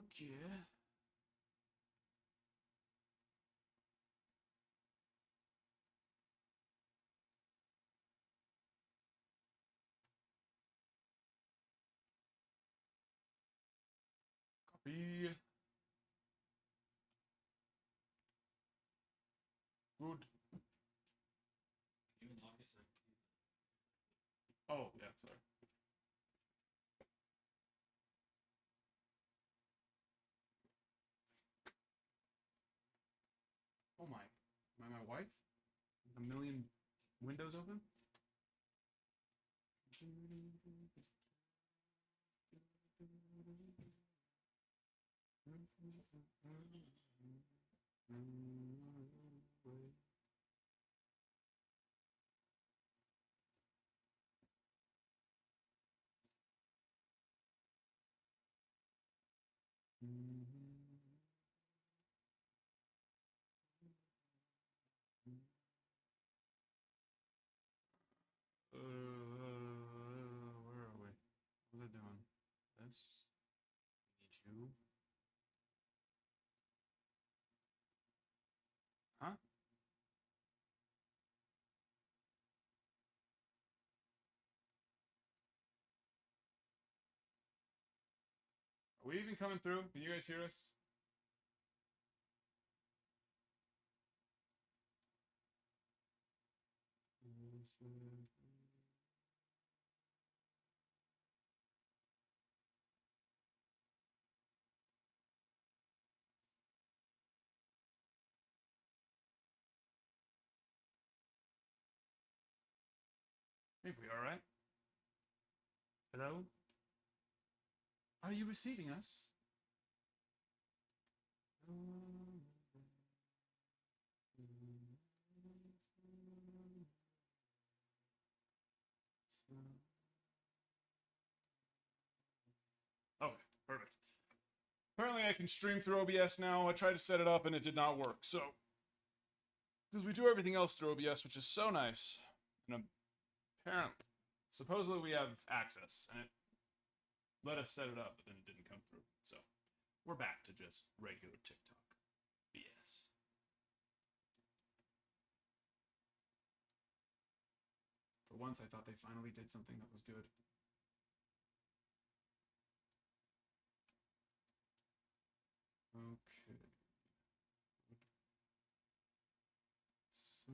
Okay. Copy. Good. Oh, yeah, sorry. Oh my. Am I my wife? A million windows open? Where are we? What are they doing? This. We need you. Huh? Are we even coming through? Can you guys hear us? I think we are, right? Hello? Are you receiving us? Okay, perfect. Apparently I can stream through OBS now. I tried to set it up and it did not work, so... Because we do everything else through OBS, which is so nice. And apparently, supposedly we have access, and it let us set it up, but then it didn't come through. So, we're back to just regular TikTok BS. For once, I thought they finally did something that was good. Okay. So...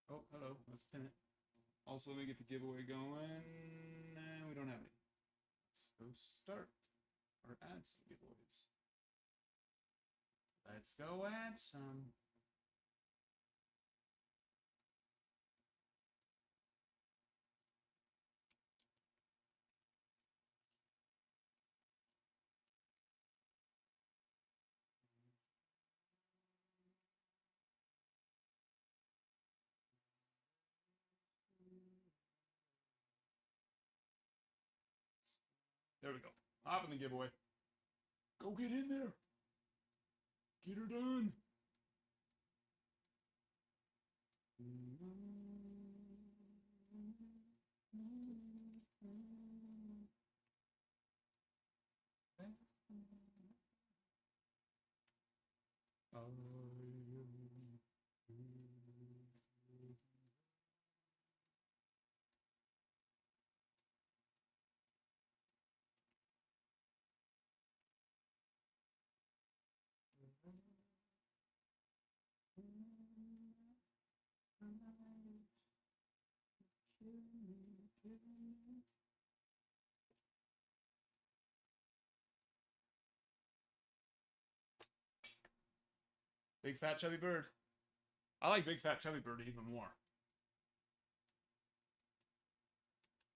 Oh, hello. Let's pin it. Also, let me get the giveaway going. We don't have any. Let's go start or add some giveaways. Let's go add some. There we go. Hop in the giveaway. Go get in there. Get her done. Big fat chubby bird. I like big fat chubby bird even more.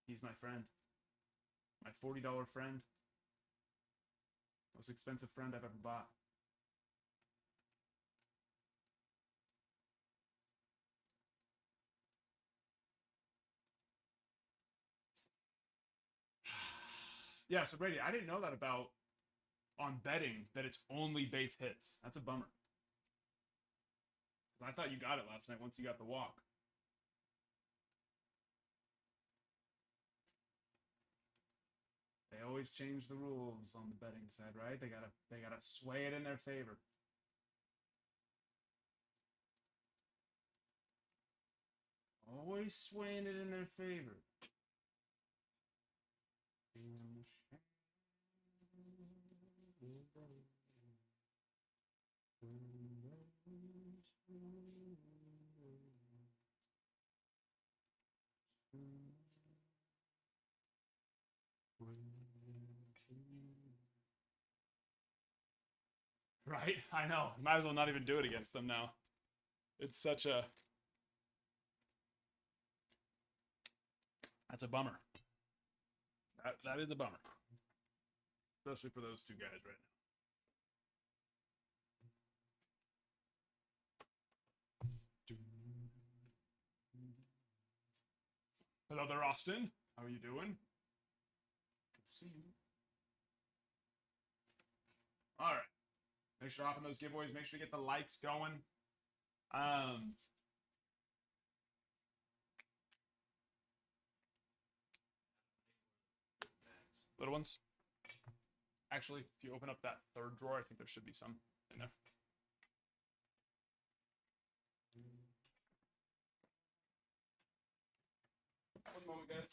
He's my friend. My $40 friend. Most expensive friend I've ever bought. Yeah, so Brady, I didn't know that about on betting that it's only base hits. That's a bummer. I thought you got it last night once you got the walk. They always change the rules on the betting side, right? They gotta sway it in their favor. Always swaying it in their favor. Right? I know. Might as well not even do it against them now. It's such a... That's a bummer. That is a bummer. Especially for those two guys right now. Hello there, Austin. How are you doing? To see you. All right. Make sure to hop in those giveaways. Make sure to get the likes going. Little ones. Actually, if you open up that third drawer, I think there should be some in there. One moment, guys.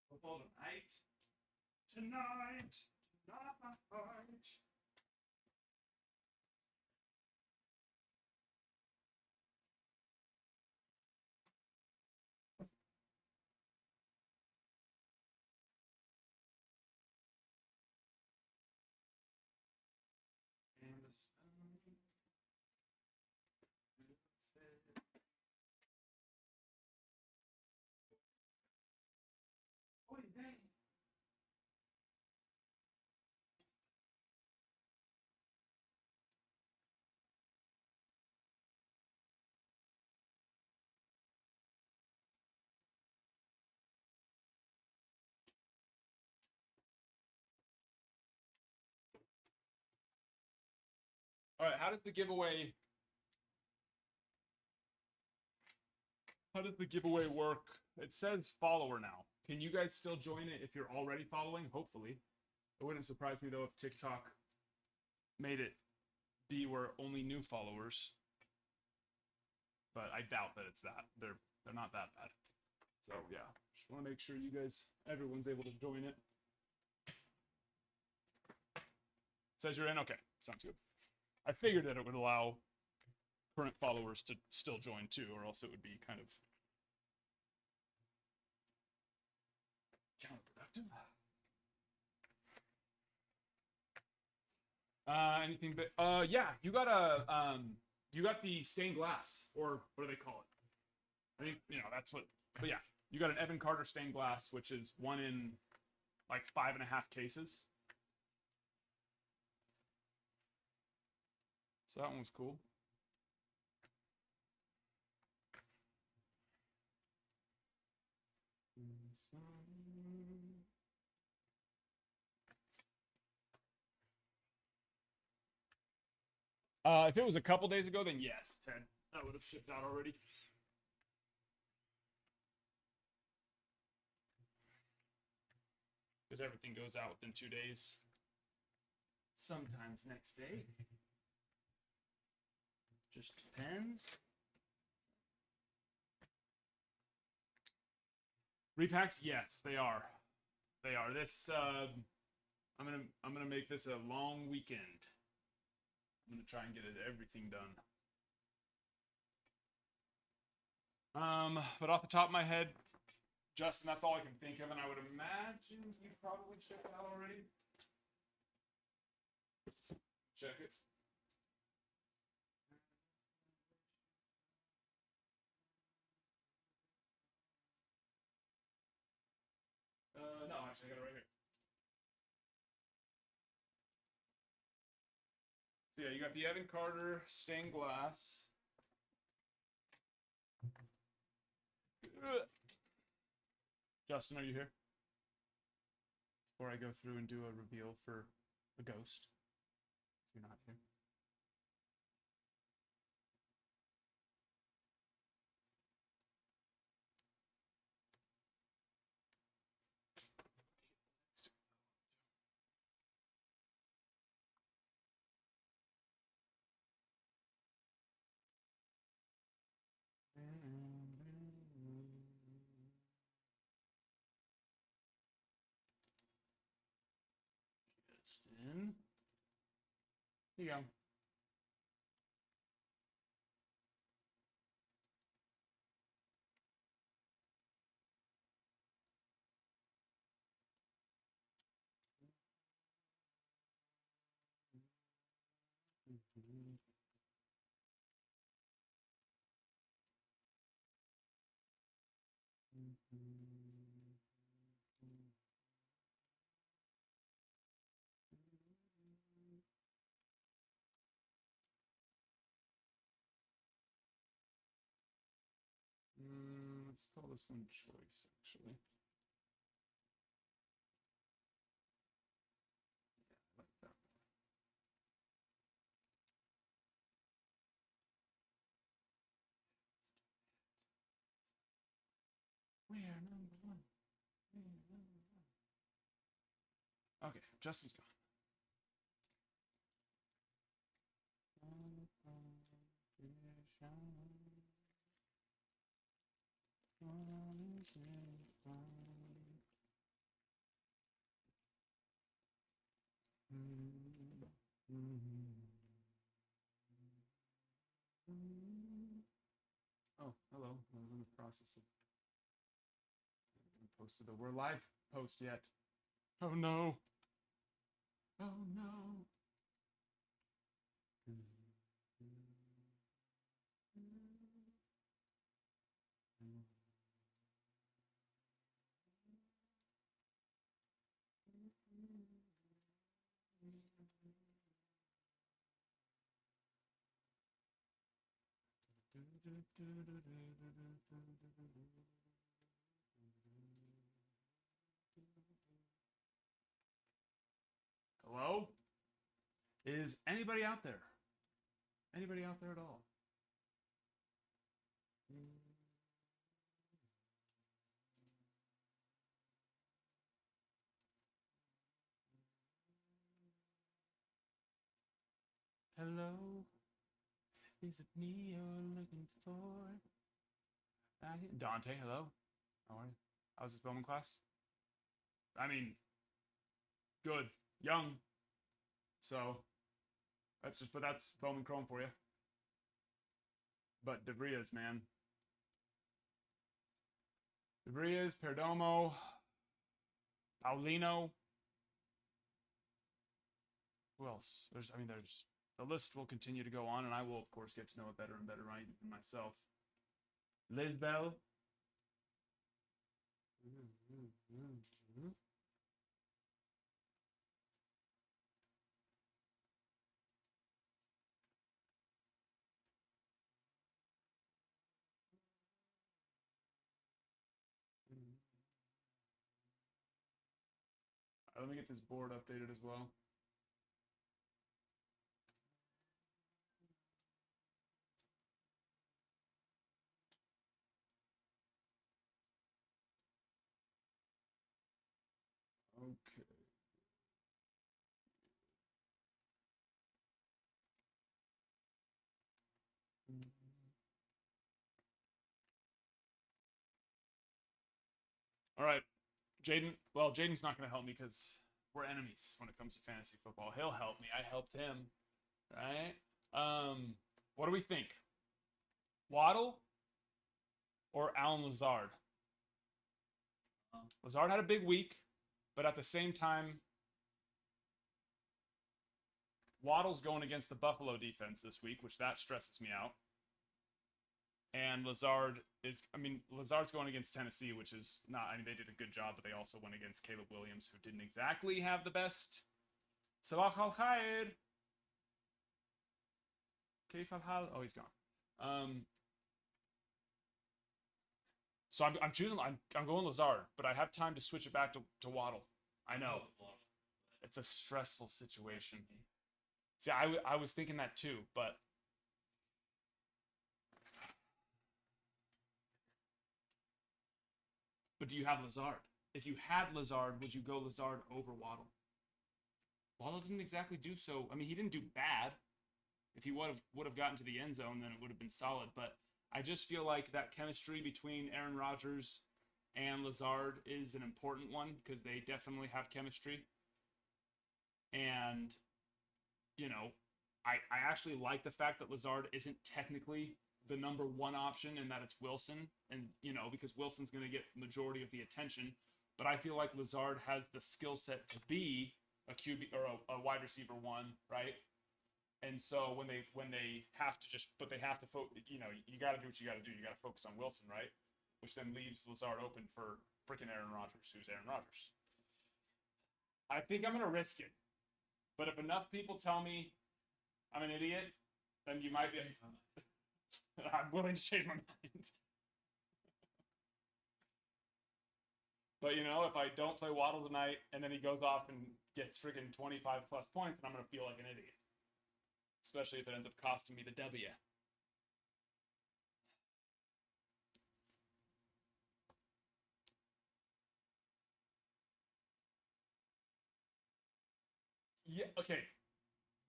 Football tonight. Tonight. All right, how does the giveaway work? It says follower now. Can you guys still join it if you're already following? Hopefully. It wouldn't surprise me though if TikTok made it be where only new followers. But I doubt that it's that. They're not that bad. So yeah, just want to make sure everyone's able to join it. Says you're in? Okay, sounds good. I figured that it would allow current followers to still join too, or else it would be kind of counterproductive. Anything but yeah, you got the stained glass, or what do they call it? I think that's what. But yeah, you got an Evan Carter stained glass, which is one in like 5.5 cases. So that one was cool. If it was a couple days ago, then yes, Ted, that would have shipped out already. Because everything goes out within 2 days. Sometimes next day. Just depends. Repacks, yes, they are. They are. This I'm gonna make this a long weekend. I'm gonna try and get everything done. But off the top of my head, Justin, that's all I can think of, and I would imagine you probably checked it out already. Check it. No, actually, I got it right here. you got the Evan Carter stained glass. Justin, are you here? Before I go through and do a reveal for the ghost, if you're not here. Justin. Here you go. Let's call this one choice, actually. Yeah, I like that one. We are number one. We are number one. Okay, Justin's gone. Oh, hello. I was in the process of posted the we're live post yet. Oh no. Oh no. Hello? Is anybody out there? Anybody out there at all? Hello? Is it me you're looking for? Dante, hello? How are you? How's this Bowman class? I mean, good. Young. So, that's Bowman Chrome for you. But DeVrias, man. DeVrias, Perdomo, Paulino. Who else? There's the list will continue to go on, and I will, of course, get to know it better and better myself. Lisbel. Let me get this board updated as well. Okay. All right, Jaden. Well, Jaden's not going to help me because we're enemies when it comes to fantasy football. He'll help me. I helped him. Right? What do we think? Waddle or Alan Lazard? Lazard had a big week, but at the same time, Waddle's going against the Buffalo defense this week, which that stresses me out. And Lazard's going against Tennessee, which is not, they did a good job, but they also went against Caleb Williams, who didn't exactly have the best. Sabah al Khair. Kayf Al-Hal? Oh, he's gone. So I'm choosing. I'm going Lazard, but I have time to switch it back to Waddle. I know it's a stressful situation. See, I was thinking that too, but do you have Lazard? If you had Lazard, would you go Lazard over Waddle? Waddle didn't exactly do so. I mean, he didn't do bad. If he would have gotten to the end zone, then it would have been solid. But I just feel like that chemistry between Aaron Rodgers and Lazard is an important one because they definitely have chemistry. And, you know, I actually like the fact that Lazard isn't technically the number one option and that it's Wilson. And, you know, because Wilson's going to get majority of the attention. But I feel like Lazard has the skill set to be a QB or a wide receiver one, right? And so when they have to they have to focus, you know, you got to do what you got to do. You got to focus on Wilson, right? Which then leaves Lazard open for freaking Aaron Rodgers, who's Aaron Rodgers. I think I'm going to risk it. But if enough people tell me I'm an idiot, then you might be. I'm willing to change my mind. But, you know, if I don't play Waddle tonight and then he goes off and gets freaking 25 plus points, then I'm going to feel like an idiot. Especially if it ends up costing me the W. Yeah, okay.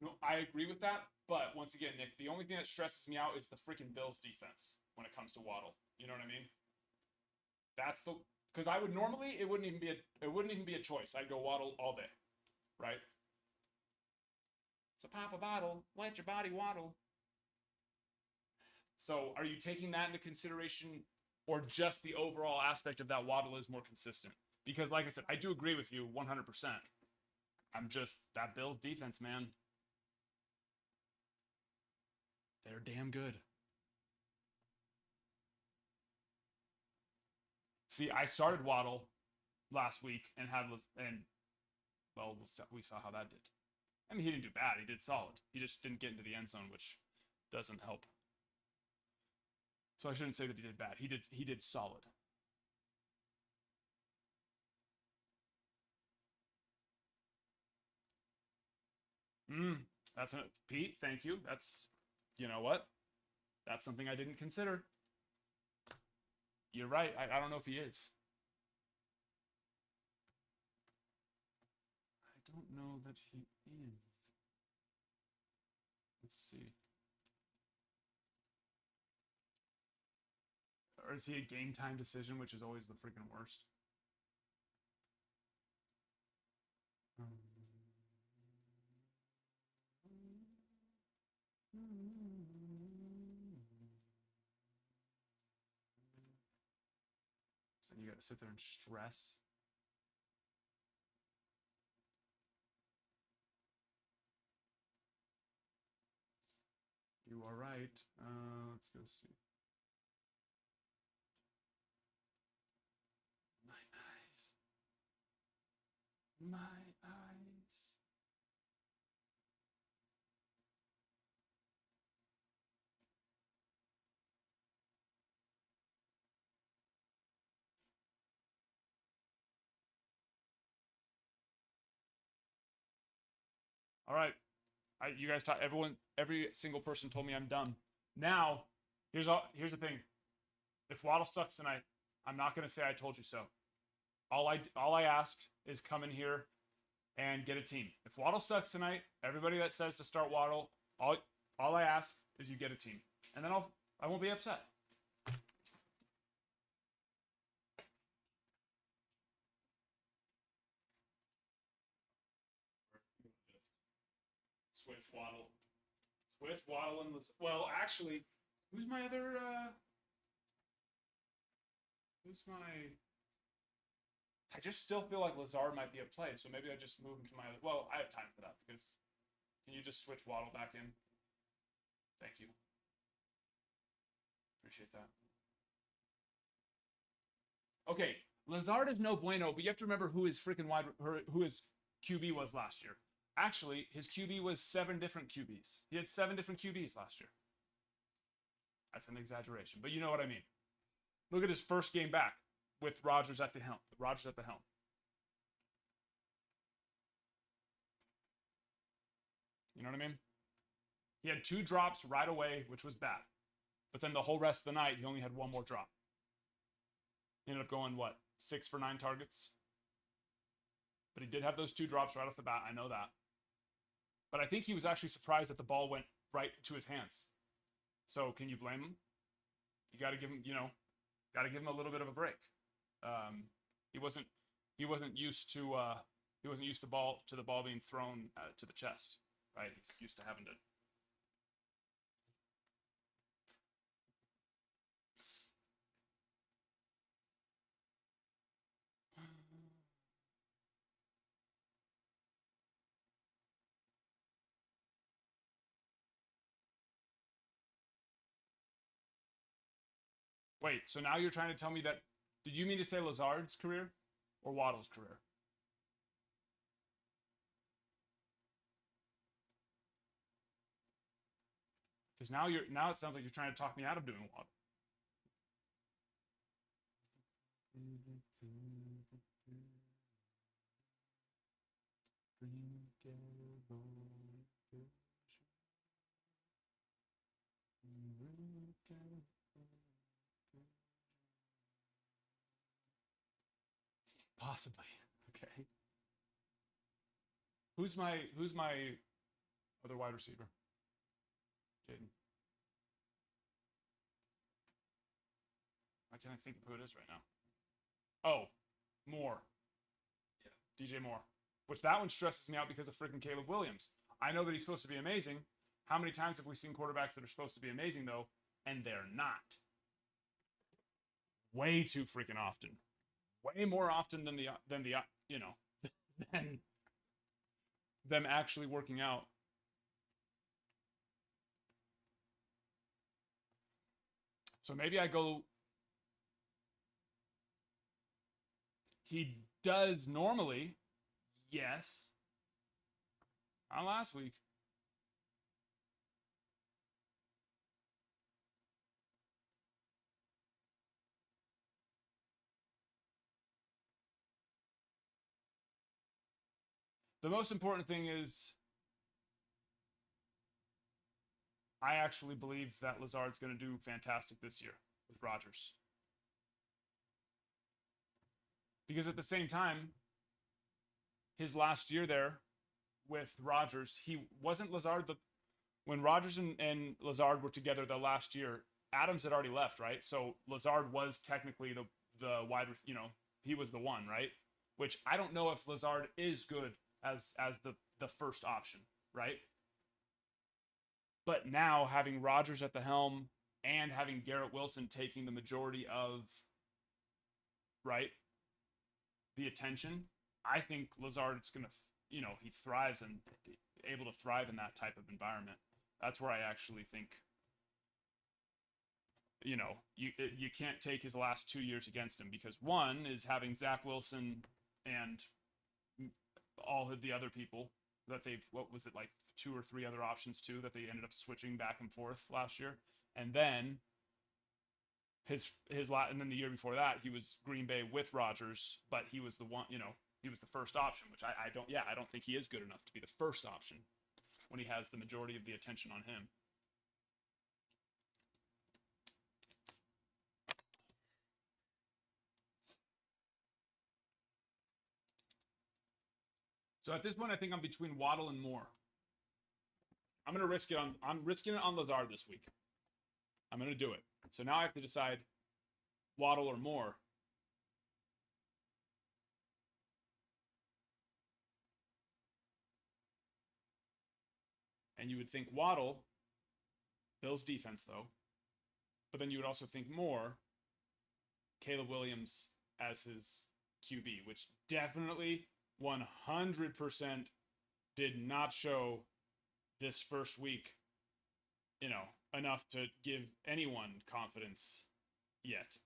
No, I agree with that. But once again, Nick, the only thing that stresses me out is the freaking Bills defense when it comes to Waddle. You know what I mean? That's the because I would normally it wouldn't even be a choice. I'd go Waddle all day, right? So pop a bottle, let your body waddle. So are you taking that into consideration, or just the overall aspect of that Waddle is more consistent? Because like I said, I do agree with you 100%. I'm just that Bills defense, man. They're damn good. See, I started Waddle last week and well, we saw how that did. I mean, he didn't do bad. He did solid. He just didn't get into the end zone, which doesn't help. So I shouldn't say that he did bad. He did solid. That's a Pete. Thank you. That's you know what? That's something I didn't consider. You're right. I don't know if he is. I don't know that he is. Let's see. Or is he a game time decision, which is always the freaking worst? So you got to sit there and stress. You are right. Let's go see. My eyes. My eyes. All right. You guys talk. Every single person told me I'm done. Now, here's the thing. If Waddle sucks tonight, I'm not gonna say I told you so. All I ask is come in here and get a team. If Waddle sucks tonight, everybody that says to start Waddle, all I ask is you get a team, and then I won't be upset. Switch Waddle. Switch Waddle and well, actually, who's my other? Who's my? I just still feel like Lazard might be a play, so maybe I just move him to my other. Well, I have time for that because can you just switch Waddle back in? Thank you. Appreciate that. Okay, Lazard is no bueno, but you have to remember who his freaking who his QB was last year. Actually, his QB was 7 different QBs. He had 7 different QBs last year. That's an exaggeration, but you know what I mean. Look at his first game back with Rodgers at the helm. Rodgers at the helm. You know what I mean? He had 2 drops right away, which was bad. But then the whole rest of the night, he only had 1 more drop. He ended up going, what, 6 for 9 targets? But he did have those 2 drops right off the bat. I know that. But I think he was actually surprised that the ball went right to his hands. So can you blame him? You got to give him, got to give him a little bit of a break. He wasn't used to the ball being thrown to the chest, right? He's used to having to. Wait, so now you're trying to tell me that? Did you mean to say Lazard's career or Waddle's career? Because now it sounds like you're trying to talk me out of doing Waddle. Possibly. Okay. Who's my other wide receiver? Jaden. Why can't I think of who it is right now? Oh, Moore. Yeah. DJ Moore. Which that one stresses me out because of freaking Caleb Williams. I know that he's supposed to be amazing. How many times have we seen quarterbacks that are supposed to be amazing though, and they're not? Way too freaking often. Way more often than than them actually working out. So maybe I go. He does normally, yes. Not last week. The most important thing is I actually believe that Lazard's going to do fantastic this year with Rodgers. Because at the same time, his last year there with Rodgers, he wasn't Lazard when Rodgers and Lazard were together the last year, Adams had already left, right? So Lazard was technically the wide, he was the one, right? Which I don't know if Lazard is good as the first option, right? But now having Rodgers at the helm and having Garrett Wilson taking the majority of, right, the attention, I think Lazard's going to, he thrives and able to thrive in that type of environment. That's where I actually think, you can't take his last 2 years against him because one is having Zach Wilson and all of the other people that what was it, like 2 or 3 other options too, that they ended up switching back and forth last year. And then and then the year before that, he was Green Bay with Rodgers, but he was the one, he was the first option, which I don't think he is good enough to be the first option when he has the majority of the attention on him. So at this point, I think I'm between Waddle and Moore. I'm risking it on Lazard this week. I'm going to do it. So now I have to decide Waddle or Moore. And you would think Waddle, Bills defense though. But then you would also think Moore, Caleb Williams as his QB, which definitely 100% did not show this first week, enough to give anyone confidence yet.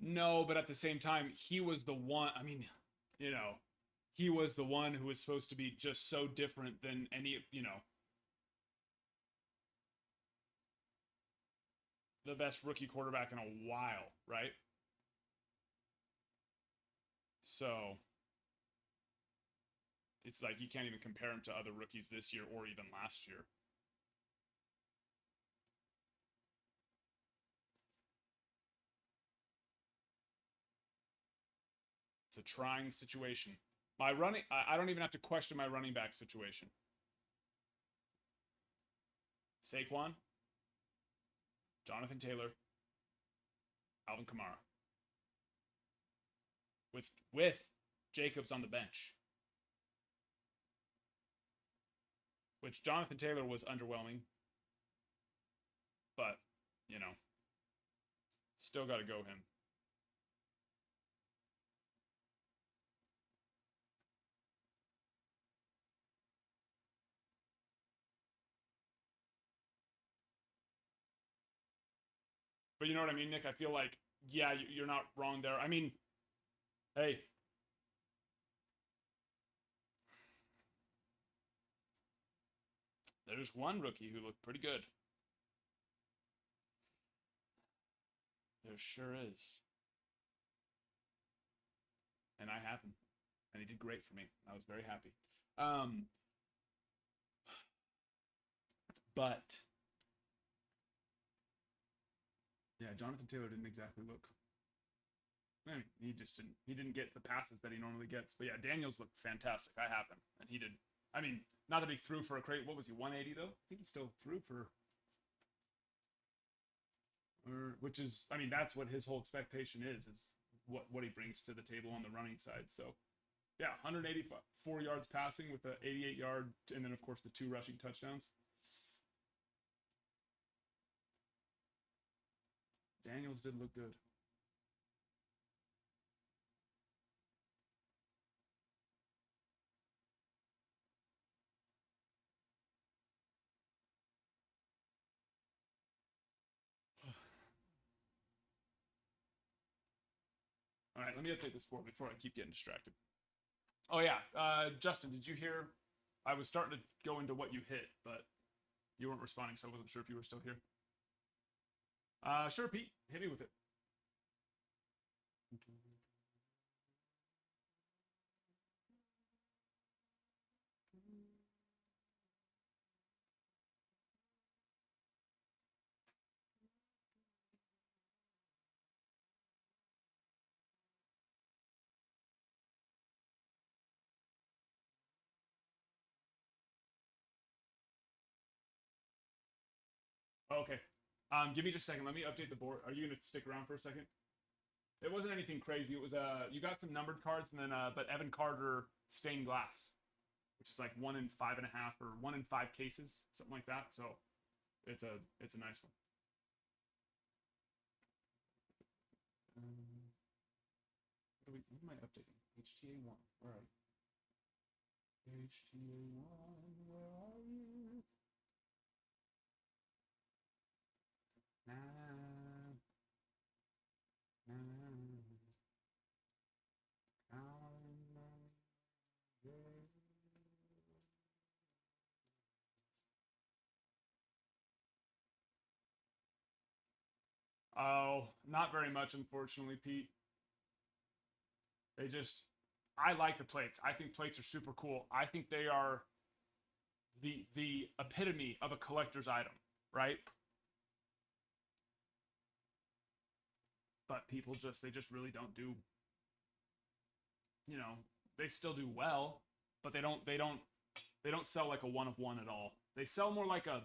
No, but at the same time, he was the one. I mean, you know, he was the one who was supposed to be just so different than any, the best rookie quarterback in a while, right? So it's like you can't even compare him to other rookies this year or even last year. It's a trying situation. I don't even have to question my running back situation. Saquon, Jonathan Taylor, Alvin Kamara. With Jacobs on the bench. Which Jonathan Taylor was underwhelming. But, still got to go him. But you know what I mean, Nick? I feel like, yeah, you're not wrong there. I mean, hey, there's one rookie who looked pretty good. There sure is. And I have him. And he did great for me. I was very happy. But yeah, Jonathan Taylor didn't exactly look. I mean, he didn't get the passes that he normally gets. But yeah, Daniels looked fantastic. I have him, and he did. I mean, not that he threw for a crate. What was he? 180 though. I think he still threw for. Which is, I mean, that's what his whole expectation is what he brings to the table on the running side. So, yeah, 184 yards passing with an 88-yard, and then of course the 2 rushing touchdowns. Daniels did look good. All right, let me update this board before I keep getting distracted. Oh yeah, Justin, did you hear? I was starting to go into what you hit, but you weren't responding, so I wasn't sure if you were still here. Sure, Pete, hit me with it. Oh, okay. Give me just a second. Let me update the board. Are you gonna stick around for a second? It wasn't anything crazy. It was you got some numbered cards, and then but Evan Carter stained glass, which is like 1 in 5.5 or 1 in 5 cases, something like that. So it's a nice one. What am I updating? HTA1. Where are you? HTA1. Where are you? Nah. Oh, not very much, unfortunately, Pete. They just, I like the plates. I think plates are super cool. I think they are the epitome of a collector's item, right? But people they just really don't do. They still do well, but they don't sell like a 1 of 1 at all. They sell more like a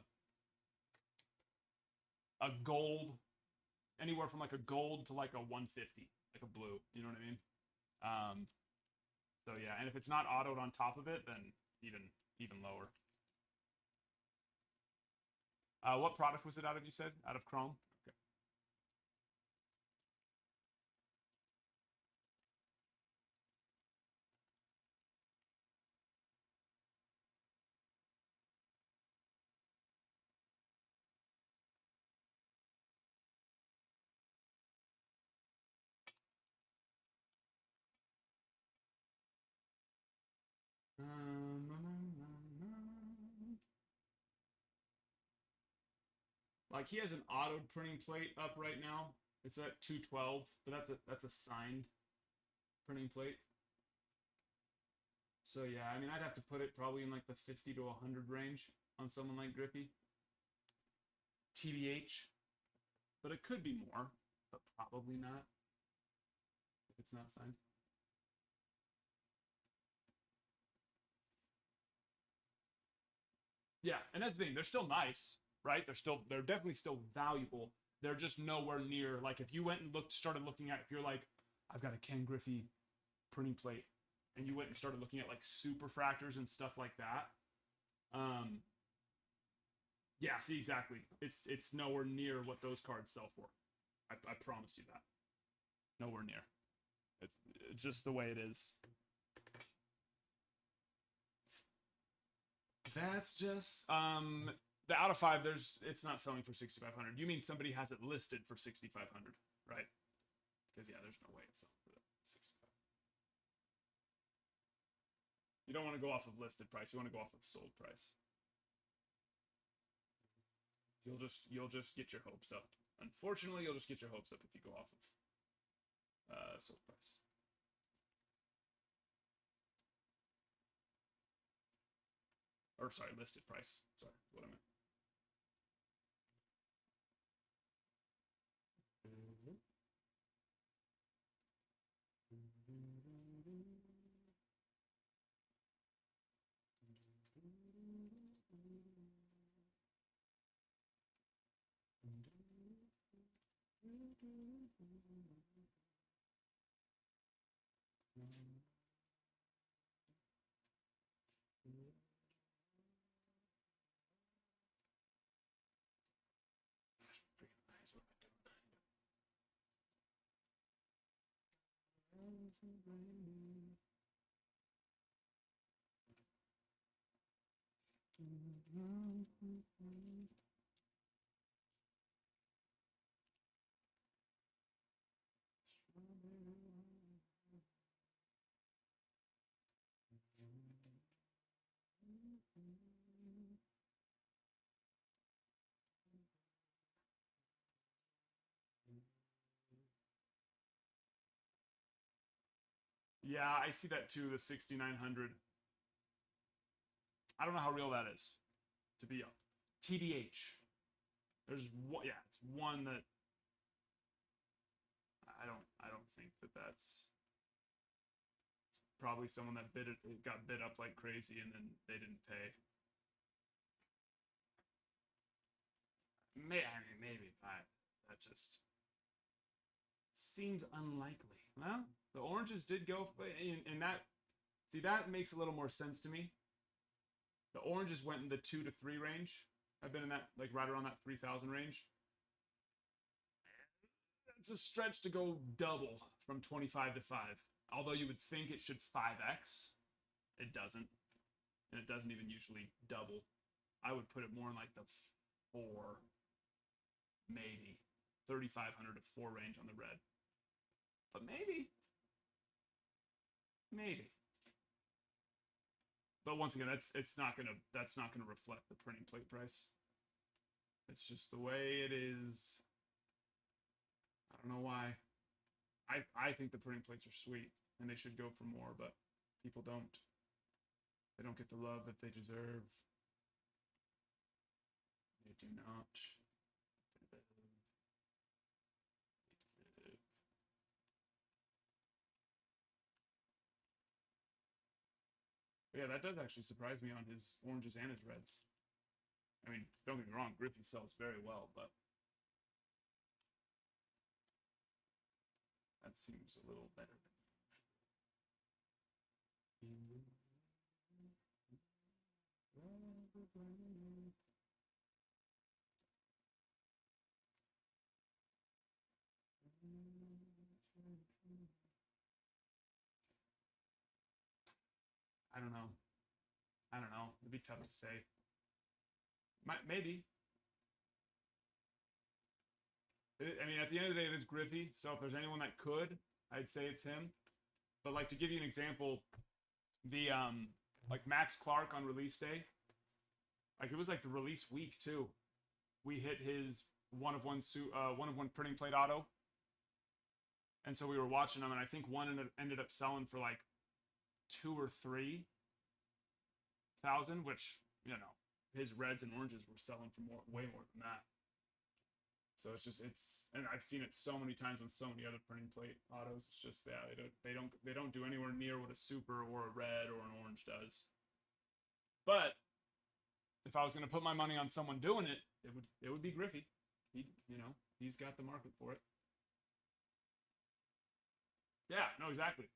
gold, anywhere from like a gold to like a 150, like a blue. You know what I mean? So yeah, and if it's not autoed on top of it, then even lower. What product was it out of? You said out of Chrome. Okay. Like he has an auto printing plate up right now. It's at 212, but that's a signed printing plate. So yeah, I mean I'd have to put it probably in like the 50 to 100 range on someone like Griffey. TBH. But it could be more, but probably not if it's not signed. Yeah, and that's the thing. They're still nice, right? They're definitely still valuable. They're just nowhere near like if you went and started looking at if you're like I've got a Ken Griffey printing plate and you went and started looking at like superfractors and stuff like that. Yeah, see exactly. It's nowhere near what those cards sell for. I promise you that. Nowhere near. It's just the way it is. That's just the out of 5. It's not selling for 6,500. You mean somebody has it listed for 6,500, right? Because yeah, there's no way it's selling for 6,500. You don't want to go off of listed price. You want to go off of sold price. You'll just get your hopes up. Unfortunately, you'll just get your hopes up if you go off of sold price. Or sorry, listed price. Sorry, what I meant. Yeah, I see that too. The 6,900. I don't know how real that is. To be TBH. There's one. Yeah, it's one that I don't think that's probably someone that it got bid up like crazy and then they didn't pay. I mean, maybe, but that just seems unlikely. Well, the oranges did go, and that see that makes a little more sense to me. The oranges went in the 2 to 3 range. I've been in that like right around that 3,000 range. It's a stretch to go double from 25 to 5. Although you would think it should 5x, it doesn't, and it doesn't even usually double. I would put it more in like the 4, maybe 3,500 to 4 range on the red. But maybe. But once again, that's not gonna reflect the printing plate price. It's just the way it is. I don't know why. I think the printing plates are sweet and they should go for more, but people don't. They don't get the love that they deserve. They do not. But yeah, that does actually surprise me on his oranges and his reds. I mean, don't get me wrong, Griffey sells very well, but that seems a little better than I don't know. I don't know. It'd be tough to say. Maybe. I mean, at the end of the day, it is Griffey. So if there's anyone that could, I'd say it's him. But like to give you an example, the like Max Clark on release day, like it was like the release week too. we hit his one of one printing plate auto, and so we were watching them, and I think one ended up selling for like 2 or 3,000, which, you know, his reds and oranges were selling for way more than that. So and I've seen it so many times on so many other printing plate autos. It's just, yeah, they don't do anywhere near what a super or a red or an orange does. But if I was going to put my money on someone doing it, it would be Griffey. He's got the market for it. Yeah, no, exactly.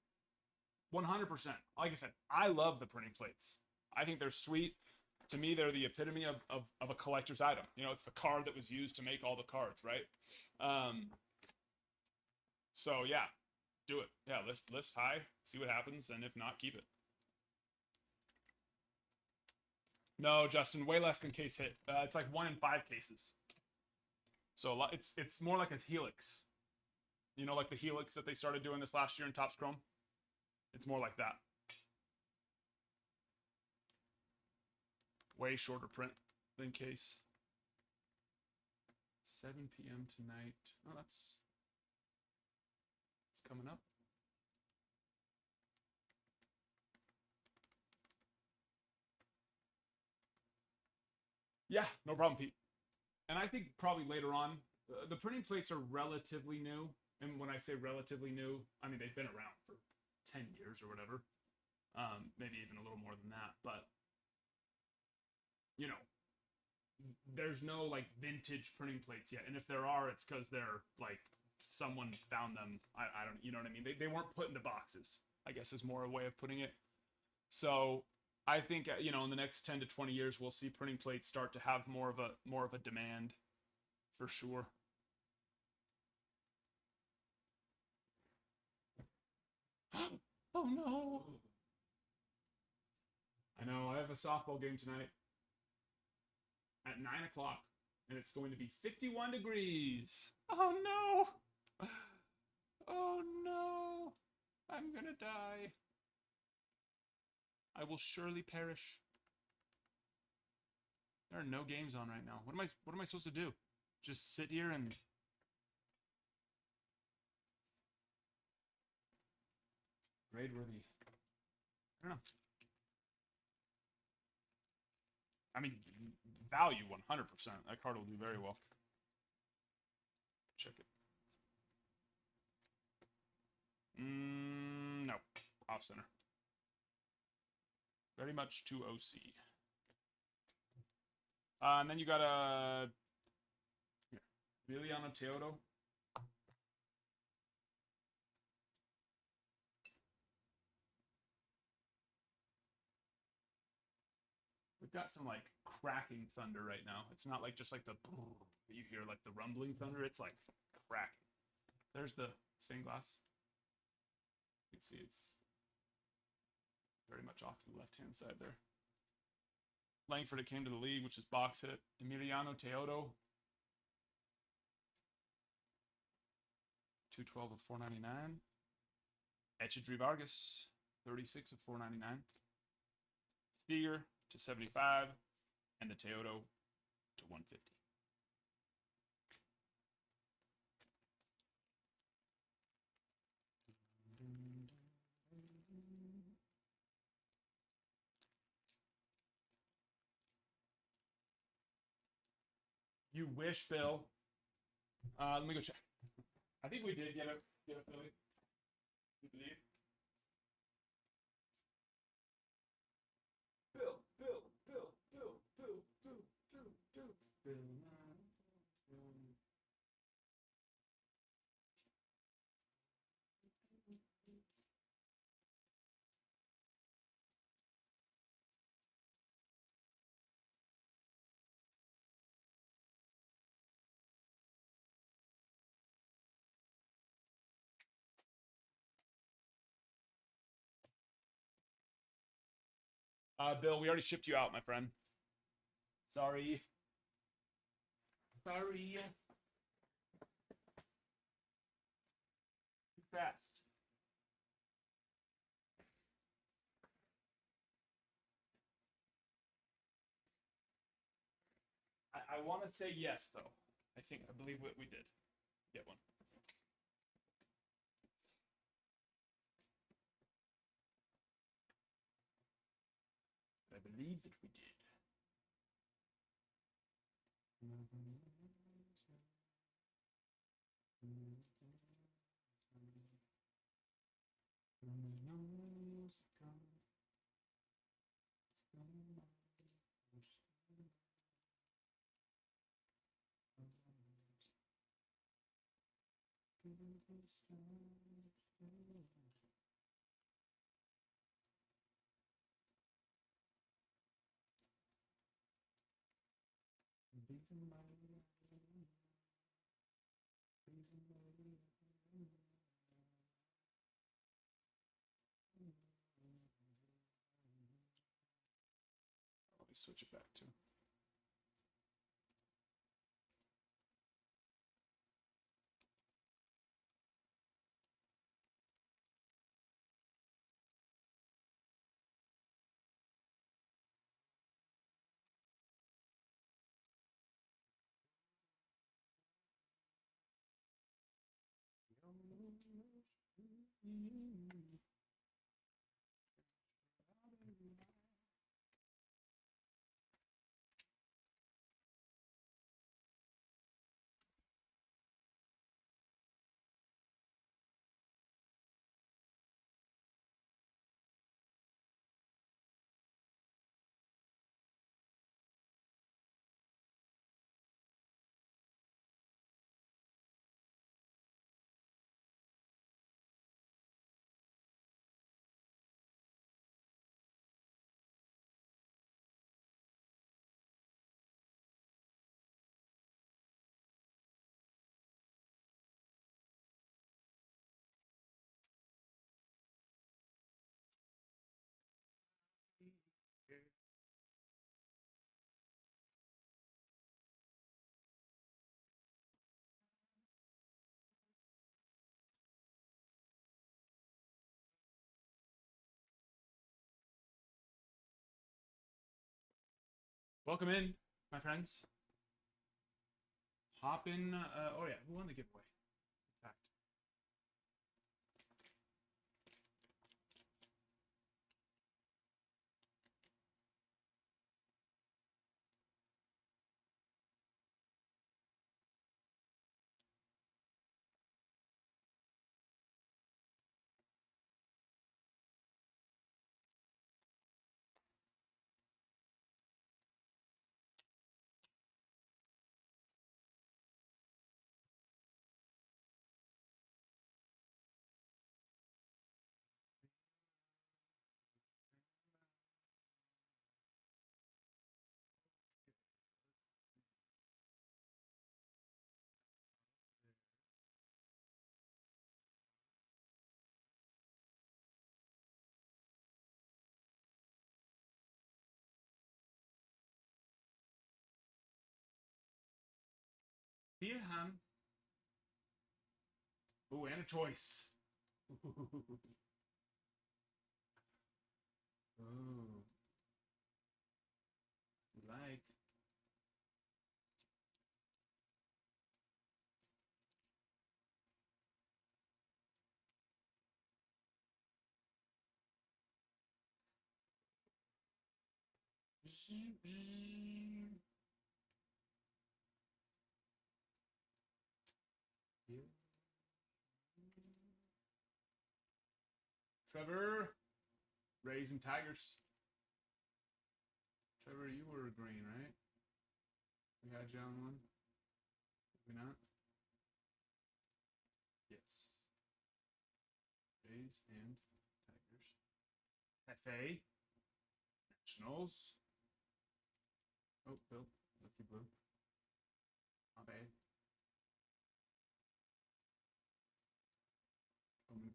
100%. Like I said, I love the printing plates. I think they're sweet. To me, they're the epitome of a collector's item. You know, it's the card that was used to make all the cards, right? So yeah, do it. Yeah, list high, see what happens, and if not, keep it. No, Justin, way less than case hit. It's like 1 in 5 cases. So it's more like a helix. You know, like the helix that they started doing this last year in Topps Chrome. It's more like that. Way shorter print than case. 7 p.m. tonight. Oh, it's coming up. Yeah, no problem, Pete. And I think probably later on, the printing plates are relatively new. And when I say relatively new, I mean, they've been around for 10 years or whatever. Maybe even a little more than that. But, you know, there's no like vintage printing plates yet. And if there are, it's because they're like someone found them. I don't, you know what I mean? They weren't put into boxes, I guess is more a way of putting it. So I think, you know, in the next 10 to 20 years, we'll see printing plates start to have more of a demand for sure. Oh no. I know, I have a softball game tonight at 9 o'clock, and it's going to be 51 degrees. Oh no. Oh no. I'm gonna die. I will surely perish. There are no games on right now. What am I supposed to do? Just sit here and grade worthy. I don't know. I mean, value 100%. That card will do very well. Check it. No. Off center. Very much to OC. And then you got a Emiliano Teodo. We've got some like cracking thunder right now. It's not like just like the you hear like the rumbling thunder. It's like cracking. There's the stained glass. You can see it's very much off to the left-hand side there. Langford, it came to the league, which is box hit. Emiliano Teodo. 212 of 499. Etchedry Vargas, 36 of 499. Steger to 75, and the Teodo to 150. You wish, Bill. Let me go check. I think we did get a Philly. You believe? Bill. Bill, we already shipped you out, my friend. Sorry. Too fast. I I want to say yes, though. I believe what we did. Get one. I believe that we did. Let me switch it back to. Welcome in, my friends. Hop in. Oh yeah, who won the giveaway? In fact. Ham. Oh, and a choice. Oh. Like. Trevor. Rays and Tigers. Trevor, you were green, right? We had you on one. Did we not? Yes. Rays and Tigers. FA. Nationals. Oh, Bill. Lucky Blue. Not bad.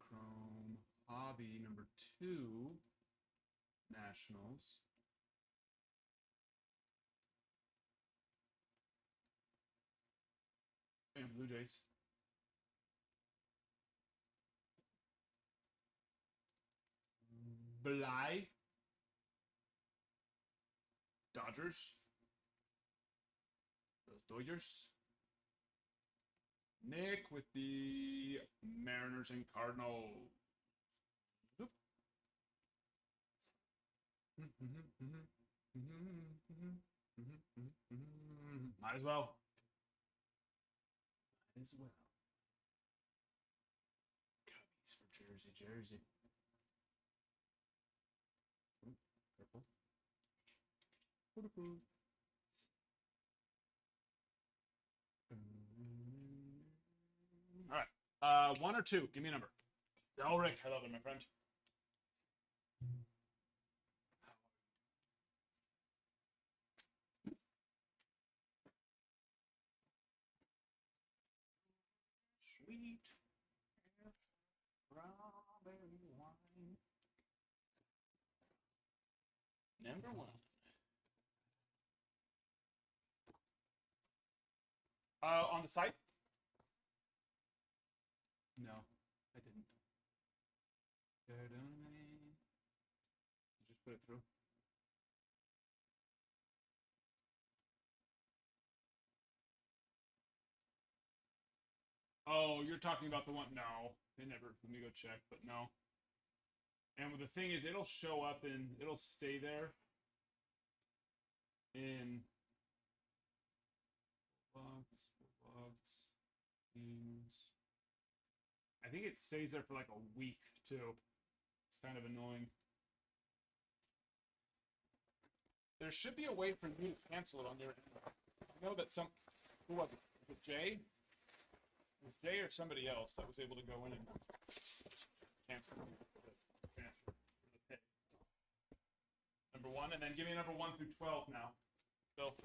Chrome Hobby number 2. Nationals. And Blue Jays. Bly. Dodgers. Dodgers. Nick with the Mariners and Cardinals. Zoop. Might as well. Might as well. Cubbies for Jersey. Purple. All right. One or two. Give me a number. Rick. Hello there, my friend. Sweet strawberry wine. Number one. On the site? No, I didn't. You just put it through. Oh, you're talking about the one? No, they never. Let me go check, but no. And the thing is, it'll show up and it'll stay there in logs, themes. I think it stays there for like a week too. It's kind of annoying. There should be a way for you to cancel it on your. I know that some. Who was it? Was it Jay? It was Jay or somebody else that was able to go in and cancel the transfer for the pay. Number one, and then give me number 1 through 12 now. Bill.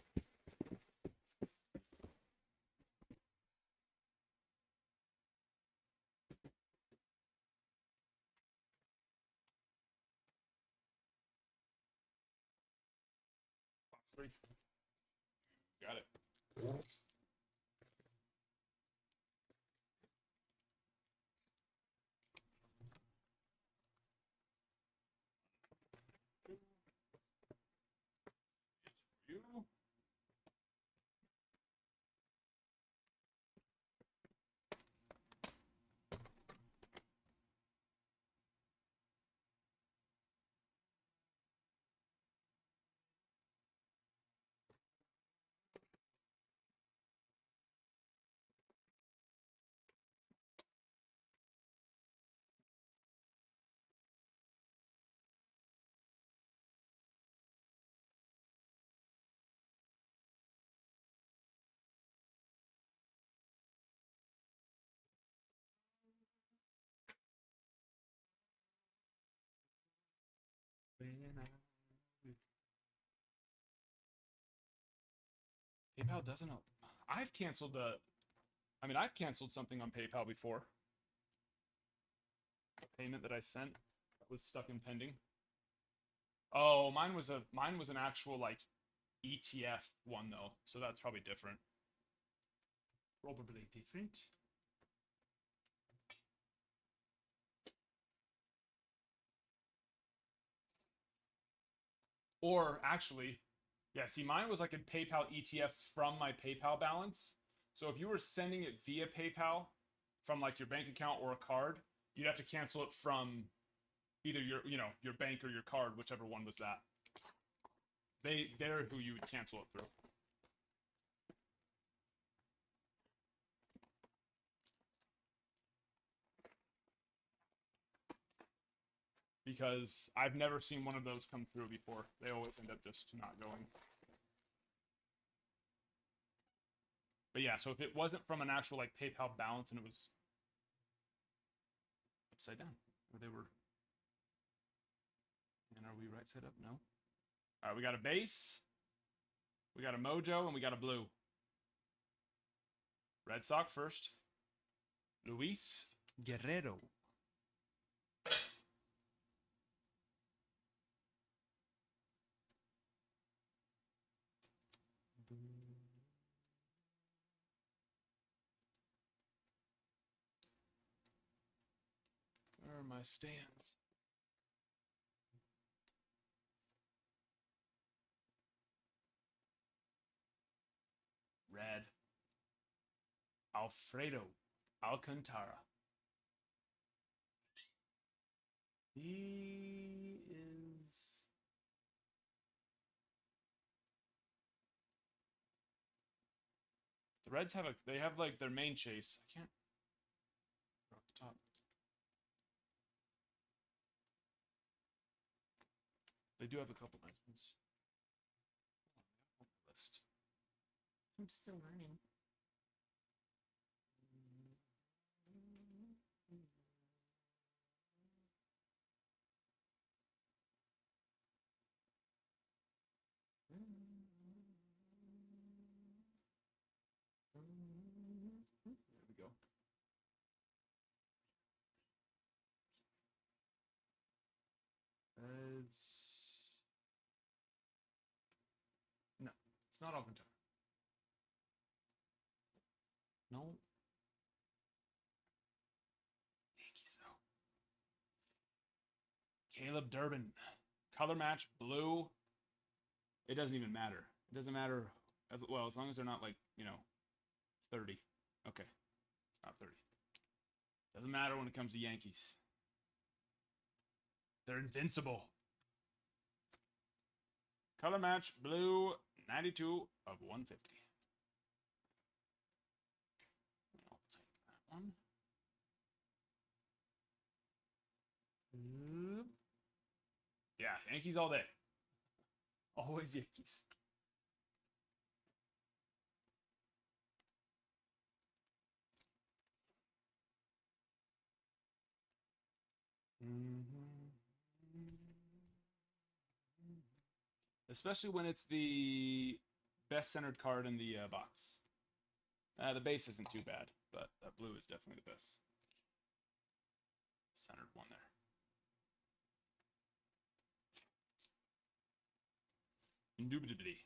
Box 3. Got it. It's for you. PayPal doesn't. I've canceled I've canceled something on PayPal before. A payment that I sent that was stuck in pending. Oh, mine was an actual like ETF one though, so that's probably different. Probably different. Or actually, yeah, see, mine was like a PayPal ETF from my PayPal balance. So if you were sending it via PayPal from like your bank account or a card, you'd have to cancel it from either your bank or your card, whichever one was that. They're who you would cancel it through. Because I've never seen one of those come through before. They always end up just not going. But yeah, so if it wasn't from an actual like PayPal balance and it was upside down, or they were. And are we right side up? No. All right, we got a base, we got a mojo, and we got a blue. Red Sox first. Luis Guerrero. Where are my stands? Red. Alfredo Alcantara. He is... The Reds have they have like their main chase. I can't off the top. They do have a couple nice ones. On the list. I'm still learning. There we go. No, it's not Alcantara. No. Yankees though. Caleb Durbin. Color match blue. It doesn't even matter. It doesn't matter as well as long as they're not like, 30. Okay. It's not 30. Doesn't matter when it comes to Yankees. They're invincible. Color match blue 92 of 150. I'll take that one. Yeah, Yankees all day. Always Yankees. Especially when it's the best centered card in the box. The base isn't too bad, but that blue is definitely the best centered one there. Indubitably.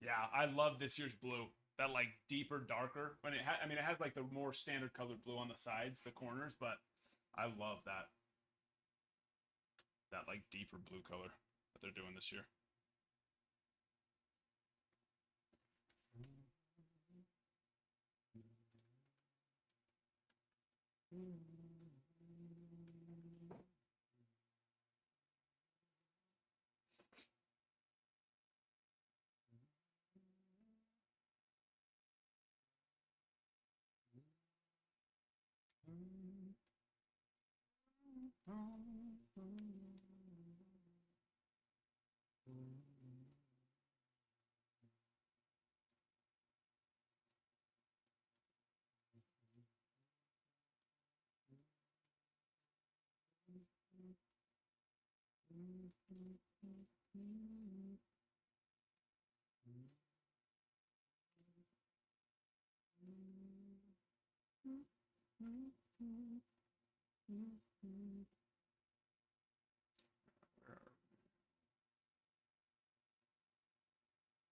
Yeah, I love this year's blue. That like deeper, darker. When it has like the more standard colored blue on the sides, the corners, but I love that. That like deeper blue color that they're doing this year.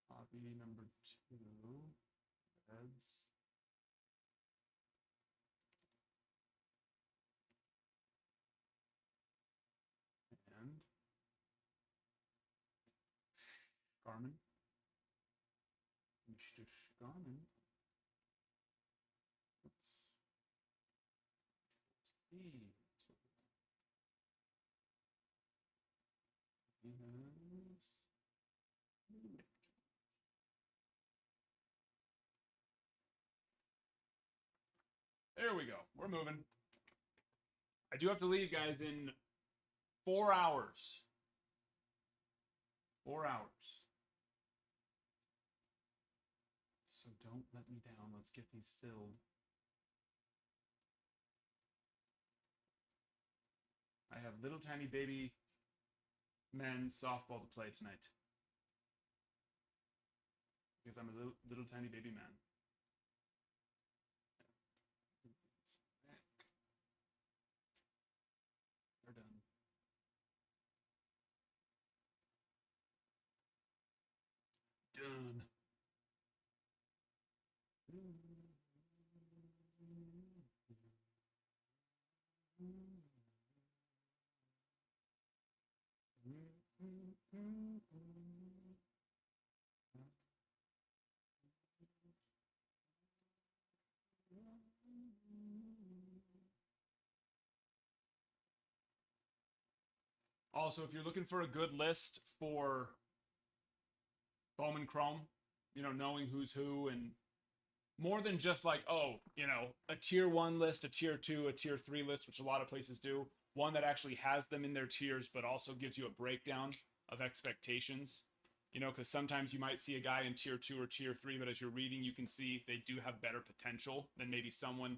Hobby number 2, Reds. And Garmin. Mr. Garmin. Let's see. There we go. We're moving. I do have to leave, guys, in 4 hours. 4 hours. So don't let me down. Let's get these filled. I have little tiny baby men's softball to play tonight. Because I'm a little tiny baby man. They're done. Done. Also, if you're looking for a good list for Bowman Chrome, you know, knowing who's who and more than just like, oh, you know, a tier 1 list, a tier 2, a tier 3 list, which a lot of places do, one that actually has them in their tiers but also gives you a breakdown of expectations. You know, because sometimes you might see a guy in tier 2 or tier 3, but as you're reading, you can see they do have better potential than maybe someone,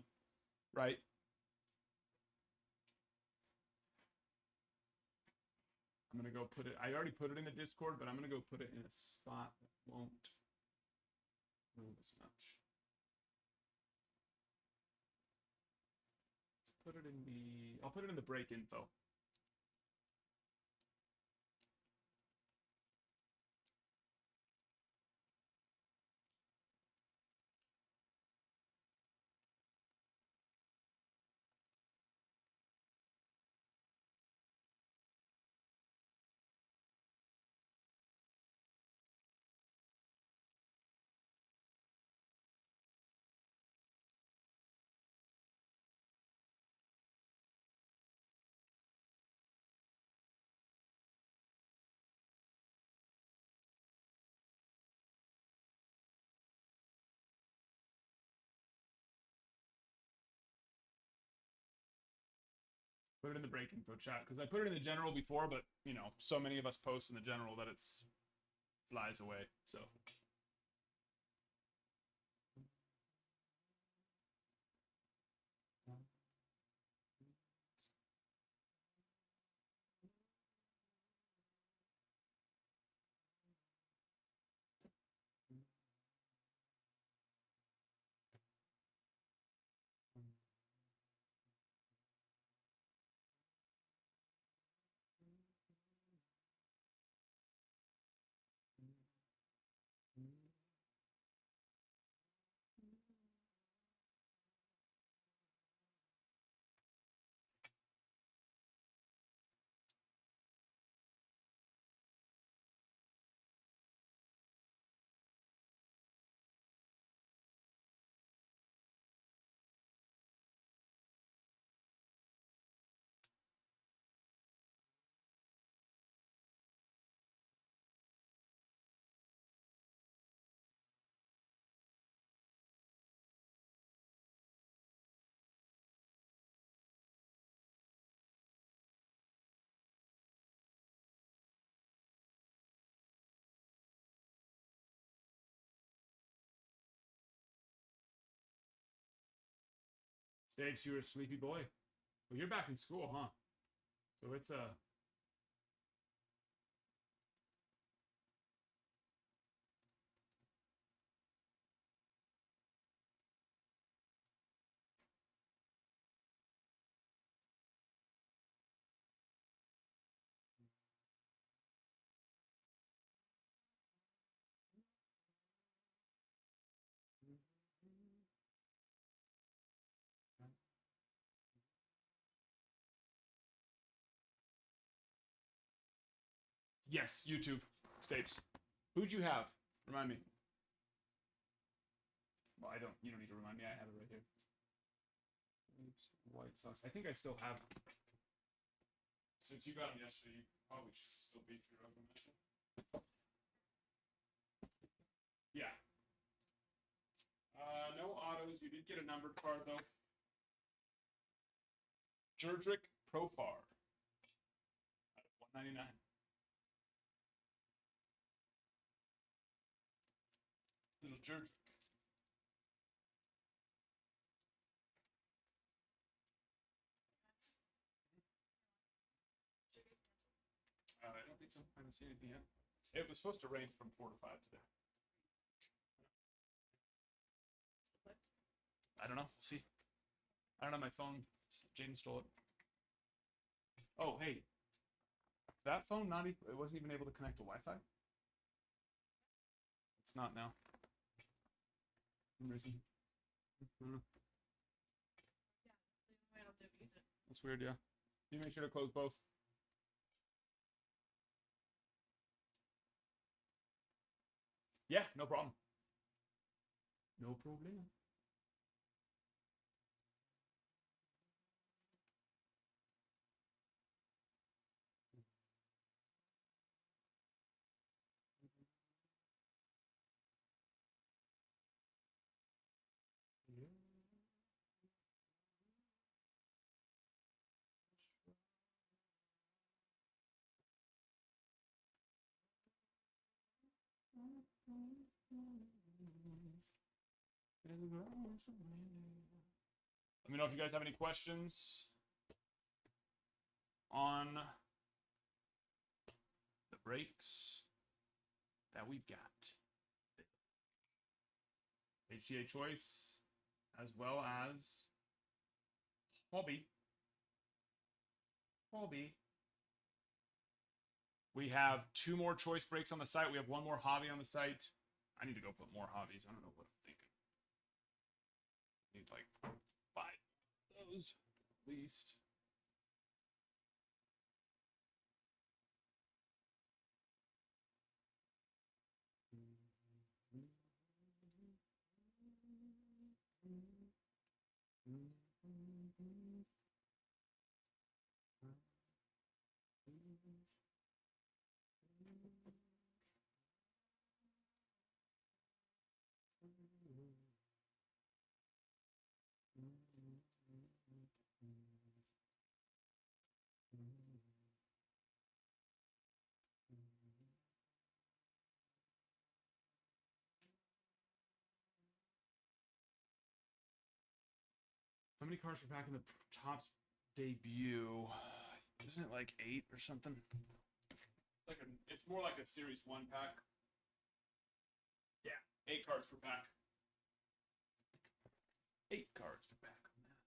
right? I'm going to go put it, I already put it in the Discord, but I'm going to go put it in a spot that won't move as much. Let's put it in the, I'll put it in the break info. Put it in the break info chat because I put it in the general before, but you know, so many of us post in the general that it's flies away. So Staves, you're a sleepy boy. Well, you're back in school, huh? So it's a yes, YouTube. Stapes. Who'd you have? Remind me. Well, I don't. You don't need to remind me. I have it right here. White Sox. I think I still have. Since you got them yesterday, you probably should still be through them. Yeah. No autos. You did get a numbered card though. Jerdrick Profar. Out of 199. Little Jerdrick. I don't think so. I haven't seen anything yet. It was supposed to rain from 4 to 5 today. I don't know. See. I don't know. My phone. Jaden stole it. Oh, hey. That phone not even. It wasn't even able to connect to Wi-Fi. It's not now. For some reason. That's weird. Yeah. You make sure to close both. Yeah, no problem. No problem. Let me know if you guys have any questions on the breaks that we've got. HCA choice, as well as hobby. We have 2 more choice breaks on the site. We have 1 more hobby on the site. I need to go put more hobbies. I don't know what I'm thinking. I need like 5 of those at least. How many cards per pack in the Topps debut? Isn't it like 8 or something? It's more like a Series 1 pack. Yeah, 8 cards per pack. 8 cards per pack on that.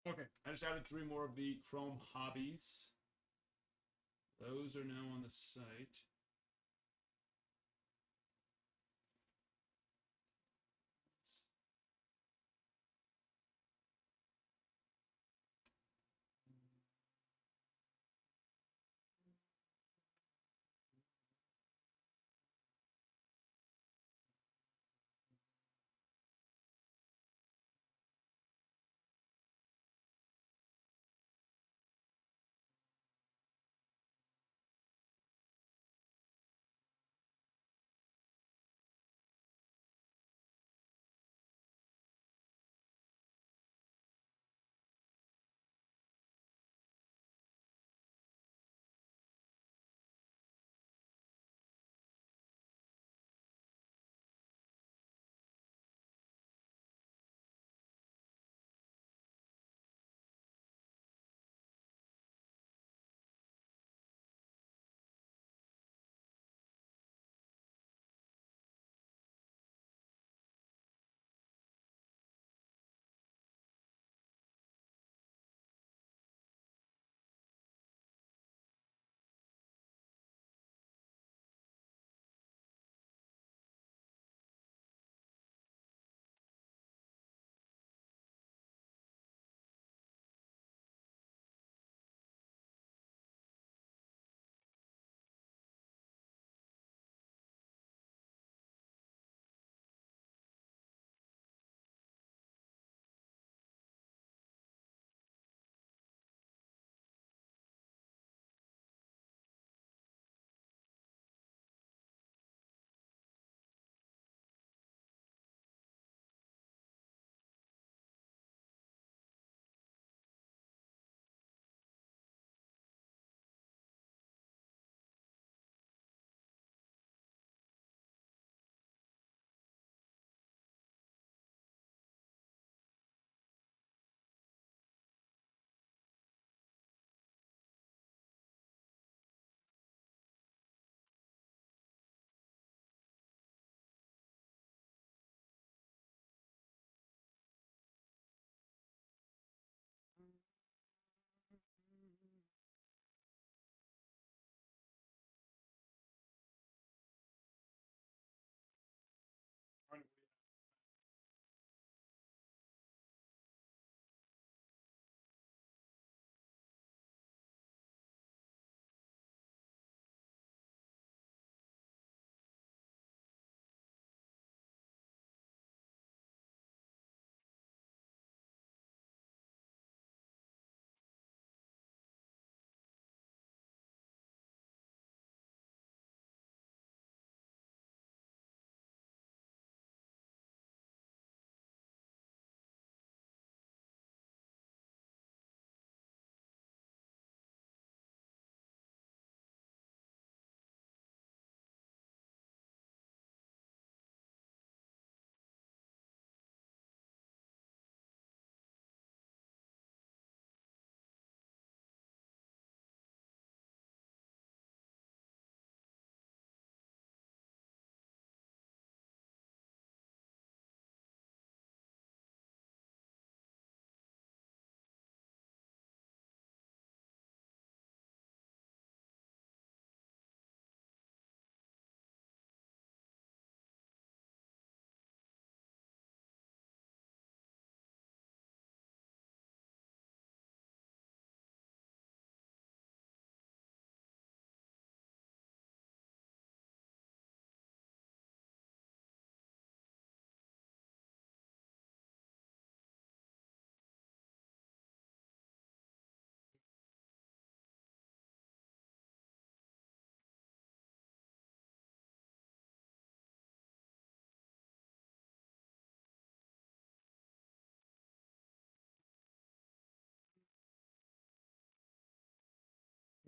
Okay, I just added 3 more of the Chrome hobbies. Those are now on the site.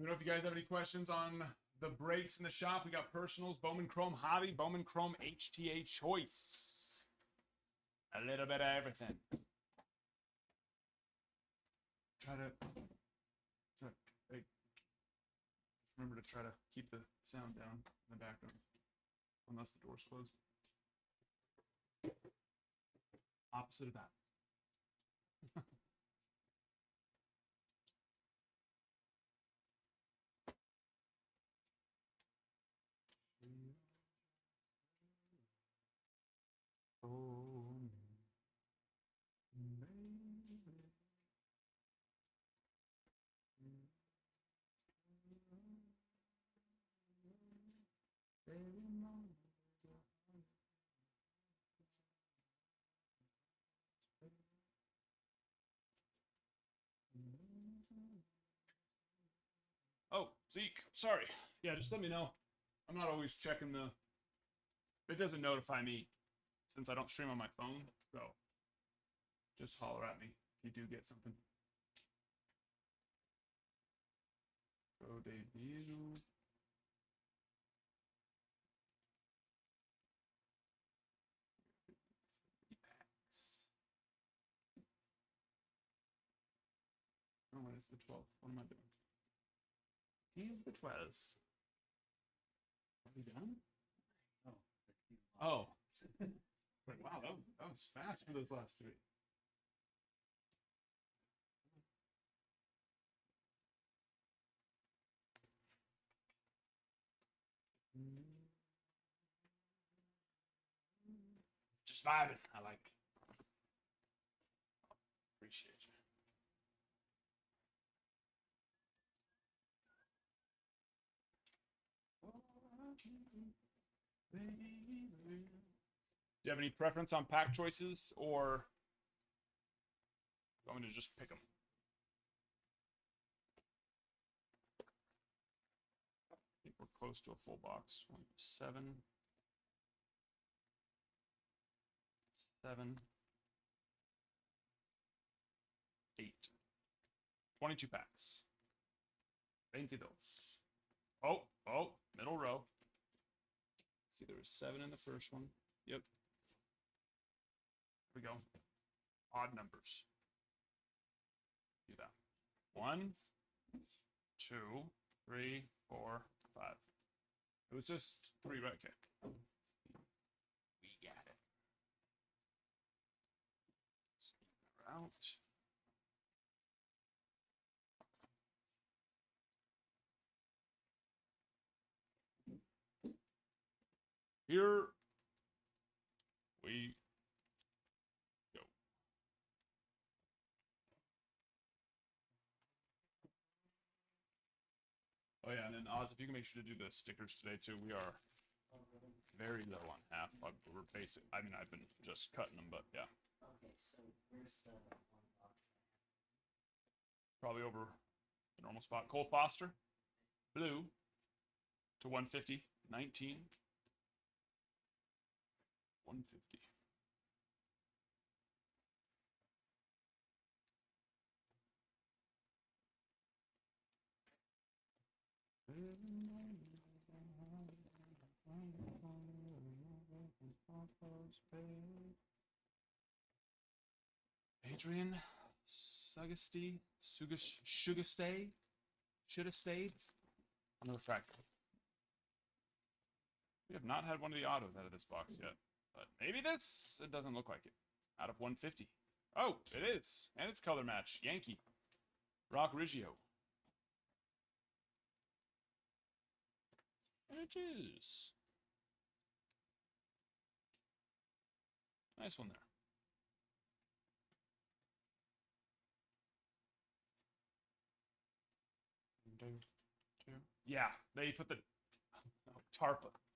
Let me know if you guys have any questions on the breaks in the shop. We got personals, Bowman Chrome Hobby, Bowman Chrome HTA Choice. A little bit of everything. Hey, just remember to try to keep the sound down in the background, unless the door's closed. Opposite of that. Oh, oh, Zeke, sorry. Yeah, just let me know. I'm not always checking the. It doesn't notify me since I don't stream on my phone, so just holler at me if you do get something. Pro debut. Oh, it's the 12th. What am I doing? He's the 12th. Are we done? Oh. Like, wow, that was fast for those last three. Just vibing. I like it. Appreciate you. Do you have any preference on pack choices, or I'm going to just pick them? I think we're close to a full box. 1, 7, 7, 8. 22 packs. 22. Oh, middle row. Let's see, there was 7 in the first one. Yep. Here we go. Odd numbers. Do that. 1, 2, 3, 4, 5. It was just 3, right? Okay. We got it. Let's out. Here we go. Oh yeah, and then Oz, if you can make sure to do the stickers today too. We are very low on half. We're basic. I mean, I've been just cutting them, but yeah. Okay, so where's the one box? Probably over the normal spot. Cole Foster, blue to 150, 19. 150. Adrian Sugastay, Sugastay, should have stayed on the refractor. We have not had one of the autos out of this box yet, but maybe this. It doesn't look like it. Out of 150. Oh, it is, and it's color match. Yankee, Rock Riggio. It is. Nice one there. Yeah, they put the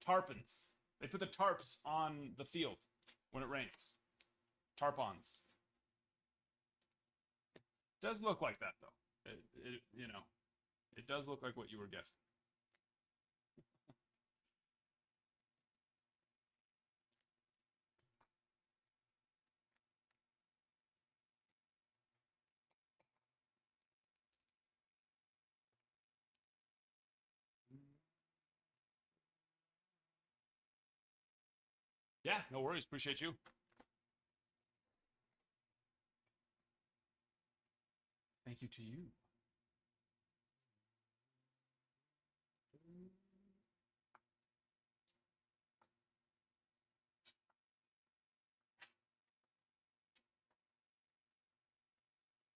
tarpons. They put the tarps on the field when it rains. Tarpons. Does look like that though. It does look like what you were guessing. Yeah, no worries. Appreciate you. Thank you to you.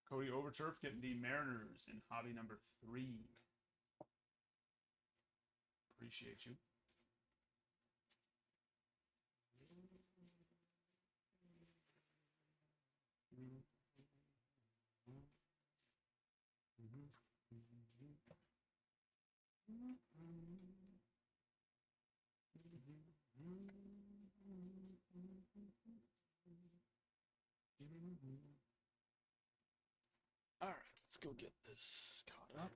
Cody Overturf getting the Mariners in hobby number 3. Appreciate you. All right, let's go get this caught up.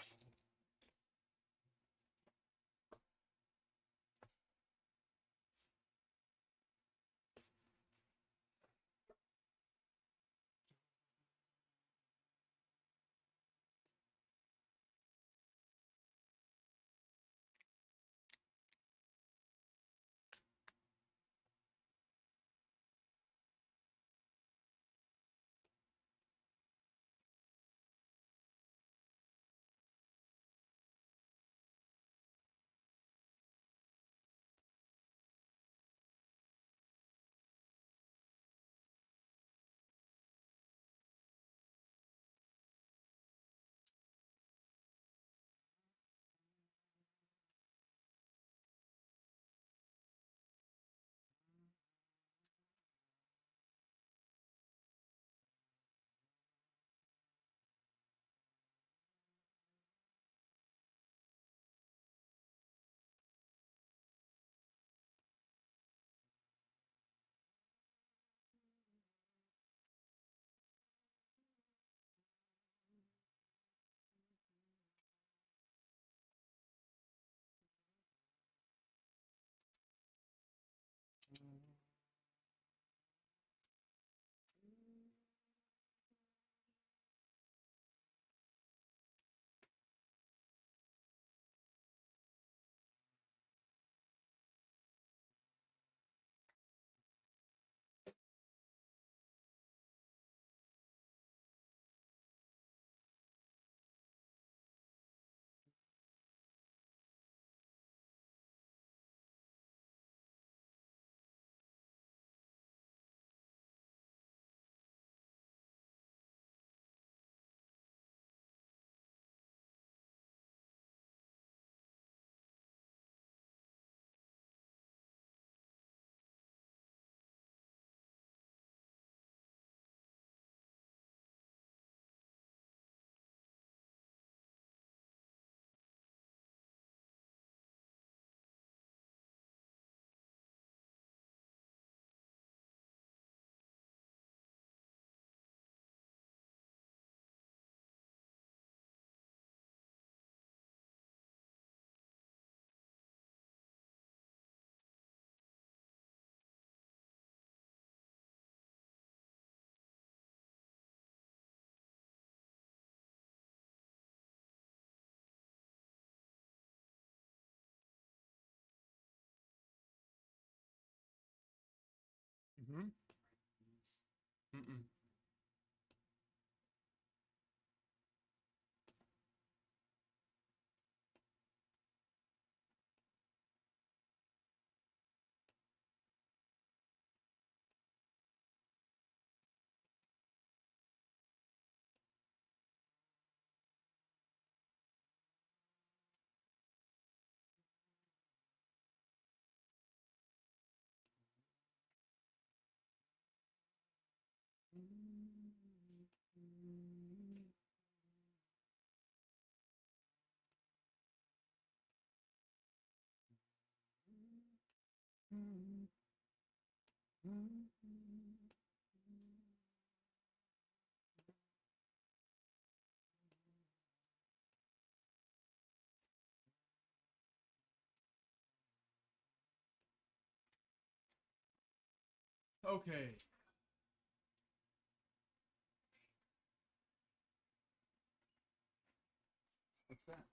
Mm-hmm. Mm-mm. Okay. What's that?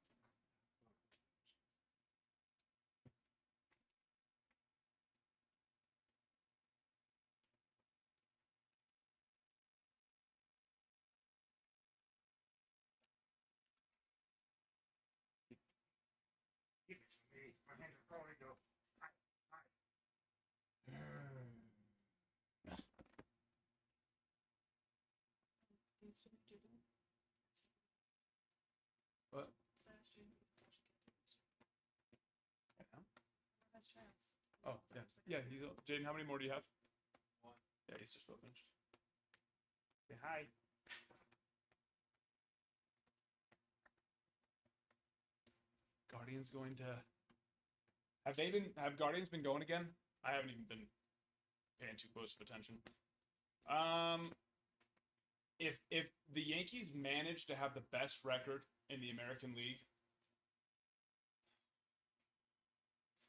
Oh, yeah. Yeah, Jaden, how many more do you have? One. Yeah, he's just about finished. Say hi. Guardians going to... Have Guardians been going again? I haven't even been paying too close of attention. If the Yankees manage to have the best record in the American League,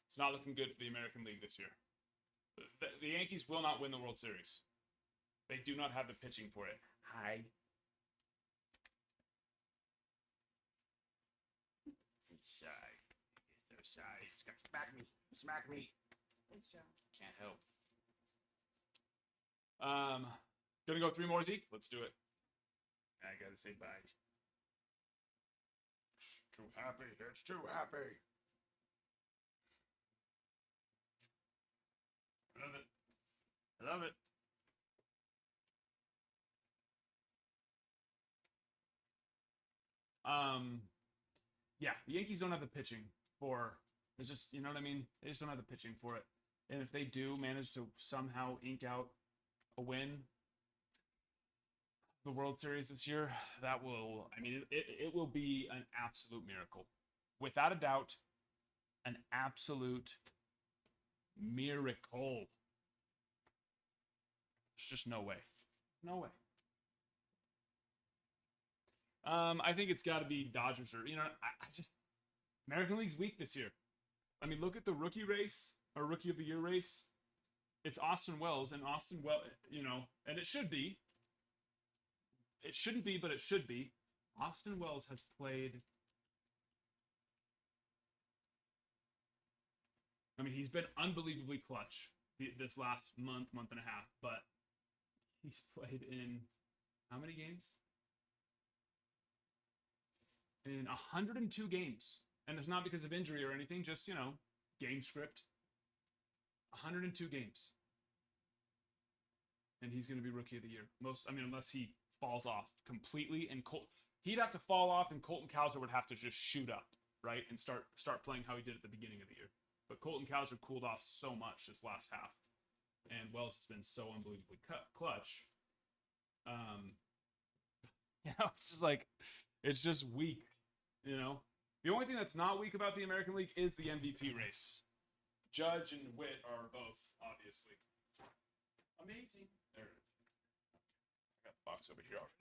it's not looking good for the American League this year. The Yankees will not win the World Series. They do not have the pitching for it. Hi. He's shy. He's so shy. He's got to smack me. Smack me. Thanks, John. Can't help. Gonna go 3 more, Zeke? Let's do it. I gotta say bye. It's too happy. It's too happy. I love it. I love it. Yeah, the Yankees don't have the pitching for. It's just, you know what I mean? They just don't have the pitching for it. And if they do manage to somehow ink out a win, the World Series this year, that will, I mean, it will be an absolute miracle. Without a doubt, an absolute miracle. There's just no way. No way. I think it's got to be Dodgers or, I just, American League's weak this year. I mean, look at the rookie race, or rookie of the year race. It's Austin Wells, and Austin Wells, and it should be. It shouldn't be, but it should be. Austin Wells has played. I mean, he's been unbelievably clutch this last month and a half, but he's played in how many games? In 102 games. And it's not because of injury or anything, just, game script. 102 games. And he's going to be rookie of the year. Unless he falls off completely, and he'd have to fall off, and Colton Cowser would have to just shoot up, right, and start playing how he did at the beginning of the year. But Colton Cowser cooled off so much this last half, and Wells has been so unbelievably clutch. It's just like, it's just weak. The only thing that's not weak about the American League is the MVP race. Judge and Witt are both obviously amazing. There it is. I got the box over here already.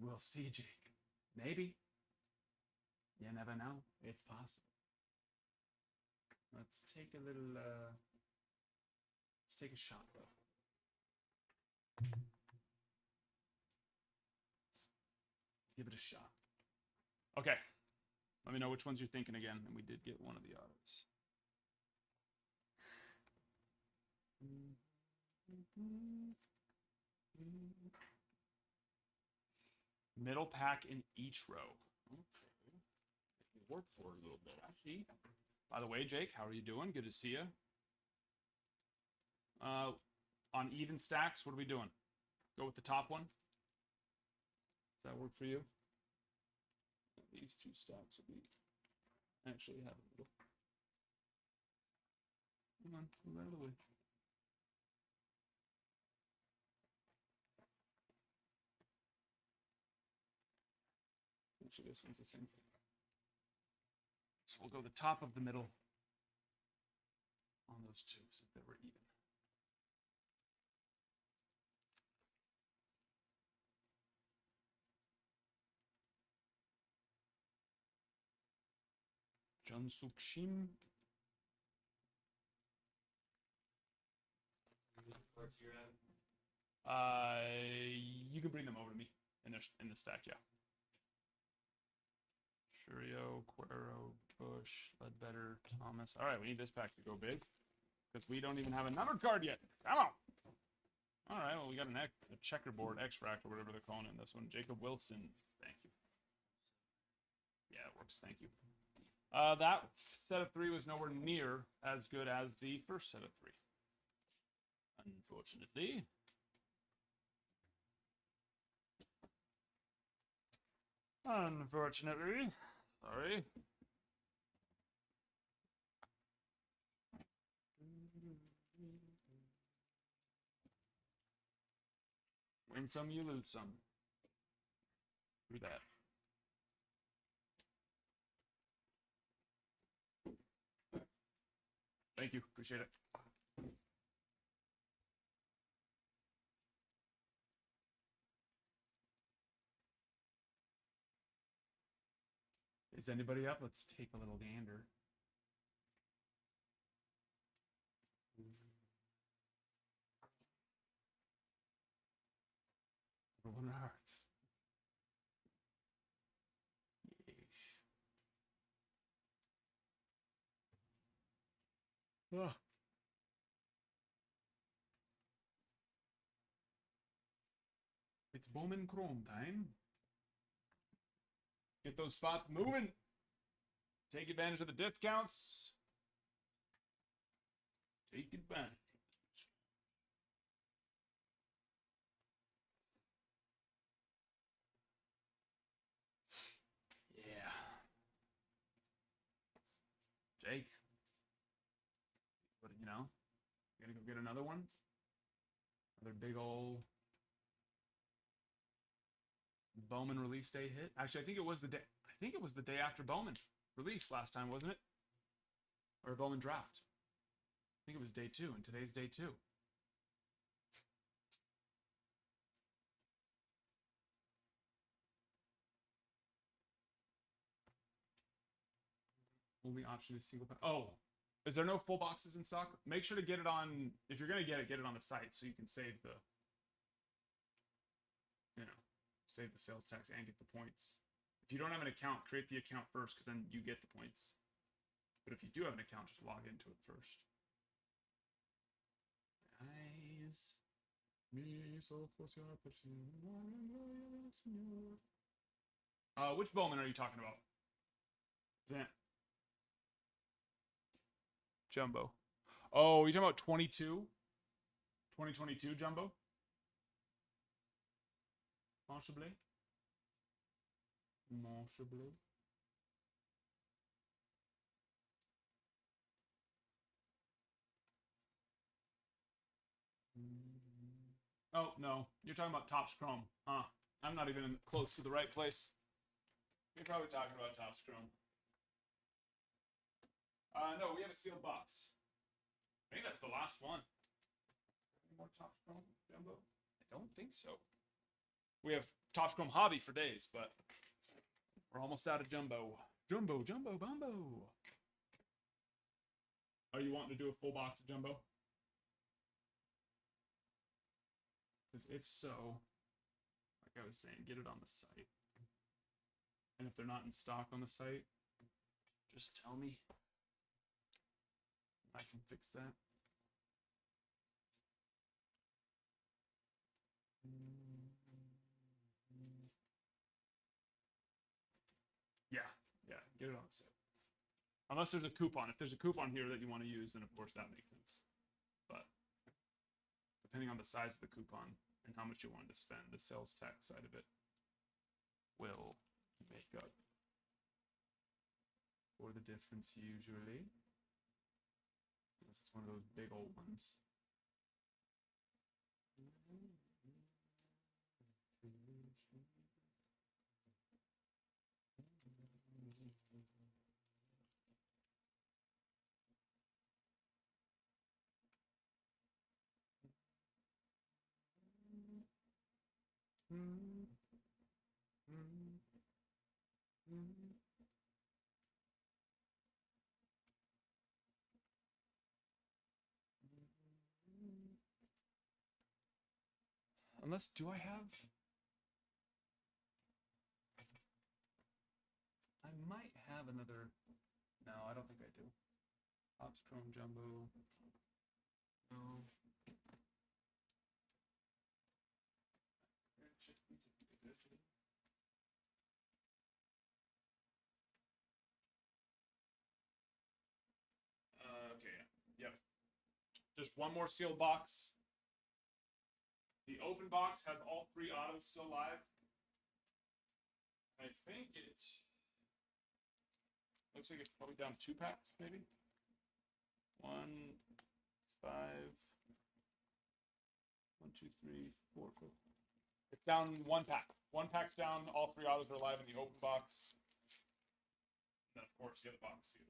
We'll see, Jake. Maybe. You never know. It's possible. Let's take a little, let's take a shot, though. Let's give it a shot. Okay. Let me know which ones you're thinking again. And we did get one of the autos. Middle pack in each row. Okay. It worked for a little bit, actually. By the way, Jake, how are you doing? Good to see you. On even stacks, what are we doing? Go with the top one? Does that work for you? These 2 stacks will be actually have a little. Come on, move out of the way. Actually, this one's the same thing. So we'll go the top of the middle on those 2 so that we're even. Jun-Suk Shim. You can bring them over to me in the stack, yeah. Shurio, Cuero, Bush, Ledbetter, Thomas. All right, we need this pack to go big because we don't even have a numbered card yet. Come on. All right, well, we got a checkerboard X-Fract or whatever they're calling it. This one, Jacob Wilson. Thank you. Yeah, it works. Thank you. That set of 3 was nowhere near as good as the first set of 3. Unfortunately. Unfortunately. Sorry. Win some, you lose some. Do that. Thank you. Appreciate it. Is anybody up? Let's take a little gander. One hearts. Ugh. It's Bowman Chrome time. Get those spots moving. Take advantage of the discounts. Take advantage. Yeah. Jake. What, you know? You gonna go get another one? Another big old Bowman release day hit. Actually, I think it was the day after Bowman release last time, wasn't it? Or Bowman draft. I think it was day 2, and today's day 2. Only option is single. Oh, is there no full boxes in stock? Make sure to get it on. If you're gonna get it on the site so you can save the, save the sales tax and get the points. If you don't have an account, create the account first because then you get the points. But if you do have an account, just log into it first. Nice. Which Bowman are you talking about? Zant. Jumbo. Oh, you're talking about 22? 2022 Jumbo? Possibly. Possibly. Oh, no. You're talking about Topps Chrome. Huh. I'm not even close to the right place. You're probably talking about Topps Chrome. No, we have a sealed box. I think that's the last one. Any more Topps Chrome Jumbo? I don't think so. We have Topps Chrome Hobby for days, but we're almost out of Jumbo. Jumbo, Bumbo. Are you wanting to do a full box of Jumbo? Because if so, like I was saying, get it on the site. And if they're not in stock on the site, just tell me. I can fix that. Yeah, get it on the site. Unless there's a coupon. If there's a coupon here that you want to use, then of course that makes sense. But depending on the size of the coupon and how much you wanted to spend, the sales tax side of it will make up for the difference usually. Unless it's one of those big old ones. Unless, do I have? I might have another. No, I don't think I do. Topps Chrome Jumbo. No. Okay, yep. Just one more sealed box. The open box has all 3 autos still live. I think it's looks like it's probably down 2 packs, maybe. 1, 5, 1, 2, 3, 4, 5. It's down 1 pack. 1 pack's down. All 3 autos are live in the open box. And then, of course, the other box sealed.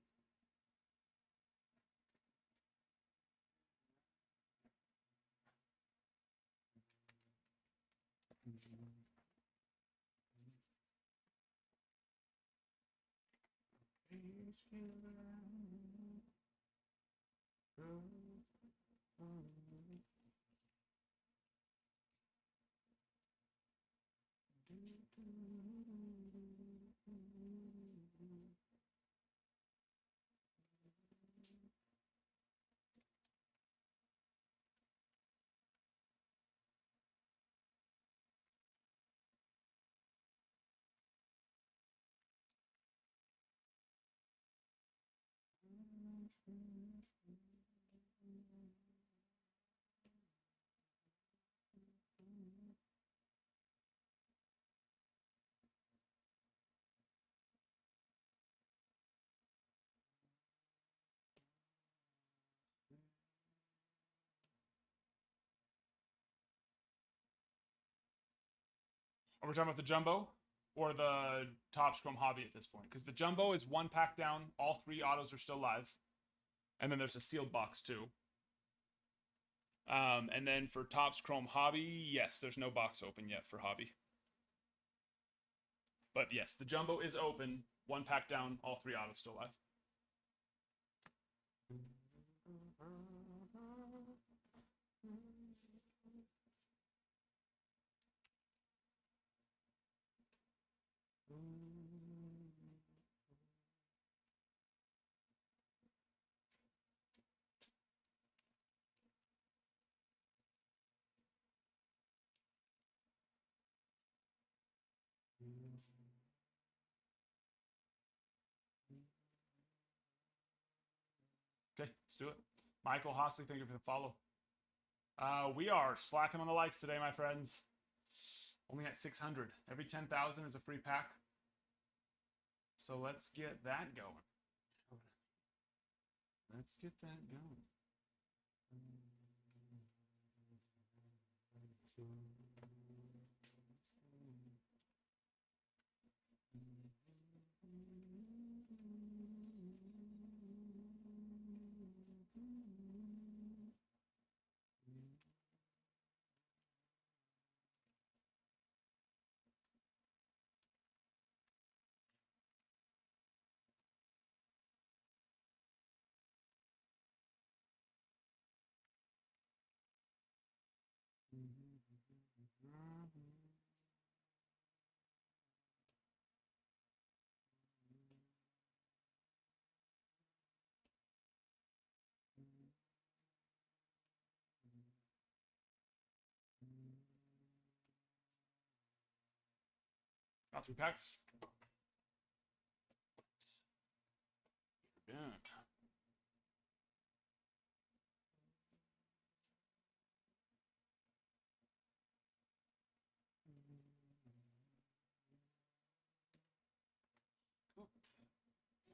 Are we talking about the jumbo or the Topps Chrome Hobby at this point? Because the jumbo is 1 pack down. All 3 autos are still live. And then there's a sealed box too. And then for Topps Chrome Hobby, yes, there's no box open yet for Hobby. But yes, the jumbo is open. 1 pack down. All 3 autos still live. Okay, let's do it. Michael Hossley, thank you for the follow. We are slacking on the likes today, my friends. Only at 600. Every 10,000 is a free pack. So let's get that going. Let's get that going. Got 3 packs. Yeah.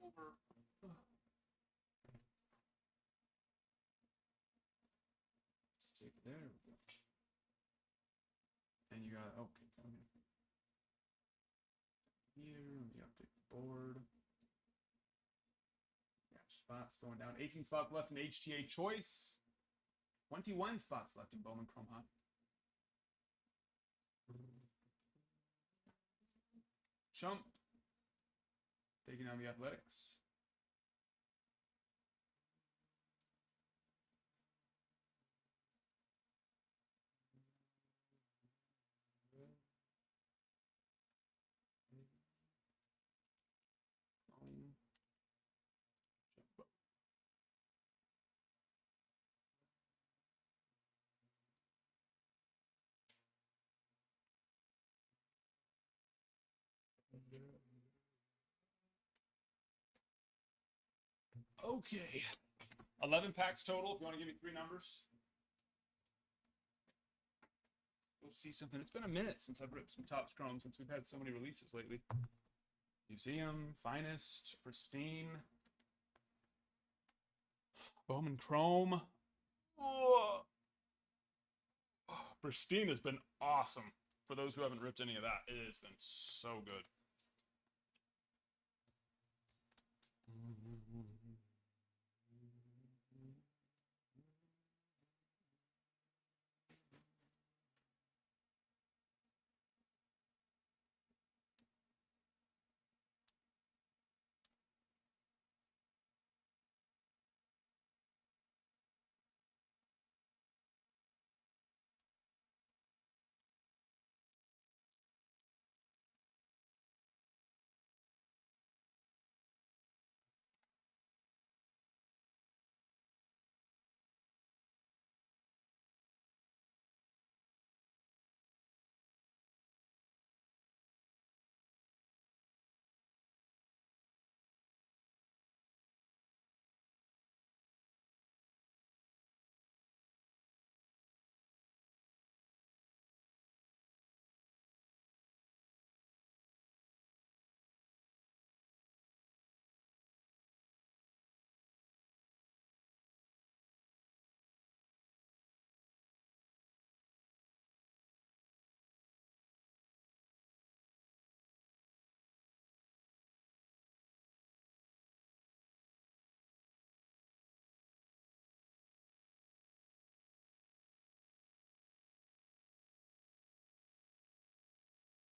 Over. Let's take it there. And you got okay. Here, let me update the board. Yeah, spots going down. 18 spots left in HTA Choice. 21 spots left in Bowman Chrome Hot. Chump. Taking on the Athletics. Okay. 11 packs total. If you want to give me 3 numbers. We'll see something. It's been a minute since I've ripped some Topps Chrome since we've had so many releases lately. Museum, Finest, Pristine, Bowman Chrome. Oh. Pristine has been awesome. For those who haven't ripped any of that, it has been so good.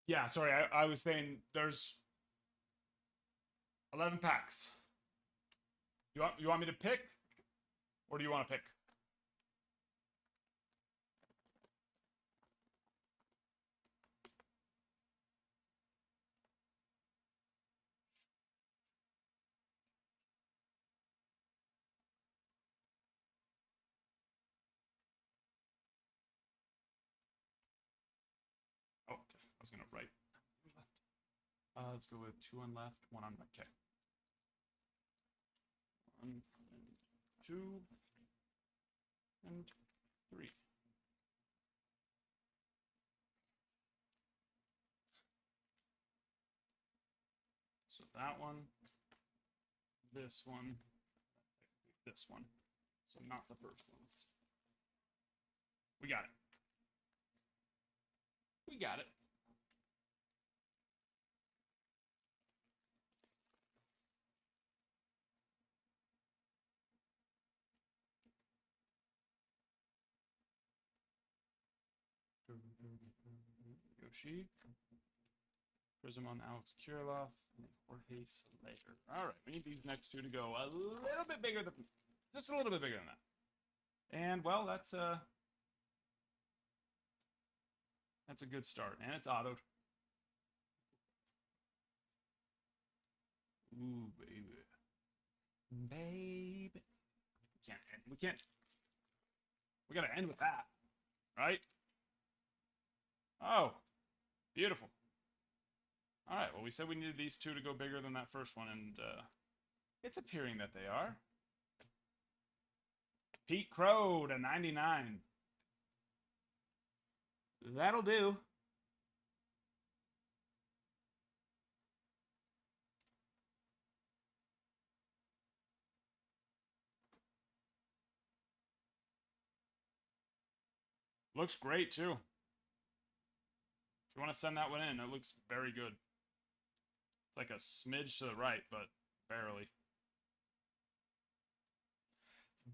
Yeah, sorry, I was saying there's 11 packs. You want me to pick? Or do you want to pick? Oh, okay. I was gonna write. Let's go with 2 on left, 1 on right. Okay. 1 and 2 and 3. So that one, this one, this one. So not the first ones. We got it. We got it. Yoshi. Prism on Alex Kirilov and Jorge Slater. All right, we need these next two to go a little bit bigger than, just a little bit bigger than that. And well, that's a good start, and it's autoed. Ooh, baby, baby. We can't. We gotta end with that, right? Oh, beautiful. All right, well, we said we needed these two to go bigger than that first one, and it's appearing that they are. Pete Crow to 99. That'll do. Looks great, too. If you want to send that one in, it looks very good. It's like a smidge to the right, but barely.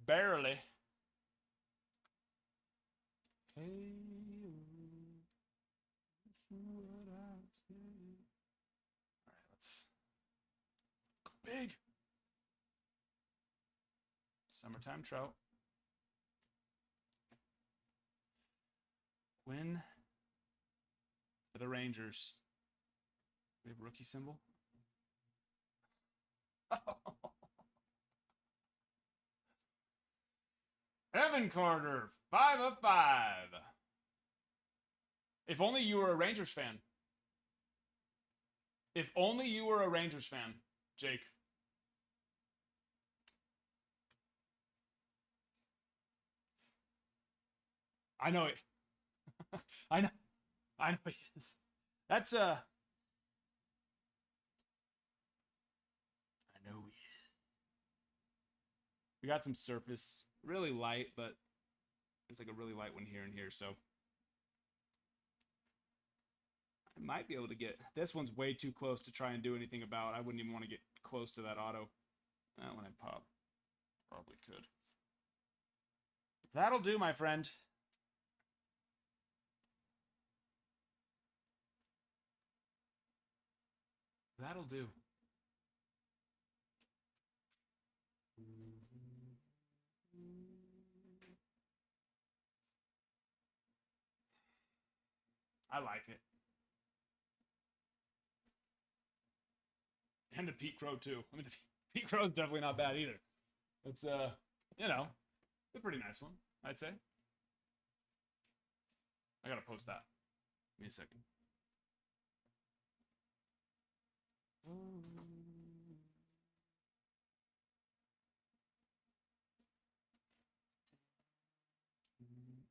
Barely. Hey, what I say. All right, let's go big. Summertime Trout. Win for the Rangers. We have rookie symbol. Evan Carter, 5 of 5. If only you were a Rangers fan. If only you were a Rangers fan, Jake. I know it. I know. I know he is. That's I know he is. We got some surface, really light, but it's like a really light one here and here, so I might be able to get this one's way too close to try and do anything about. I wouldn't even want to get close to that auto. That one I'd pop. Probably could. That'll do, my friend. That'll do. I like it. And the Pete Crow, too. I mean, the Pete Crow is definitely not bad either. It's, you know, it's a pretty nice one, I'd say. I gotta post that. Give me a second.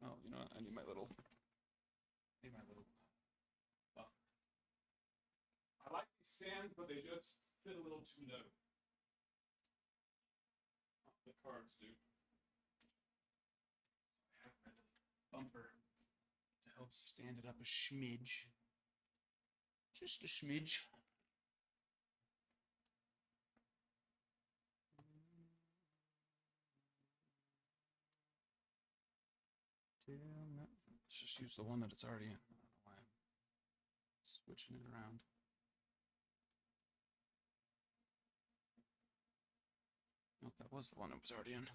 Oh, you know what? I need my little buff. I like these stands, but they just sit a little too low. The cards do. I have my little bumper to help stand it up a smidge. Just a smidge. Let's just use the one that it's already in. I don't know why I'm switching it around. Nope, that was the one that was already in.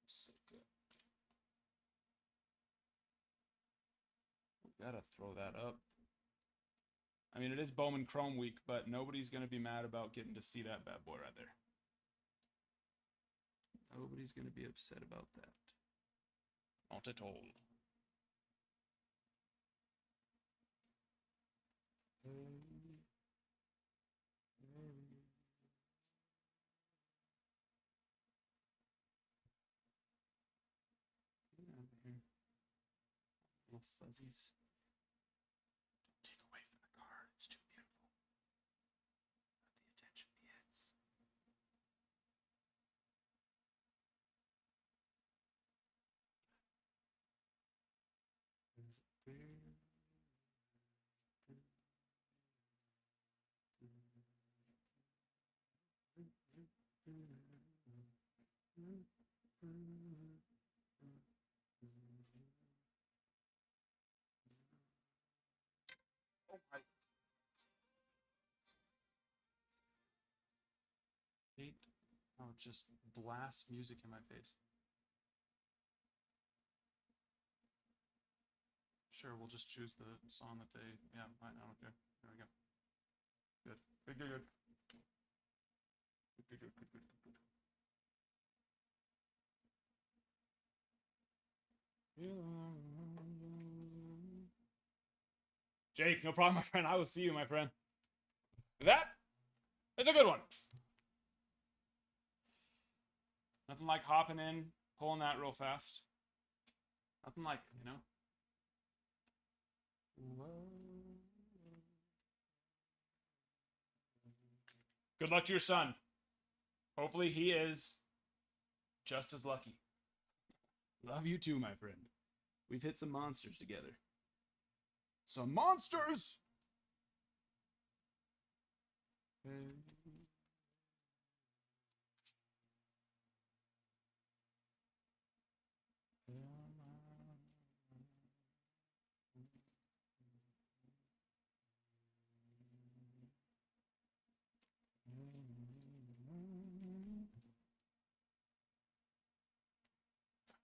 So good. We gotta throw that up. I mean, it is Bowman Chrome Week, but nobody's going to be mad about getting to see that bad boy right there. Nobody's going to be upset about that. Not at all. Little fuzzies. Don't take away from the card. It's too beautiful. Let the attention be its. Oh my. Hate how it just blasts music in my face. Sure, we'll just choose the song that they. Yeah, I don't care. There we go. Good. Good, good, good. Good, good, good, good, good, good. Jake, no problem, my friend. I will see you, my friend. That is a good one. Nothing like hopping in, pulling that real fast. Nothing like it, you know? Good luck to your son. Hopefully he is just as lucky. Love you too, my friend. We've hit some monsters together. Some monsters!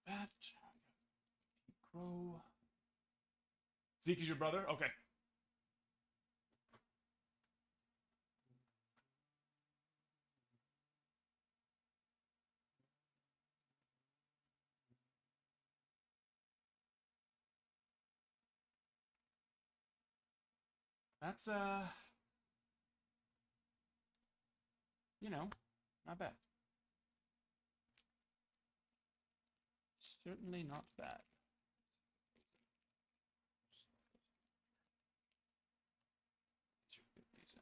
That. Crow. Zeke is your brother? Okay. That's, you know, Not bad. Certainly not bad. Get these in.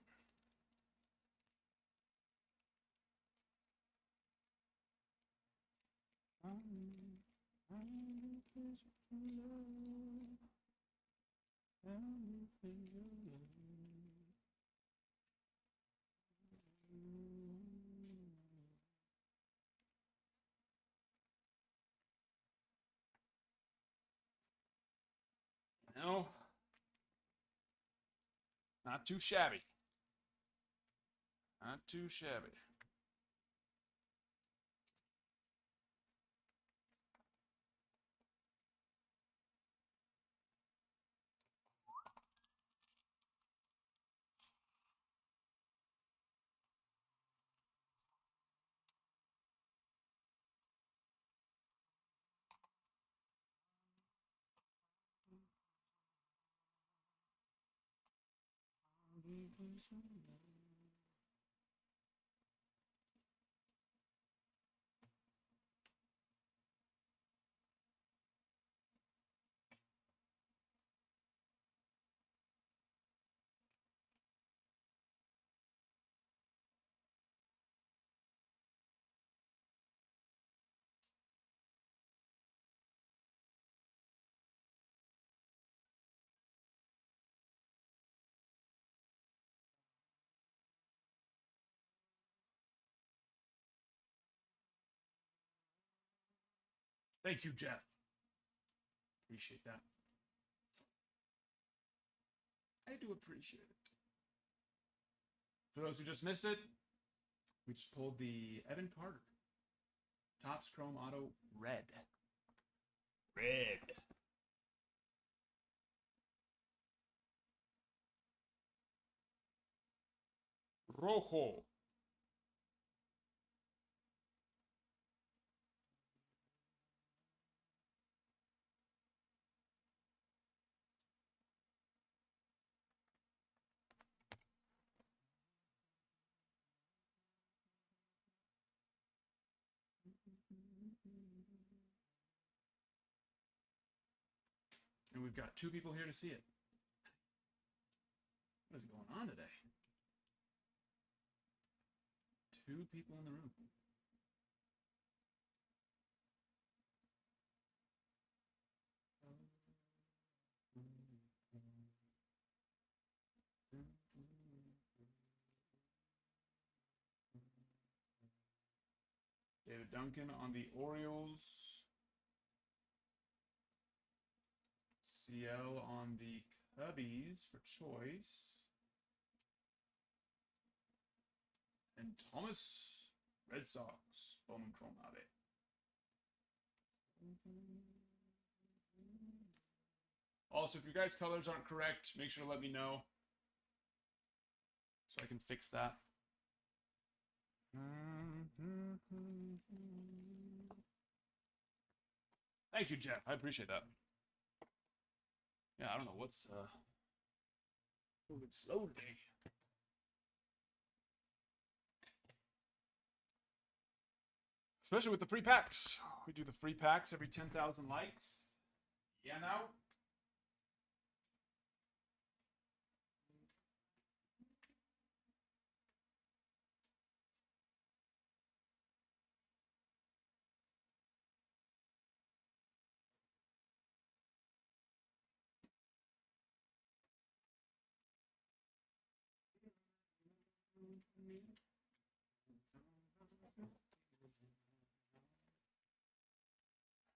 No, not too shabby. Not too shabby. Thank you, Jeff. Appreciate that. I do appreciate it. For those who just missed it, we just pulled the Evan Carter Topps Chrome Auto Red. Red. Rojo. And we've got 2 people here to see it. What is going on today? 2 people in the room. David Duncan on the Orioles. CL on the Cubbies for choice. And Thomas, Red Sox, Bowman Chrome Ave. Also, if your guys' colors aren't correct, make sure to let me know so I can fix that. Thank you, Jeff. I appreciate that. Yeah, I don't know what's moving slow today. Especially with the free packs. We do the free packs every 10,000 likes. Yeah, now.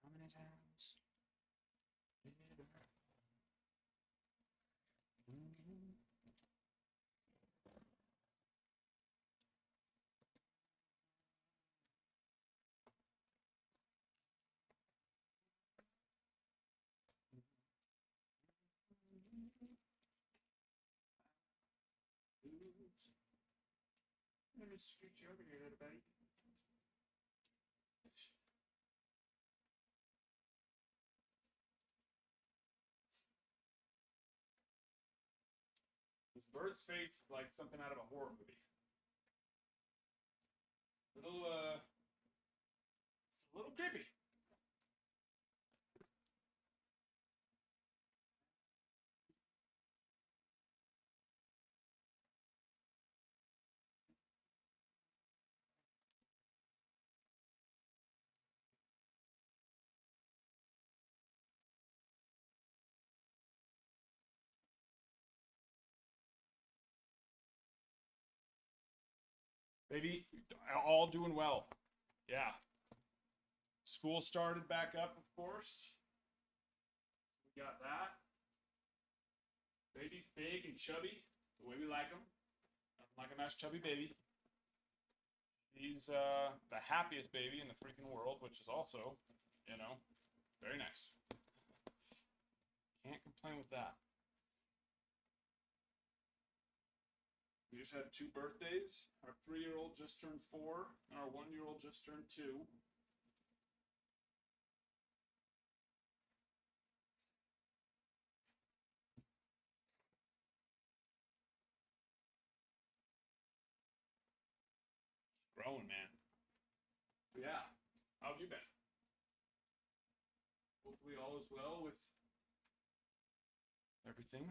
How many times did it hurt? Let me scooch you over here, little buddy. This bird's face is like something out of a horror movie. Baby, all doing well. Yeah. School started back up, of course. We got that. Baby's big and chubby, the way we like them. Like a nice chubby baby. He's the happiest baby in the freaking world, which is also, very nice. Can't complain with that. We just had 2 birthdays. Our 3-year-old just turned 4, and our 1-year-old just turned 2. Growing, man. But yeah, how have you been? Hopefully all is well with everything.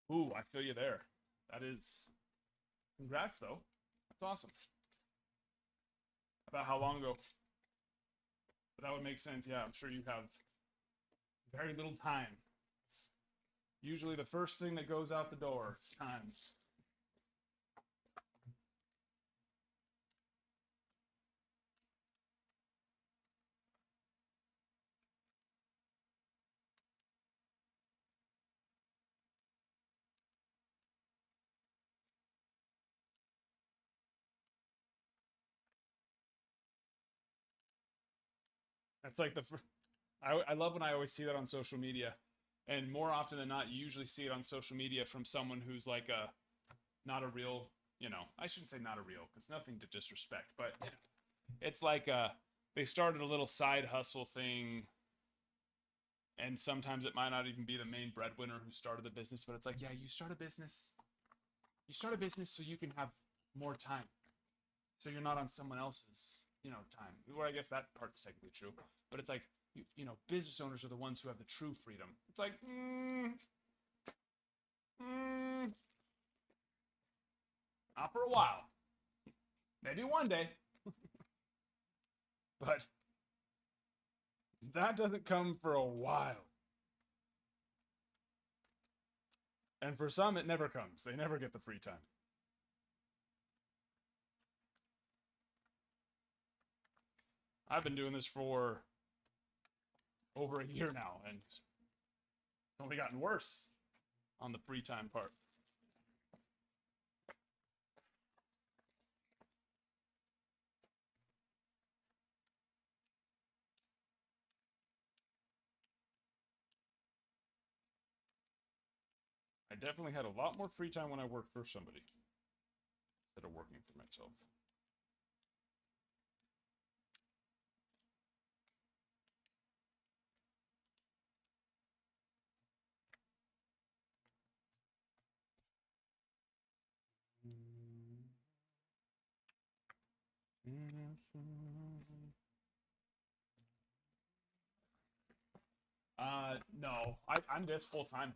Ooh, I feel you there. That is, congrats though. That's awesome. About how long ago? But that would make sense. Yeah, I'm sure you have very little time. It's usually the first thing that goes out the door is time. That's like I love when I always see that on social media. And more often than not, you usually see it on social media from someone who's like not a real, I shouldn't say not a real, because nothing to disrespect, but it's like they started a little side hustle thing, and sometimes it might not even be the main breadwinner who started the business, but it's like, yeah, you start a business so you can have more time, so you're not on someone else's, time. Well, I guess that part's technically true, but it's like, business owners are the ones who have the true freedom. It's like, not for a while. Maybe one day. But that doesn't come for a while. And for some, it never comes. They never get the free time. I've been doing this for over a year now, and it's only gotten worse on the free time part. I definitely had a lot more free time when I worked for somebody instead of working for myself. No, I'm this full time.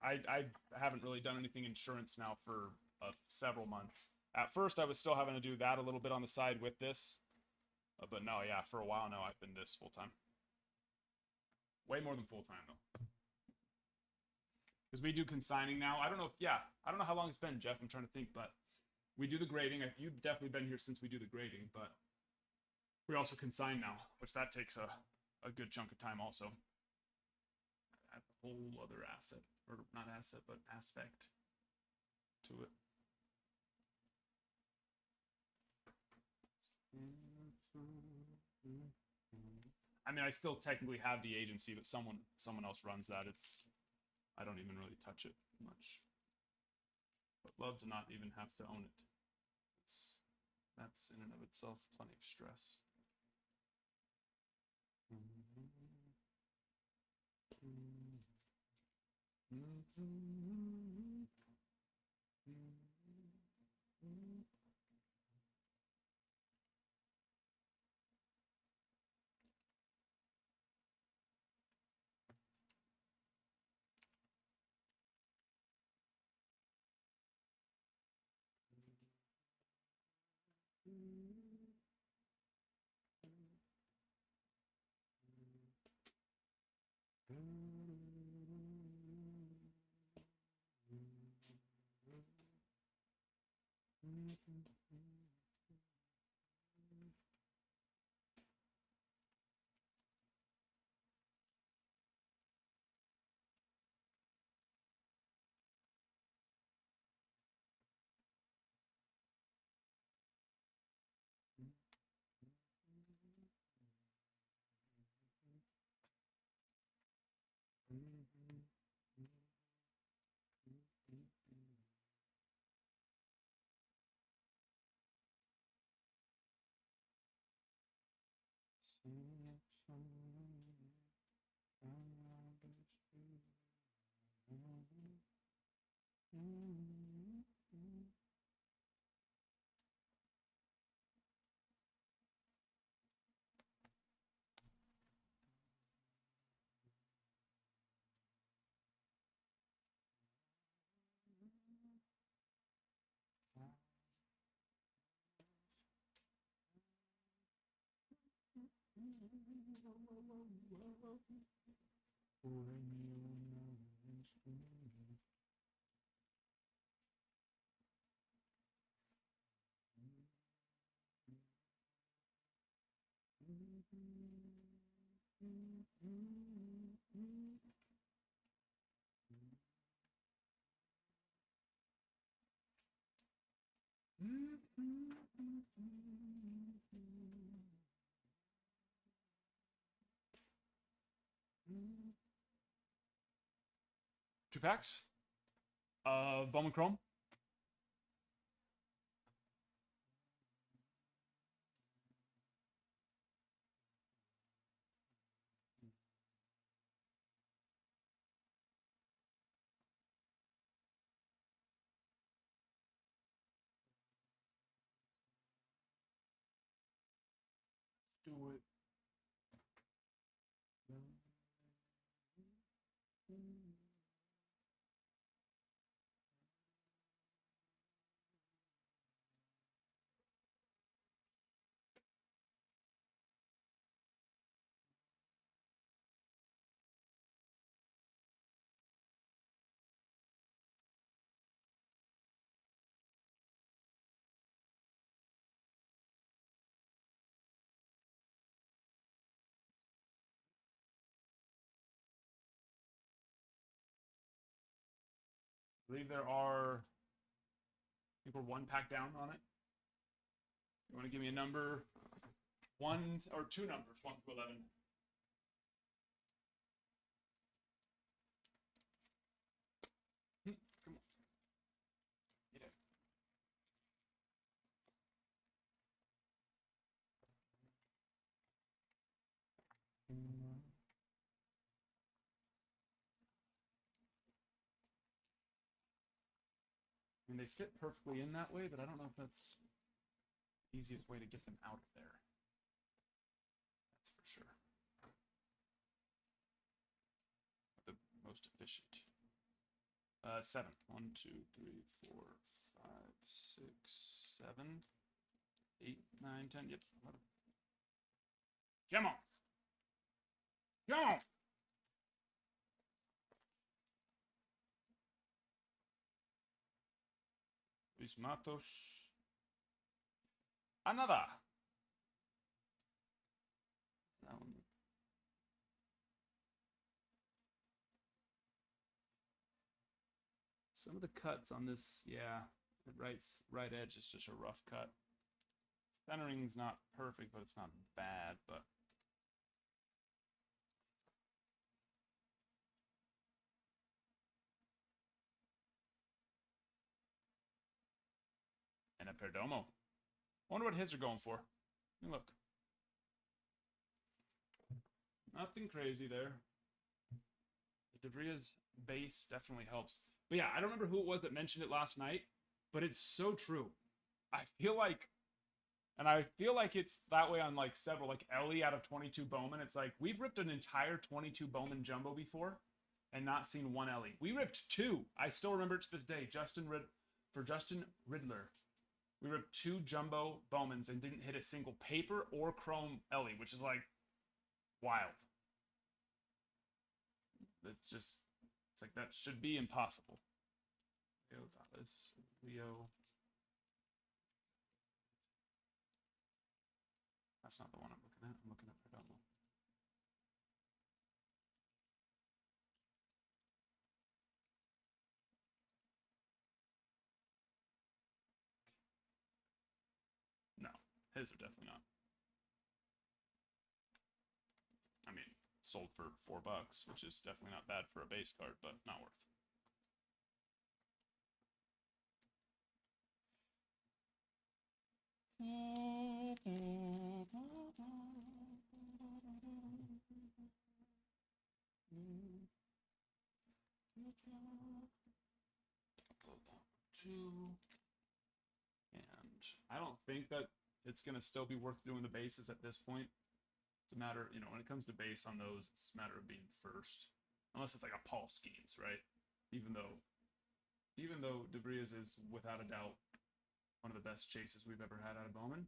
I haven't really done anything insurance now for several months. At first, I was still having to do that a little bit on the side with this, but no, yeah, for a while now, I've been this full time. Way more than full time though, because we do consigning now. I don't know how long it's been, Jeff. I'm trying to think, but we do the grading. You've definitely been here since we do the grading, but we also consign now, which that takes a good chunk of time also. Add a whole other asset, or not asset, but aspect to it. I mean, I still technically have the agency, but someone else runs that. I don't even really touch it much. But love to not even have to own it. That's in and of itself plenty of stress. Two packs. Bowman Chrome. Do it. I believe there are, I think we're one pack down on it. You want to give me a number? One or two numbers, 1 through 11. Come on. Yeah. I mean, they fit perfectly in that way, but I don't know if that's the easiest way to get them out of there. That's for sure. The most efficient. 7. 1, 2, 3, 4, 5, 6, 7, 8, 9, 10. Yep. 11. Come on. Come on. Luis Matos. Another. That one. Some of the cuts on this, yeah, the right edge is just a rough cut. Centering's not perfect, but it's not bad, but and a Perdomo. Wonder what his are going for. Let me look. Nothing crazy there. The Devria's base definitely helps. But yeah, I don't remember who it was that mentioned it last night, but it's so true. I feel like it's that way on like several, like Ellie out of 22 Bowman. It's like we've ripped an entire 22 Bowman jumbo before and not seen one Ellie. We ripped 2. I still remember it to this day. For Justin Riddler. We ripped 2 jumbo Bowmans and didn't hit a single paper or chrome Ellie, which is like wild. It's like that should be impossible. Leo Dallas, Leo that's not the one I'm looking at. I'm looking at Perdomo. No, his are definitely not. I mean, sold for $4, which is definitely not bad for a base card, but not worth. And I don't think that it's going to still be worth doing the bases at this point. It's a matter, you know, when it comes to base on those, it's a matter of being first. Unless it's like a Paul Skeens, right? Even though DeVries is without a doubt one of the best chases we've ever had out of Bowman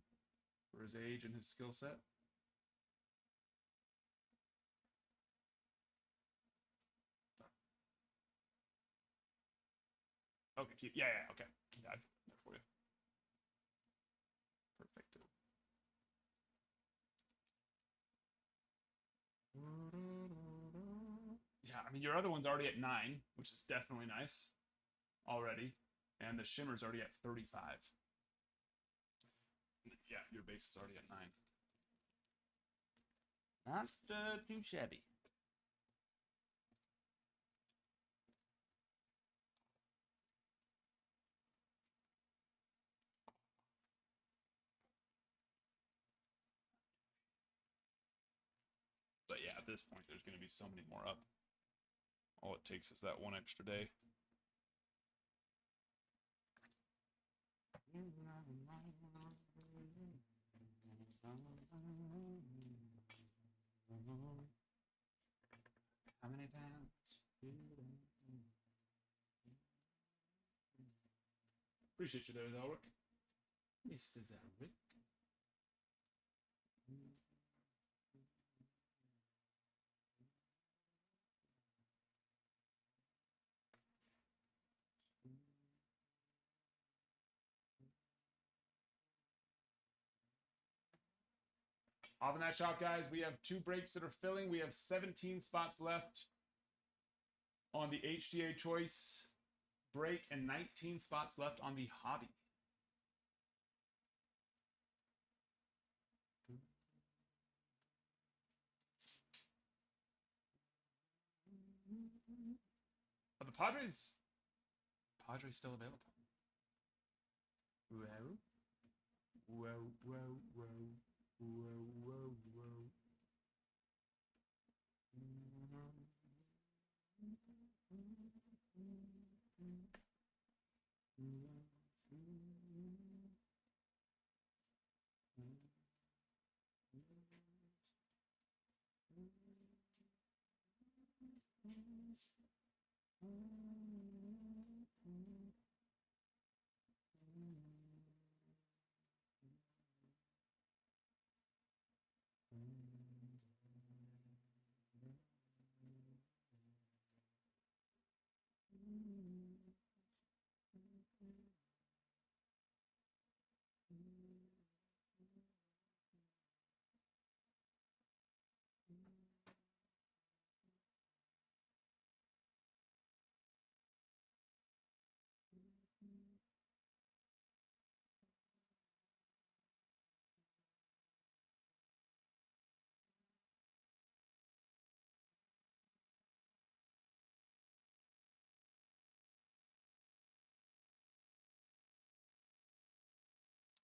for his age and his skill set. Okay, yeah, okay. Yeah, I put it there for you. Perfect. Yeah, I mean, your other one's already at 9, which is definitely nice already. And the Shimmer's already at 35. Yeah, your base is already at 9. Not too shabby. But yeah, at this point, there's going to be so many more up. All it takes is that one extra day. How many times? Appreciate you there, Zelric. Mr. Zelric. Off in that shop, guys, we have 2 breaks that are filling. We have 17 spots left on the HTA Choice break and 19 spots left on the hobby. Are the Padres still available? Whoa. Whoa, whoa, whoa. Whoa, whoa, whoa.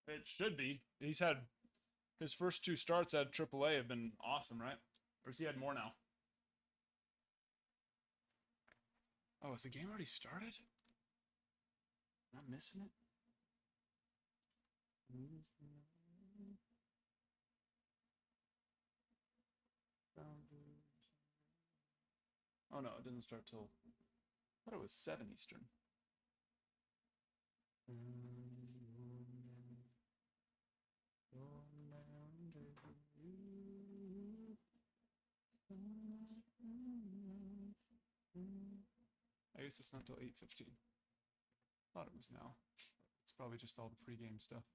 It should be. He's had his first 2 starts at AAA have been awesome, right? Or has he had more now? Oh, has the game already started? Am I missing it? Oh no, it doesn't start till. I thought it was 7 Eastern. I guess it's not till 8:15. Thought it was now. It's probably just all the pregame stuff.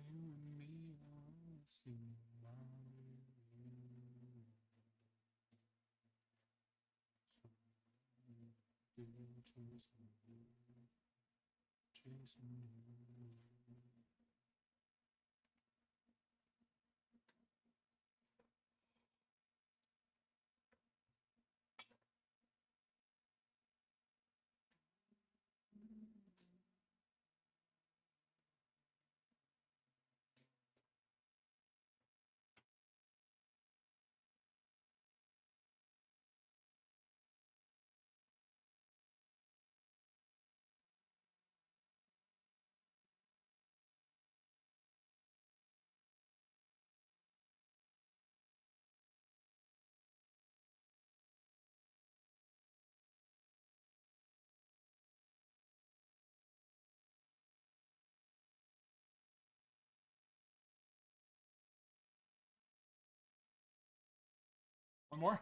You and me are singing. One more.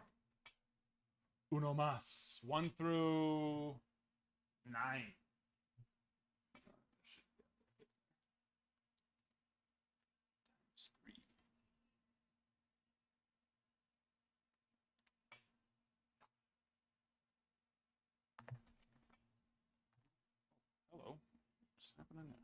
Uno más. 1 through 9. Hello. What's happening there?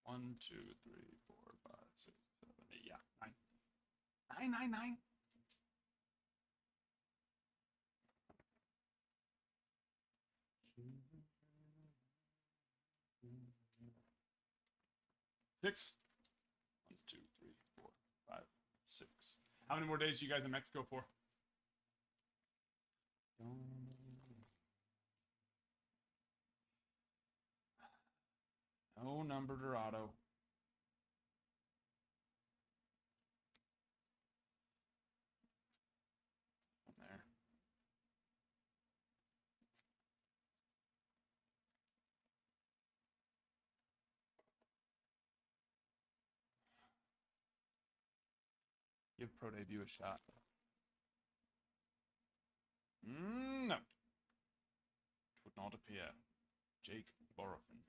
One, two, three, 4, 5, 6, 7, 8. Yeah, 9. 9, 9, 9. Six. 1, 2, 3, 4, 5, 6. How many more days are you guys in Mexico for? No numbered or auto. There. Give Pro Debut a shot. No. It would not appear. Jake Borofin.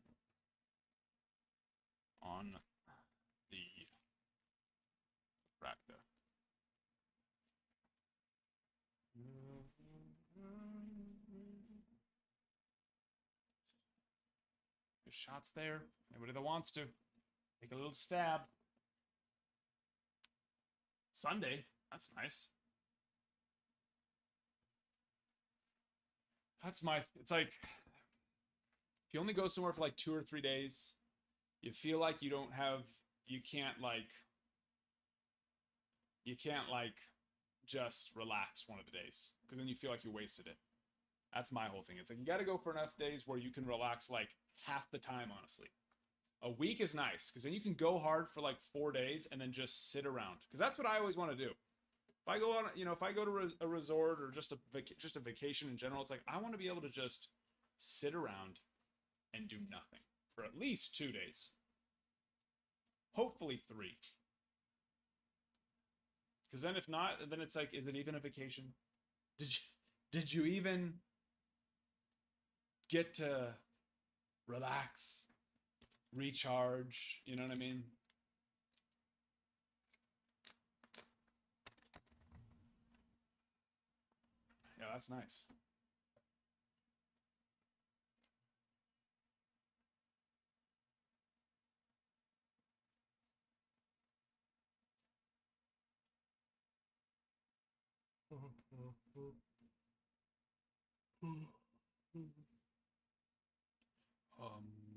On the Raptor. Good shots there. Anybody that wants to. Take a little stab. Sunday. That's nice. That's my... It's like... If you only go somewhere for like 2 or 3 days, you feel like you don't have... You can't just relax one of the days. Because then you feel like you wasted it. That's my whole thing. It's like you got to go for enough days where you can relax like half the time, honestly. A week is nice because then you can go hard for like 4 days and then just sit around. Because that's what I always want to do. If I go on, if I go to a resort or just a vacation in general, it's like I want to be able to just sit around and do nothing for at least 2 days. Hopefully 3. Because then if not, then it's like, is it even a vacation? Did you even get to relax, recharge? You know what I mean? Yeah, that's nice.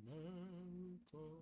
America.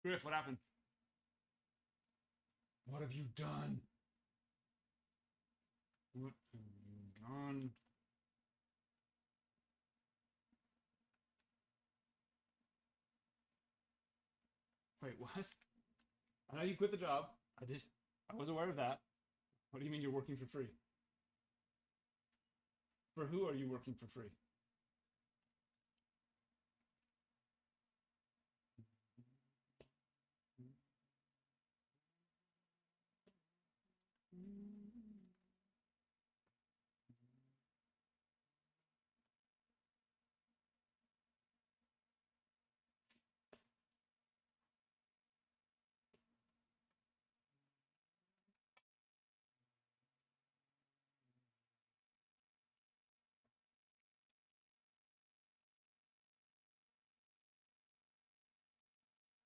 Griff, what happened? What have you done? What have you done? Wait, what? I know you quit the job. I did. I was aware of that. What do you mean you're working for free? For who are you working for free?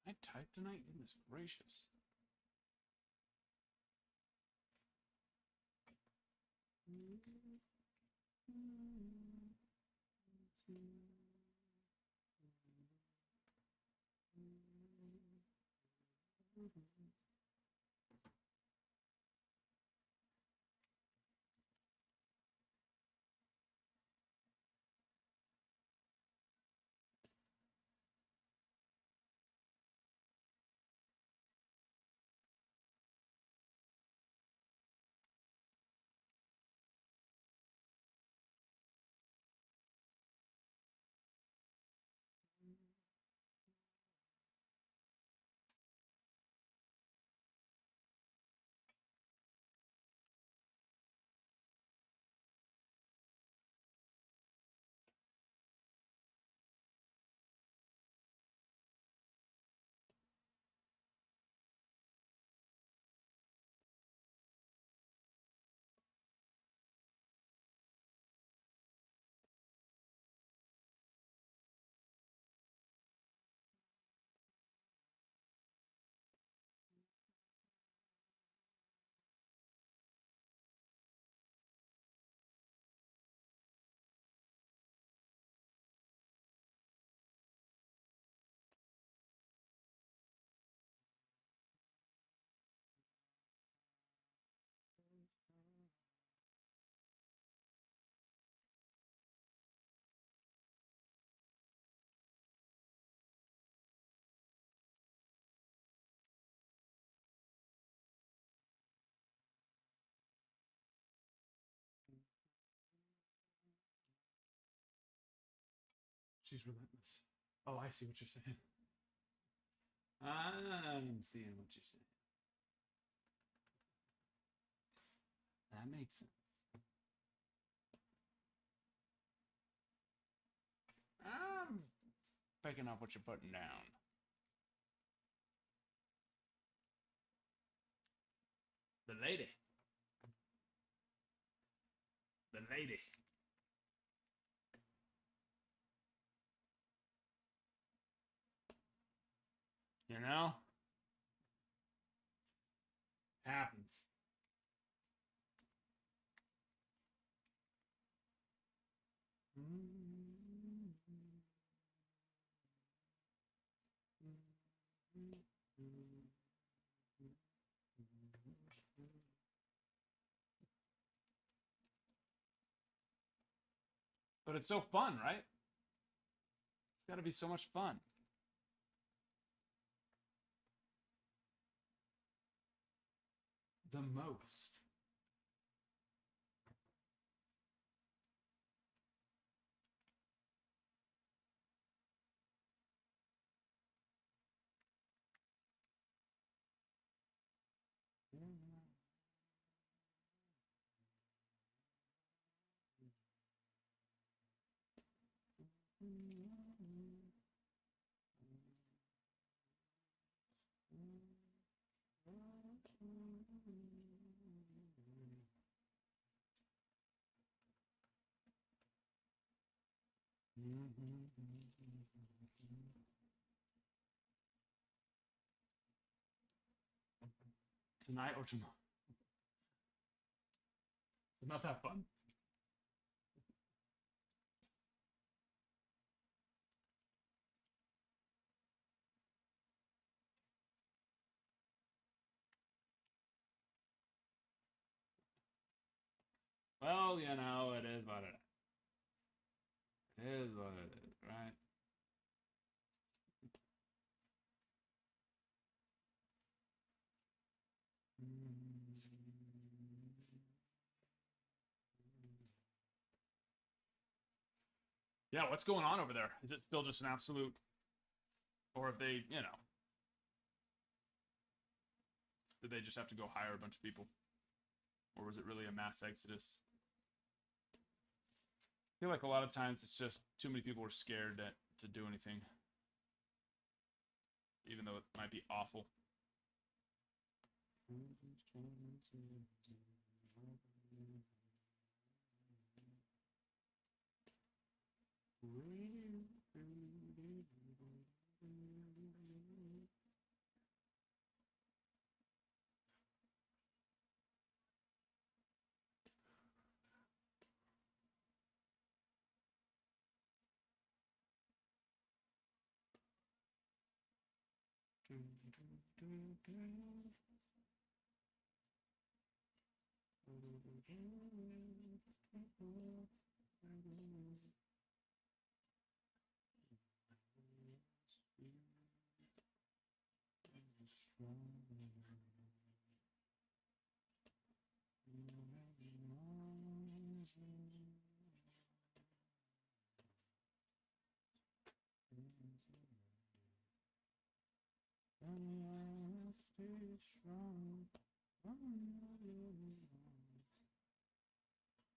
I typed tonight? Goodness gracious. She's relentless. Oh, I see what you're saying. I'm seeing what you're saying. That makes sense. I'm picking up what you're putting down. The lady. The lady. You know? Happens. But it's so fun, right? It's got to be so much fun. The most. Tonight or tomorrow. It's not that fun. Well, you know, it is what it is. It is what it is, right? Yeah, what's going on over there? Is it still just an absolute, or if they, you know, did they just have to go hire a bunch of people, or was it really a mass exodus? I feel like a lot of times it's just too many people were scared to do anything, even though it might be awful.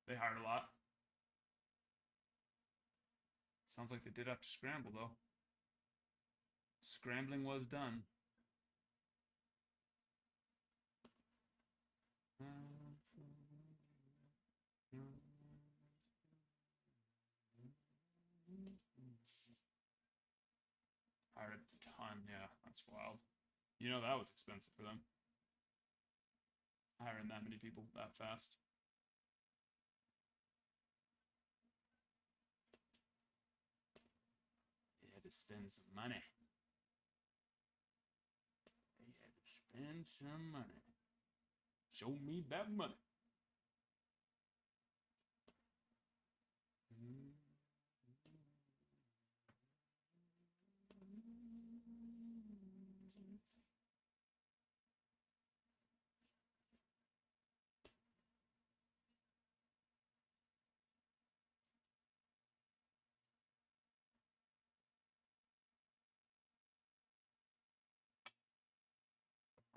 They hired a lot. Sounds like they did have to scramble, though. Scrambling was done. Hired a ton, yeah, that's wild. You know, that was expensive for them. Hiring that many people that fast. They had to spend some money. They had to spend some money. Show me that money.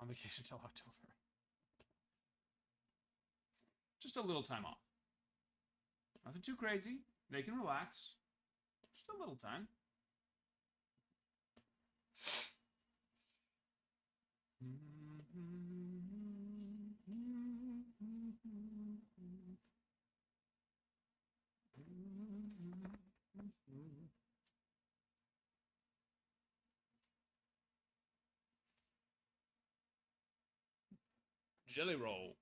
On vacation till October. Just a little time off. Nothing too crazy. They can relax. Just a little time. Jelly roll.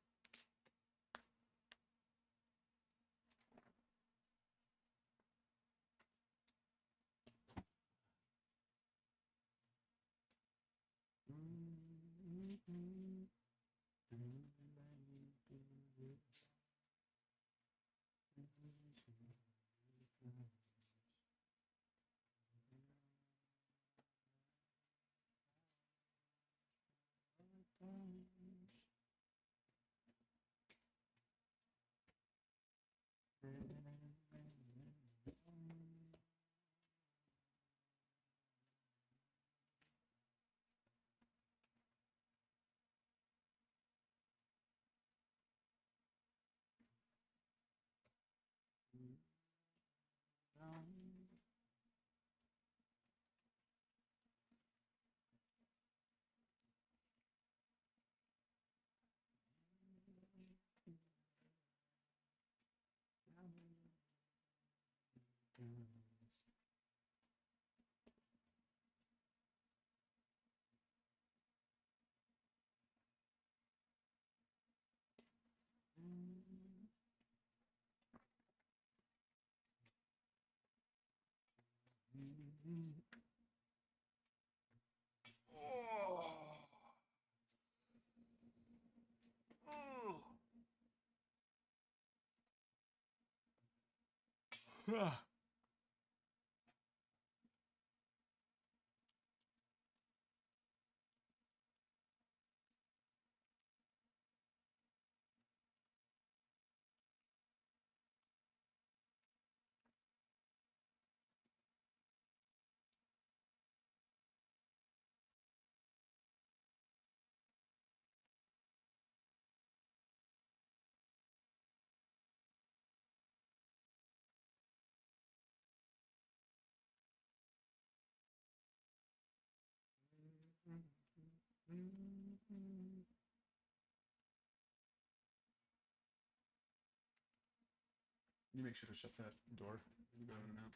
You make sure to shut that door. You go in and out.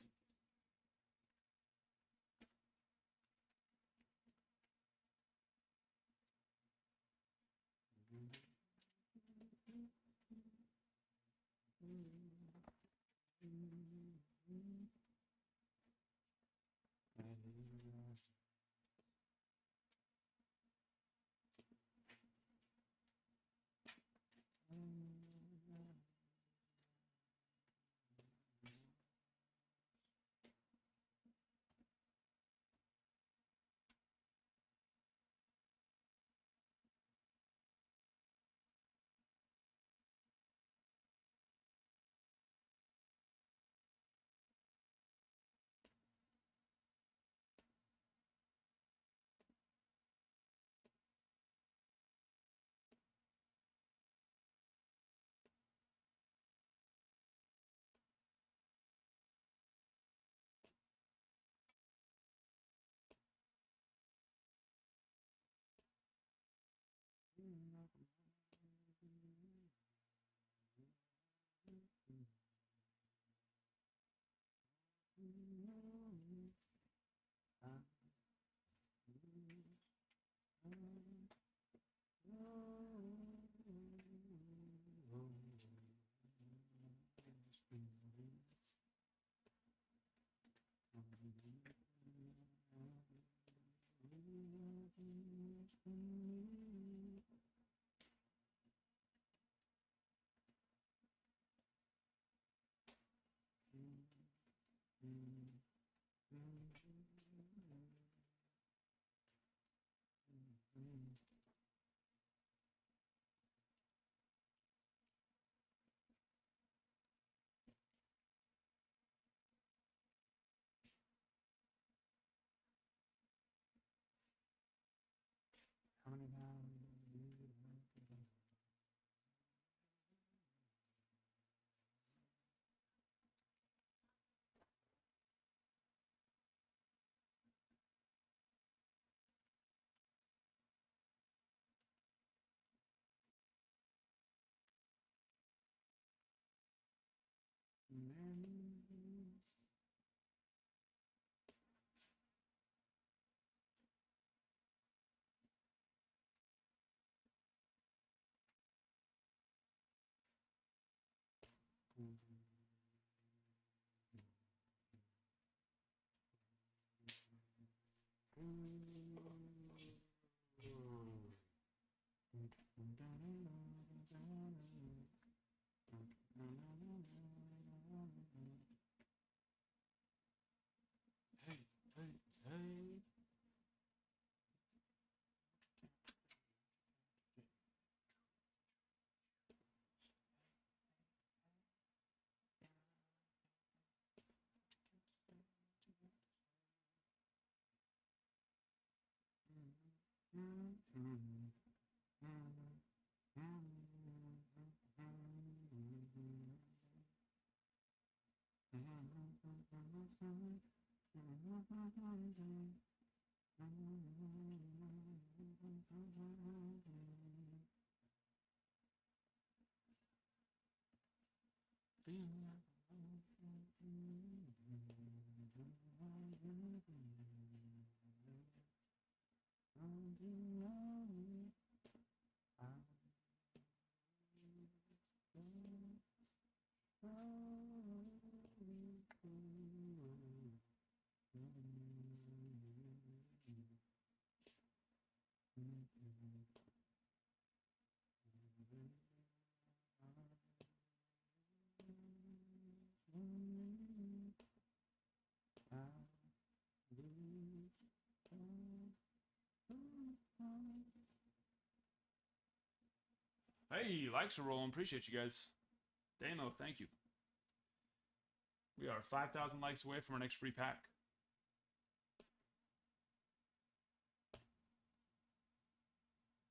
How many now? Hey, hey, hey. Hey, likes are rolling. Appreciate you guys. Damo, thank you. We are 5,000 likes away from our next free pack.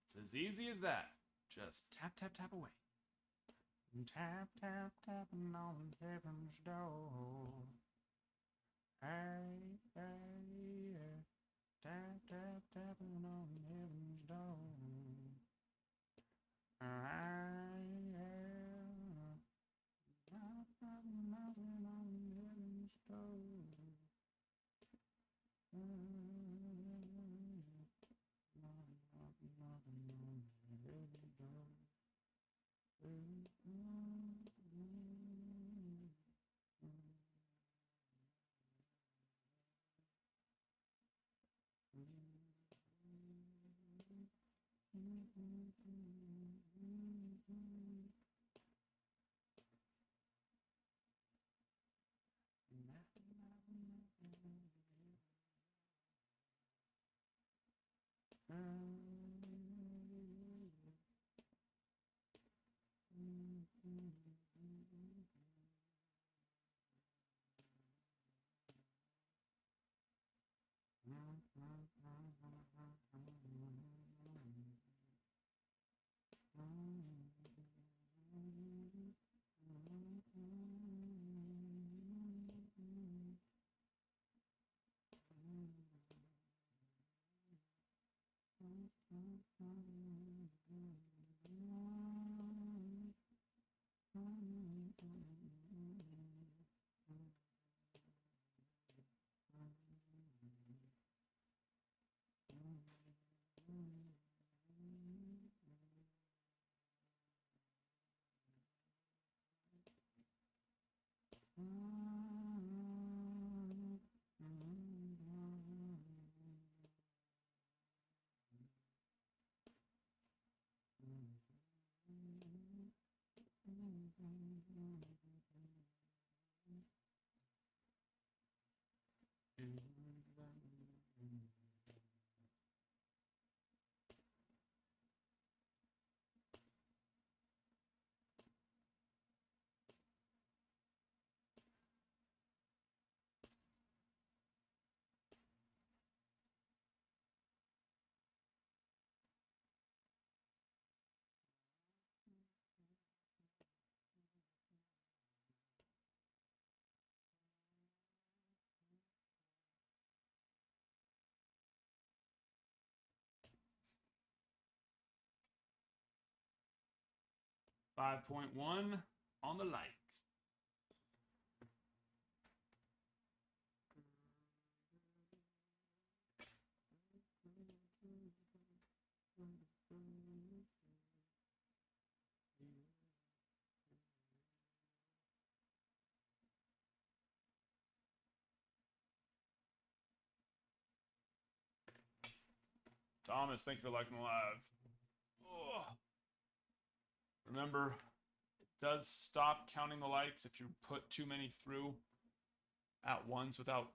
It's as easy as that. Just tap, tap, tap away. Tap, tap, tapping on heaven's door. Hey, hey, yeah. Tap, tap, tapping on heaven's door. .1 on the likes. Thomas, thank you for liking live. Oh. Remember, it does stop counting the likes if you put too many through at once without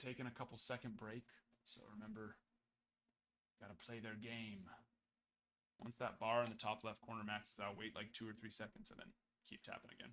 taking a couple second break. So remember, gotta play their game. Once that bar in the top left corner maxes out, wait like 2 or 3 seconds and then keep tapping again.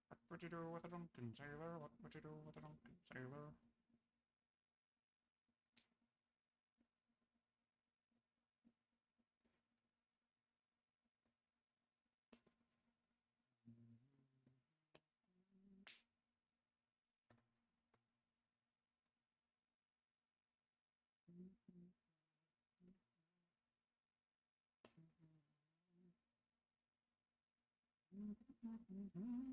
What would you do with a drunken sailor? What would you do with a drunken sailor? Let's take a little breather here.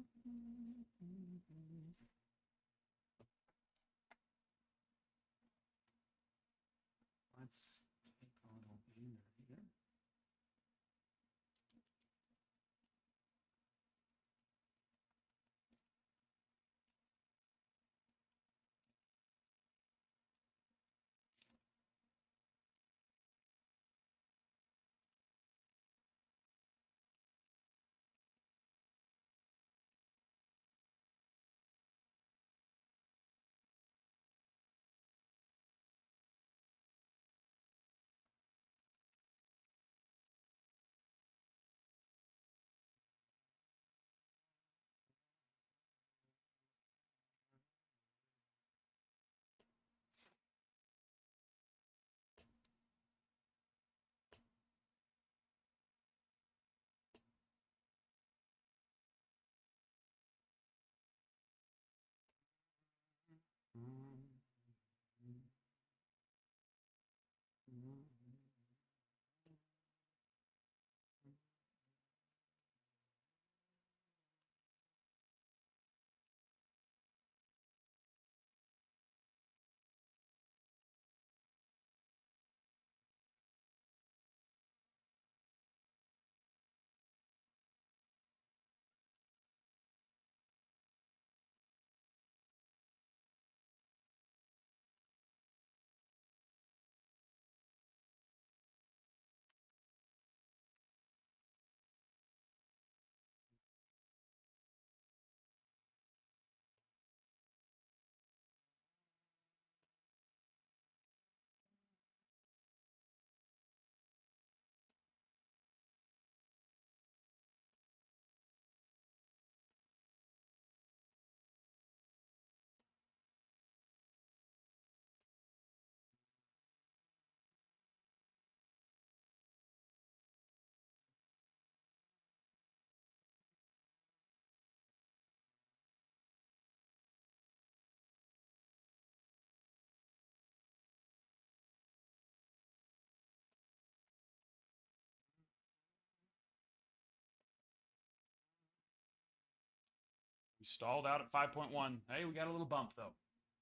We stalled out at 5.1. Hey, we got a little bump though.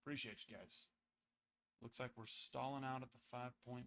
Appreciate you guys. Looks like we're stalling out at the 5.1.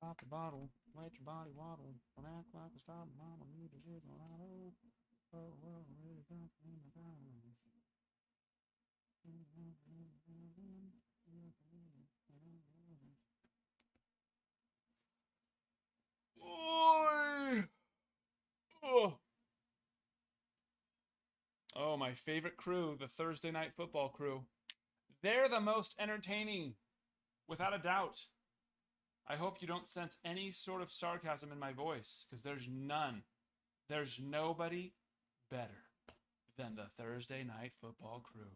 Pop the bottle, let your body waddle. Don't act like a star, mama, you just is not out. Oh, well, really something in the time. Boy! Oh. Oh, my favorite crew, the Thursday Night Football crew. They're the most entertaining, without a doubt. I hope you don't sense any sort of sarcasm in my voice, because there's none. There's nobody better than the Thursday Night Football crew.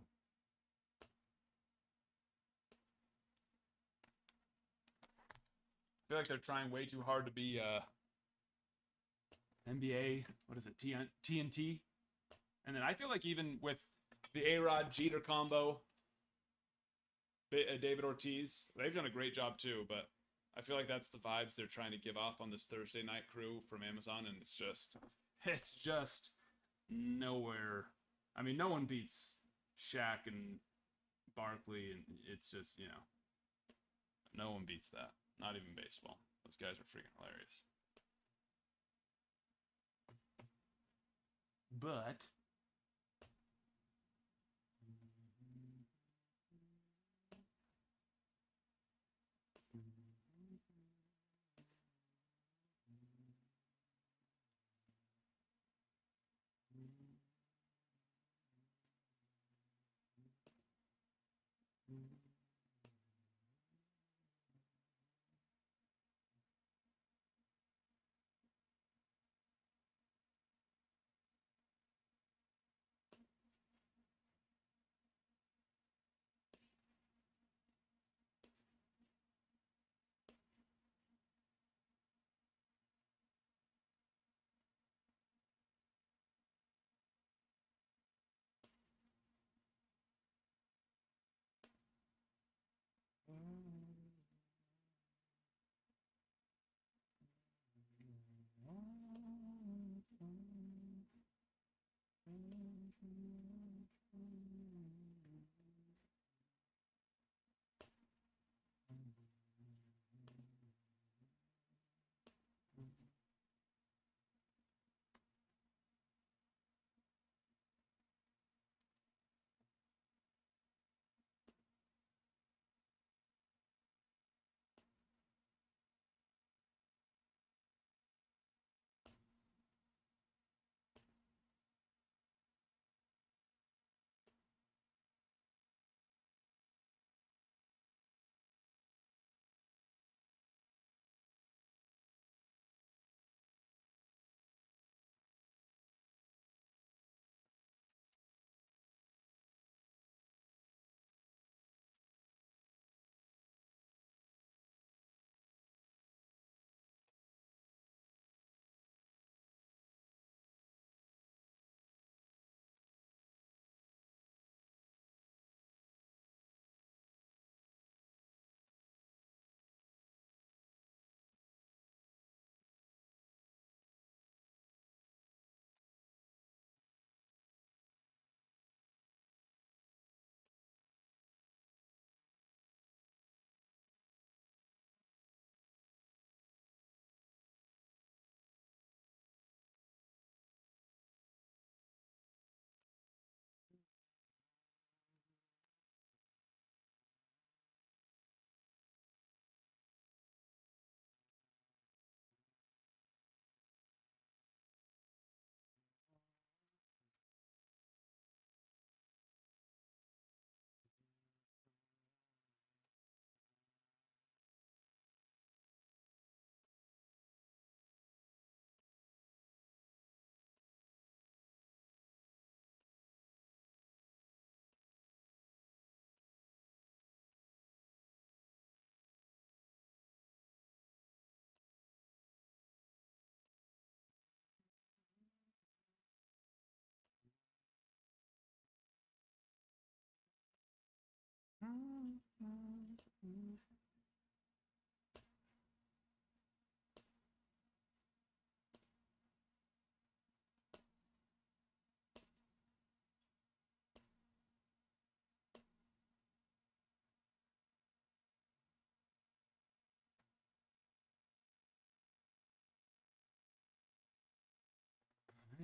I feel like they're trying way too hard to be NBA, what is it, TNT? And then I feel like even with the A-Rod Jeter combo, David Ortiz, they've done a great job too, but I feel like that's the vibes they're trying to give off on this Thursday night crew from Amazon, and it's just nowhere. I mean, no one beats Shaq and Barkley, and it's just, no one beats that. Not even baseball. Those guys are freaking hilarious. But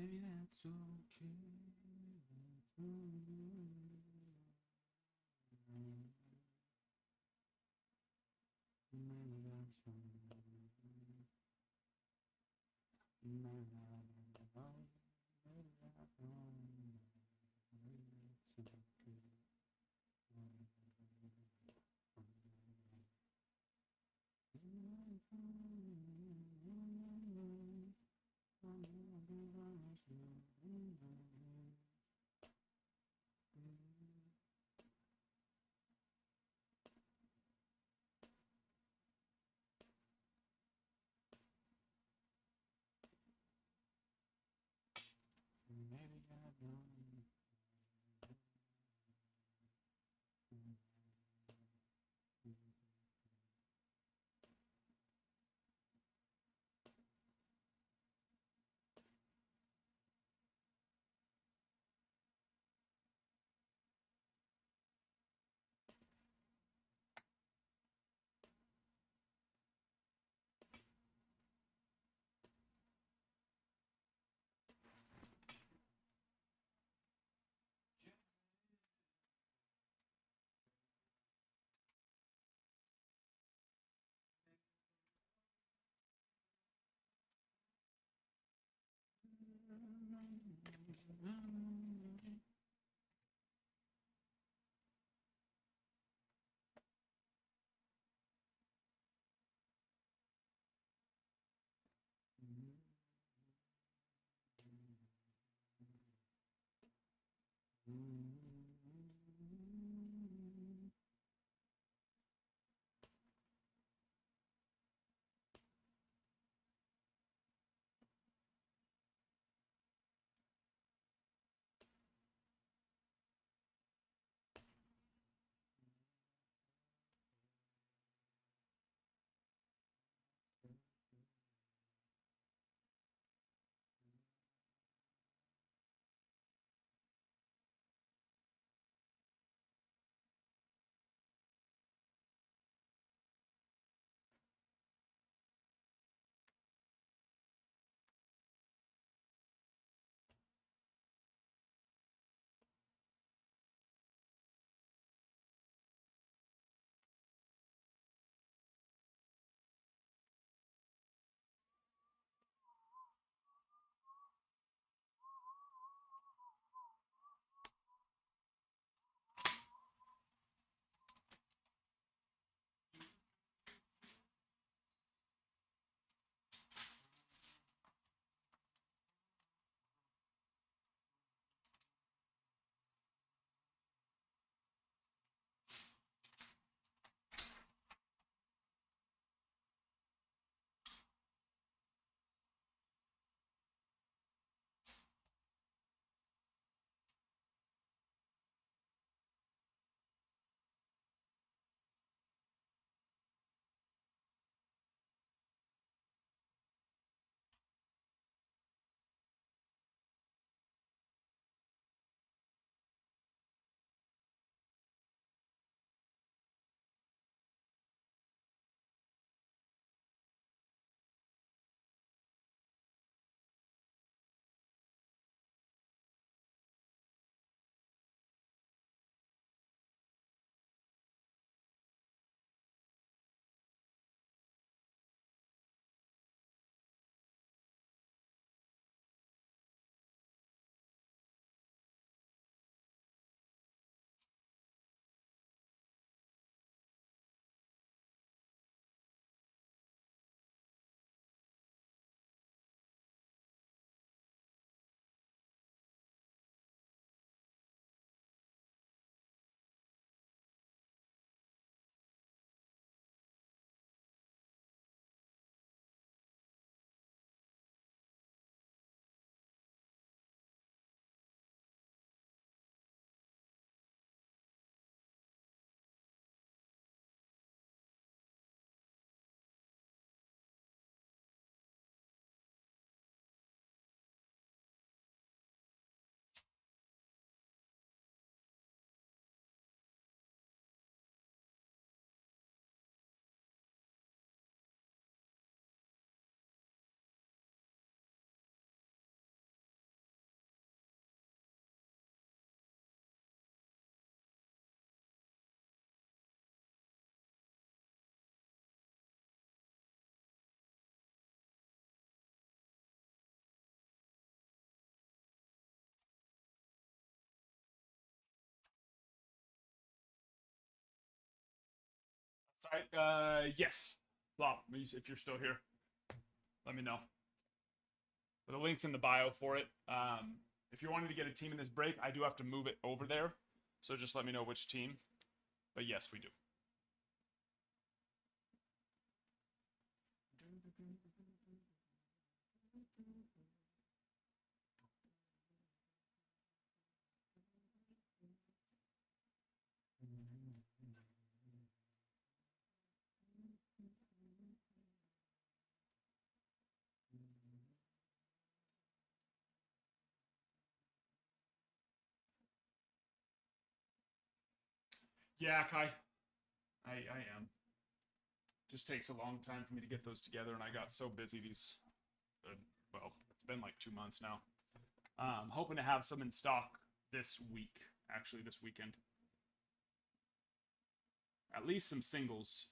Maybe that's okay. Maybe I don't. Right. Yes. Flop, if you're still here, let me know. But the link's in the bio for it. If you're wanting to get a team in this break, I do have to move it over there. So just let me know which team. But yes, we do. Yeah, Kai. I am. Just takes a long time for me to get those together, and I got so busy these. Well, it's been like 2 months now. Hoping to have some in stock this week. Actually, this weekend. At least some singles.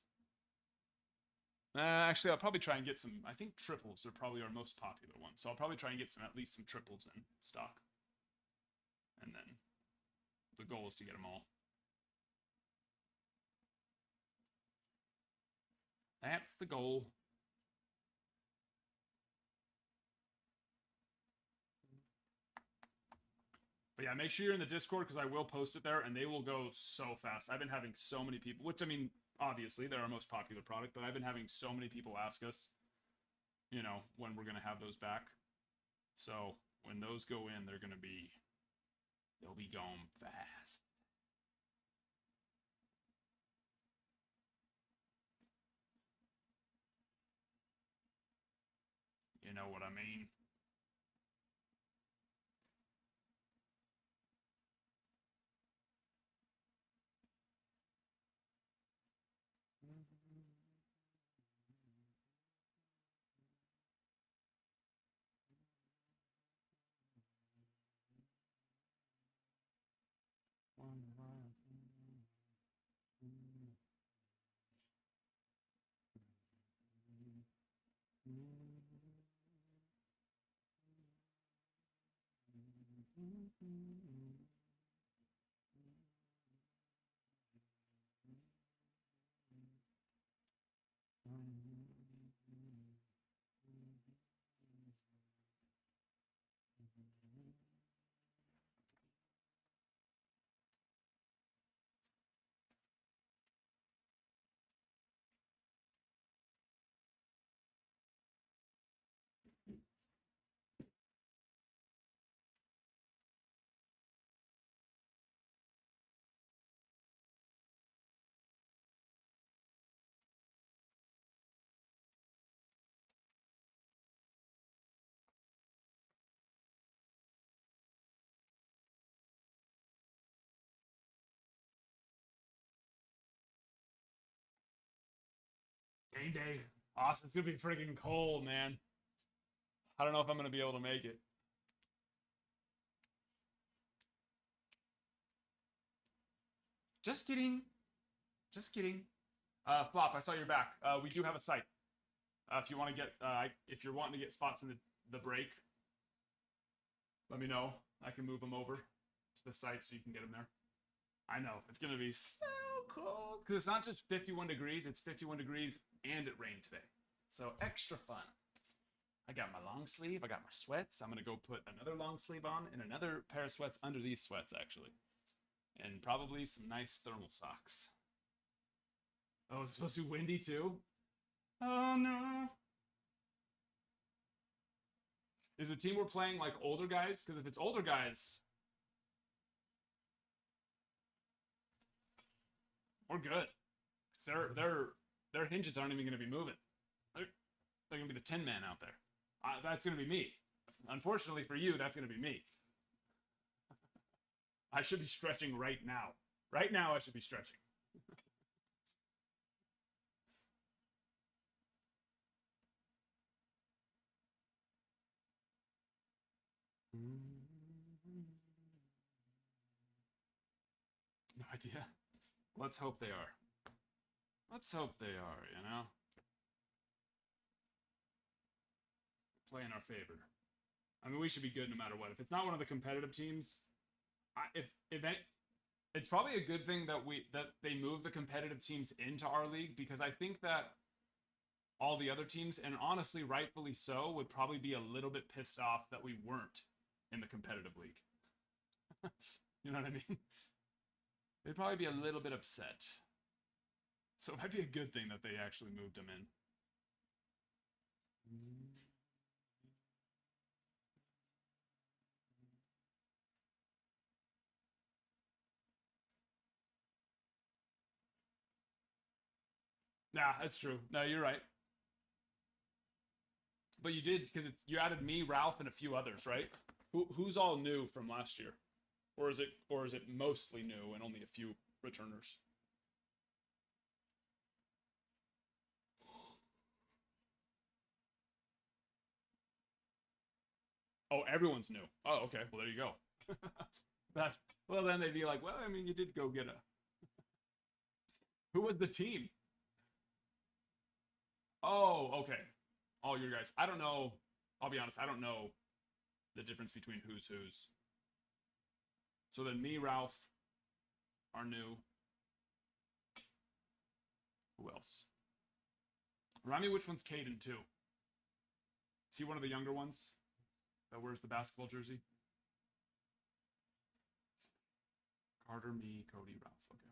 Actually, I'll probably try and get some. I think triples are probably our most popular one, so I'll probably try and get at least some triples in stock. And then the goal is to get them all. That's the goal. But yeah, make sure you're in the Discord because I will post it there and they will go so fast. I've been having so many people, which I mean, obviously they're our most popular product, but I've been having so many people ask us, you know, when we're going to have those back. So when those go in, they'll be going fast. You know what I mean? Game day. Austin's gonna be freaking cold, man. I don't know if I'm gonna be able to make it. Just kidding. Just kidding. Flop, I saw your back. We do have a site. If you want to get, if you're wanting to get spots in the break, let me know. I can move them over to the site so you can get them there. I know it's gonna be so cold because it's not just 51 degrees; it's 51 degrees and it rained today, so extra fun. I got my long sleeve. I got my sweats. I'm gonna go put another long sleeve on and another pair of sweats under these sweats actually, and probably some nice thermal socks. Oh, it's supposed to be windy too. Oh no. Is the team we're playing like older guys? Because if it's older guys, we're good. Cause their hinges aren't even going to be moving. They're going to be the 10 man out there. That's going to be me. Unfortunately for you, that's going to be me. I should be stretching right now. Right now, I should be stretching. No idea. Let's hope they are. Let's hope they are, you know? Play in our favor. I mean, we should be good no matter what. If it's not one of the competitive teams, if It's probably a good thing that they move the competitive teams into our league, because I think that all the other teams, and honestly, rightfully so, would probably be a little bit pissed off that we weren't in the competitive league. You know what I mean? They'd probably be a little bit upset. So it might be a good thing that they actually moved him in. Nah, that's true. No, you're right. But you did, because you added me, Ralph, and a few others, right? Who's all new from last year, or is it mostly new and only a few returners? Oh, everyone's new. Oh, okay. Well, there you go. that well, then they'd be like, well, I mean, you did go get a. Who was the team? Oh, okay. All your guys. I don't know. I'll be honest. I don't know the difference between who's whose. So then me, Ralph, are new. Who else? Remind me which one's Caden too. Is he one of the younger ones that wears the basketball jersey? Carter, me, Cody, Ralph. Okay.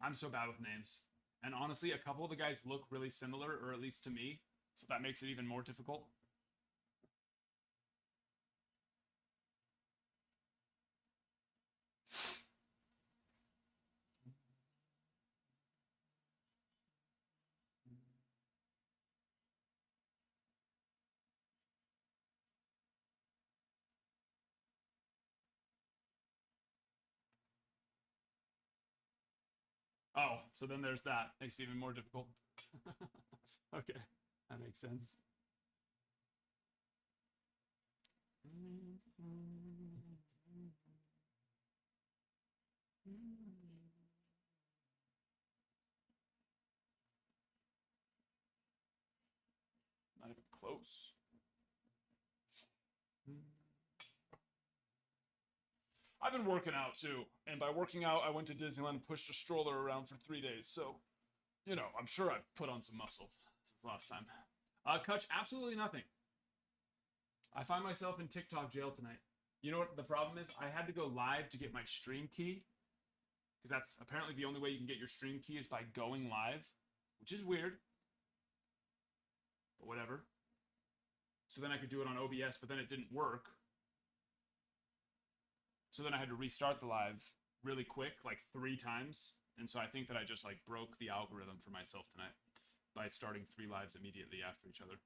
I'm so bad with names. And honestly, a couple of the guys look really similar, or at least to me. So that makes it even more difficult. Oh, so then there's that. Makes it even more difficult. Okay, that makes sense. Not even close. I've been working out too, and by working out, I went to Disneyland and pushed a stroller around for 3 days. So, you know, I'm sure I've put on some muscle since last time. Kutch, absolutely nothing. I find myself in TikTok jail tonight. You know what the problem is? I had to go live to get my stream key, because that's apparently the only way you can get your stream key is by going live, which is weird, but whatever. So then I could do it on OBS, but then it didn't work. So then I had to restart the live really quick, like 3 times. And so I think that I just like broke the algorithm for myself tonight by starting 3 lives immediately after each other.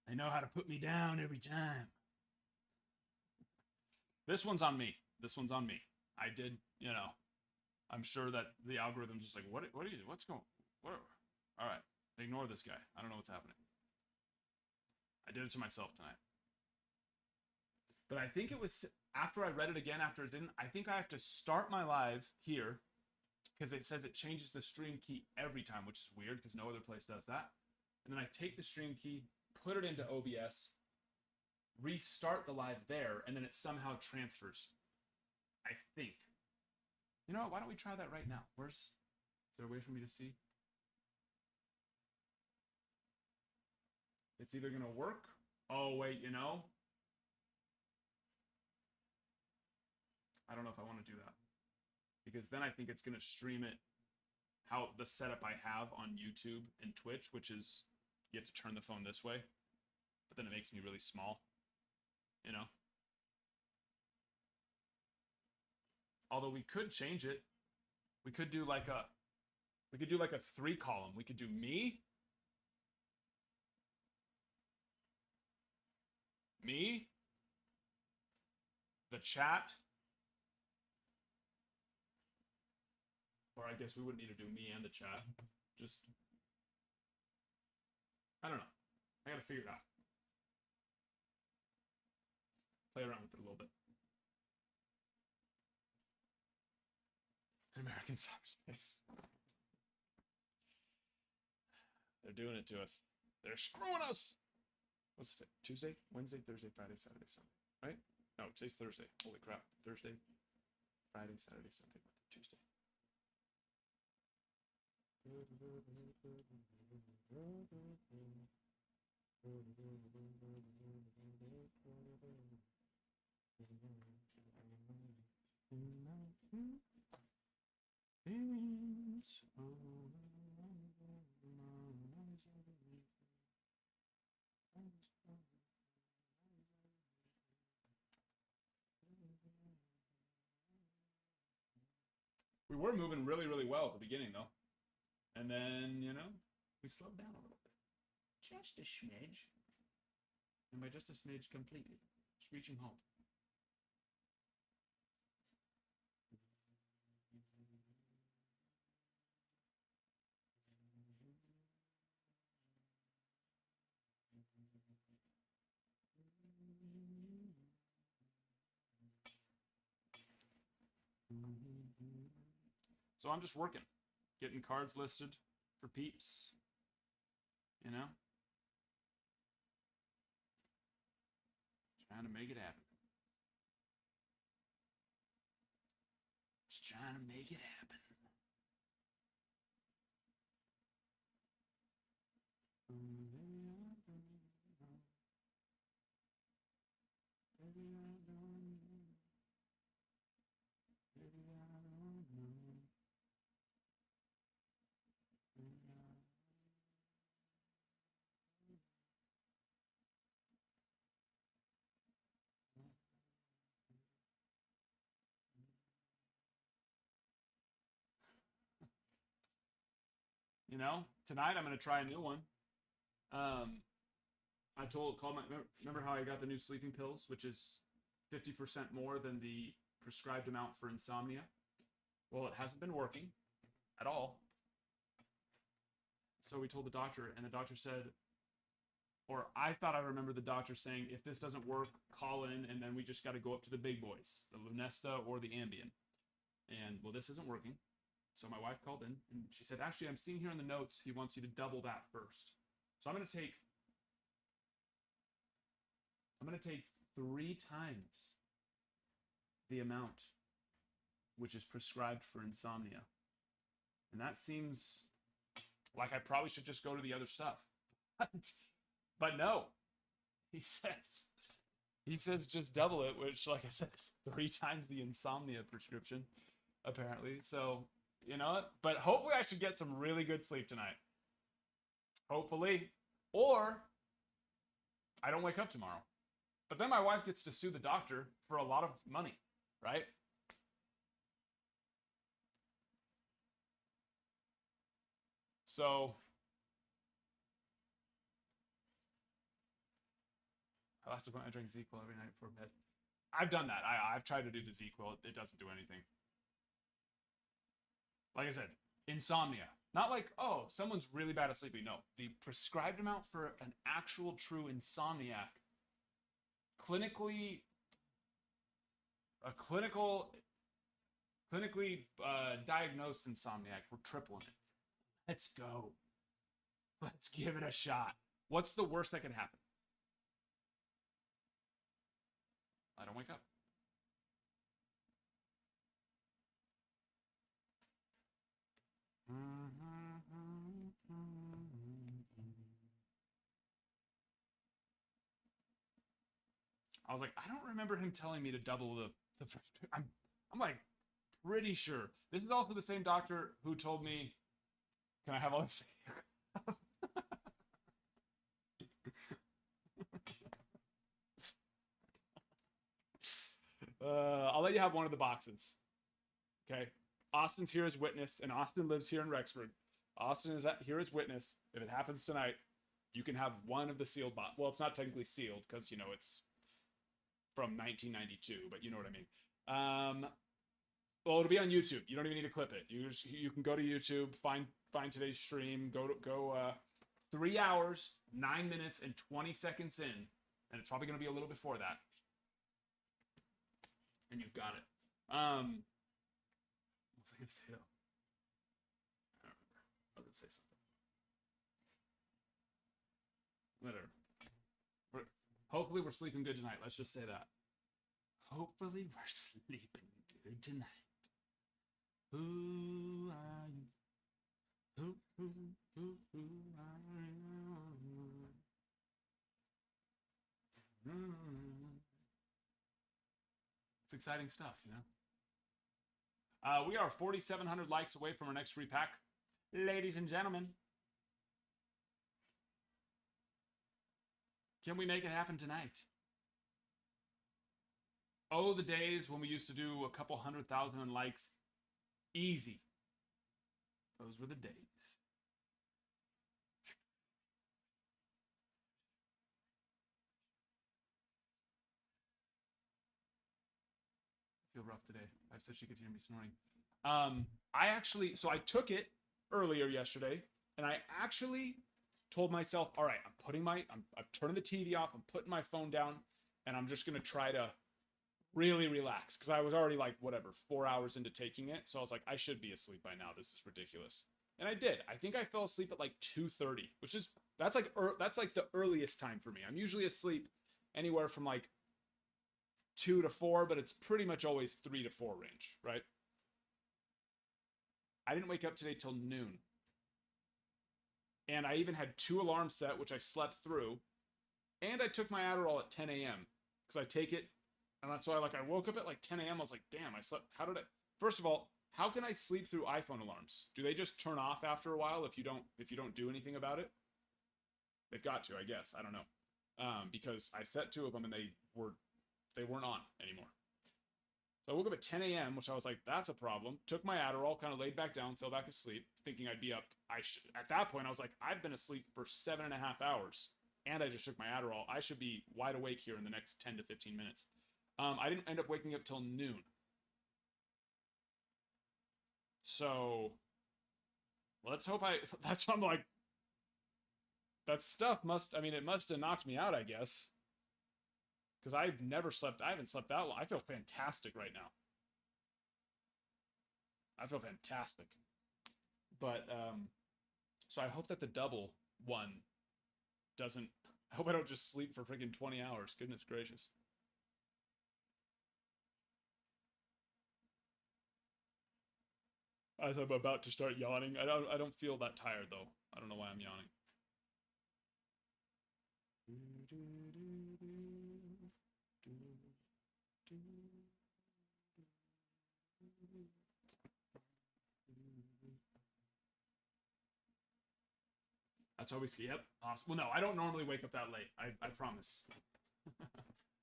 They know how to put me down every time. This one's on me. This one's on me. I did, you know, I'm sure that the algorithm's just like, what are you, what's going, what? All right, ignore this guy. I don't know what's happening. I did it to myself tonight. But I think it was after I read it again, after it didn't, I think I have to start my live here, because it says it changes the stream key every time, which is weird because no other place does that. And then I take the stream key, put it into OBS, restart the live there, and then it somehow transfers. I think. You know what? Why don't we try that right now? Is there a way for me to see? It's either going to work. Oh, wait, you know? I don't know if I want to do that. Because then I think it's going to stream it how the setup I have on YouTube and Twitch, which is you have to turn the phone this way. But then it makes me really small. You know? Although we could change it. We could do like a 3 column. We could do me, the chat, or I guess we wouldn't need to do me and the chat. Just, I don't know. I gotta figure it out. play around with it a little bit. American cyberspace. They're doing it to us. They're screwing us. What's today? Tuesday, Wednesday, Thursday, Friday, Saturday, Sunday. Right? No, today's Thursday. Holy crap. Thursday, Friday, Saturday, Sunday, Monday, Tuesday. We were moving really, really well at the beginning, though. And then, you know, we slowed down a little bit. Just a smidge. And by just a smidge, completely. Screeching halt. So I'm just working, getting cards listed for peeps, you know? Trying to make it happen. Just trying to make it happen. You know, tonight I'm going to try a new one. Remember how I got the new sleeping pills, which is 50% more than the prescribed amount for insomnia? Well, it hasn't been working at all. So we told the doctor, and the doctor said, or I thought I remember the doctor saying, if this doesn't work, call in, and then we just got to go up to the big boys, the Lunesta or the Ambien. And, well, this isn't working. So my wife called in, and she said, actually, I'm seeing here in the notes, he wants you to double that first. So I'm going to take 3 times the amount which is prescribed for insomnia. And that seems like I probably should just go to the other stuff. But no, he says just double it, which, like I said, is 3 times the insomnia prescription, apparently. So, you know what? But hopefully I should get some really good sleep tonight. Hopefully. Or I don't wake up tomorrow. But then my wife gets to sue the doctor for a lot of money, right? So I last point I drink ZQL every night before bed. I've done that. I've tried to do the ZQL. It doesn't do anything. Like I said, insomnia. Not like, oh, someone's really bad at sleeping. No, the prescribed amount for an actual true insomniac. Clinically diagnosed insomniac. We're tripling it. Let's go. Let's give it a shot. What's the worst that can happen? I don't wake up. I was like, I don't remember him telling me to double the I'm like pretty sure. This is also the same doctor who told me, can I have all this? I'll let you have one of the boxes. Okay. Austin's here as witness, and Austin lives here in Rexford. Austin is here as witness. If it happens tonight, you can have one of the sealed box. Well, it's not technically sealed because, you know, it's from 1992, but you know what I mean. Well, it'll be on YouTube. You don't even need to clip it. You can go to YouTube, find today's stream, go 3 hours, 9 minutes, and 20 seconds in, and it's probably going to be a little before that. and you've got it. What was I gonna say though? I don't remember. I was gonna say something. Whatever. Hopefully we're sleeping good tonight. Let's just say that. Hopefully we're sleeping good tonight. Who are you? Who are you? It's exciting stuff, you know? We are 4,700 likes away from our next free pack. Ladies and gentlemen. Can we make it happen tonight? Oh, the days when we used to do a couple 100,000 likes. Easy. Those were the days. I feel rough today. I said she could hear me snoring. I took it earlier yesterday, and I actually told myself, all right, I'm turning the TV off, I'm putting my phone down, and I'm just gonna try to really relax, because I was already like, whatever, 4 hours into taking it, so I was like, I should be asleep by now, this is ridiculous. And I did. I think I fell asleep at like 2:30, which is, that's like the earliest time for me. I'm usually asleep anywhere from like 2 to 4, but it's pretty much always 3 to 4 range, right? I didn't wake up today till noon. And I even had 2 alarms set, which I slept through. And I took my Adderall at 10 a.m. because I take it. And that's why I woke up at like 10 a.m. I was like, damn, I slept. How did I? First of all, how can I sleep through iPhone alarms? Do they just turn off after a while if you don't do anything about it? They've got to, I guess. I don't know. Because I set 2 of them and they weren't on anymore. So I woke up at 10 a.m., which I was like, that's a problem. Took my Adderall, kind of laid back down, fell back asleep, thinking I'd be up. At that point, I was like, I've been asleep for 7.5 hours, and I just took my Adderall. I should be wide awake here in the next 10 to 15 minutes. I didn't end up waking up till noon. So let's hope that's what I'm like. That stuff it must have knocked me out, I guess. Because I haven't slept that long. I feel fantastic right now. I feel fantastic. But, so I hope that the double one doesn't, I hope I don't just sleep for freaking 20 hours. Goodness gracious. As I'm about to start yawning. I don't feel that tired though. I don't know why I'm yawning. That's why we see. Yep. Awesome. Well, no, I don't normally wake up that late. I promise.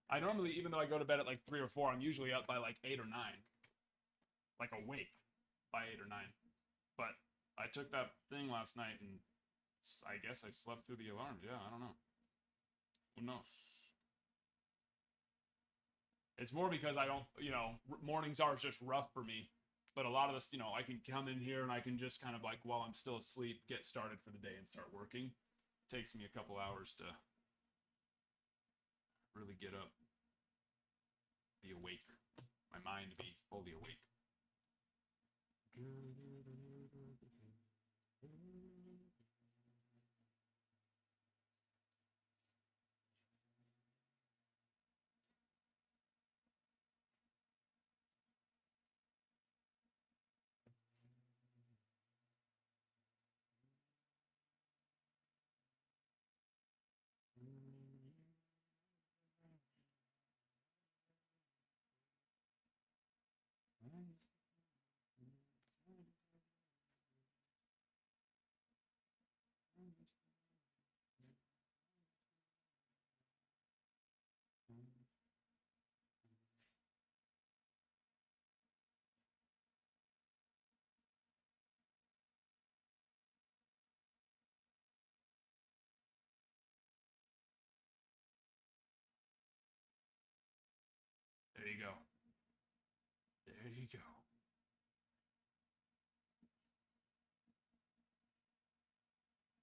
I normally, even though I go to bed at like 3 or 4, I'm usually up by like 8 or 9. Like awake by 8 or 9. But I took that thing last night and I guess I slept through the alarms. Yeah, I don't know. Who knows? It's more because I don't, mornings are just rough for me. But a lot of this, I can come in here and I can just kind of like, while I'm still asleep, get started for the day and start working. It takes me a couple hours to really get up, be awake, my mind to be fully awake. There you go. There you go.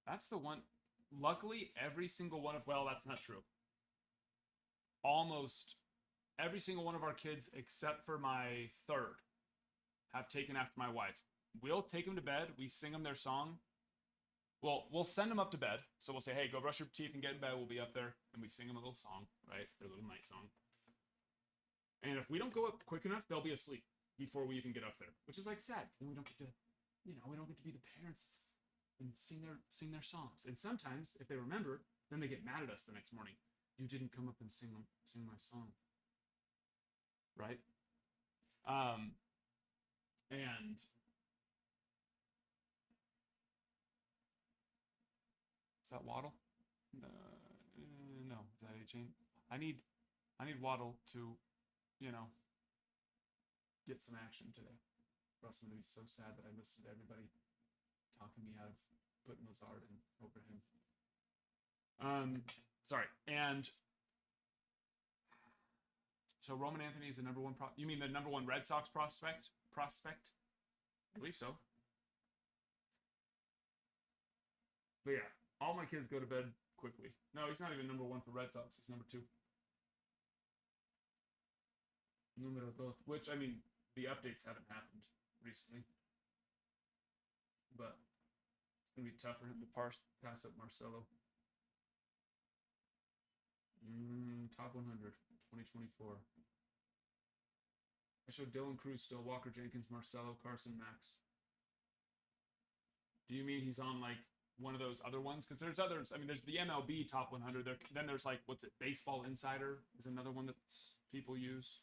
That's the one. Luckily, every single one of, well, that's not true. Almost every single one of our kids, except for my third, have taken after my wife. We'll take them to bed. We sing them their song. Well, we'll send them up to bed. So we'll say, hey, go brush your teeth and get in bed. We'll be up there. And we sing them a little song, right? Their little night song. And if we don't go up quick enough, they'll be asleep before we even get up there, which is like sad. And we don't get to, we don't get to be the parents and sing their songs. And sometimes, if they remember, then they get mad at us the next morning. You didn't come up and sing my song, right? And is that Waddle? No, is that A-Chain? I need Waddle to, get some action today. Or else I'm gonna be so sad that I listened to everybody talking me out of putting Lazard in over him. Sorry. And so Roman Anthony is the number one you mean the number one Red Sox prospect? I believe so. But yeah, all my kids go to bed quickly. No, he's not even number one for Red Sox. He's number 2. Numero dos, which, I mean, the updates haven't happened recently. But it's going to be tough for him to pass up Marcelo. Top 100, 2024. I showed Dylan Cruz, still Walker Jenkins, Marcelo, Carson, Max. Do you mean he's on, like, one of those other ones? Because there's others. I mean, there's the MLB Top 100. Then there's, like, what's it? Baseball Insider is another one that people use.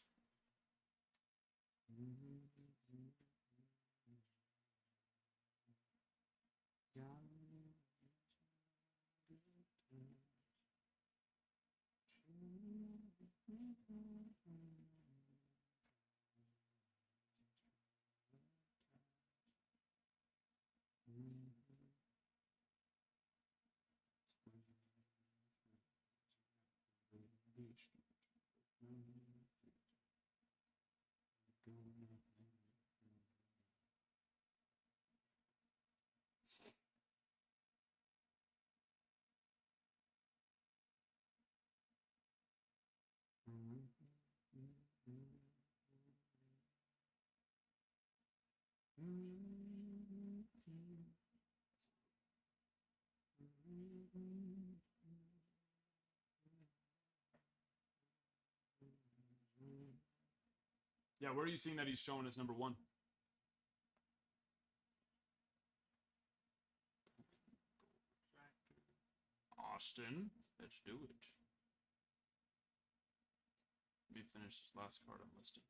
Yeah, where are you seeing that he's showing as number 1? Austin, let's do it. Let me finish this last card I'm listing.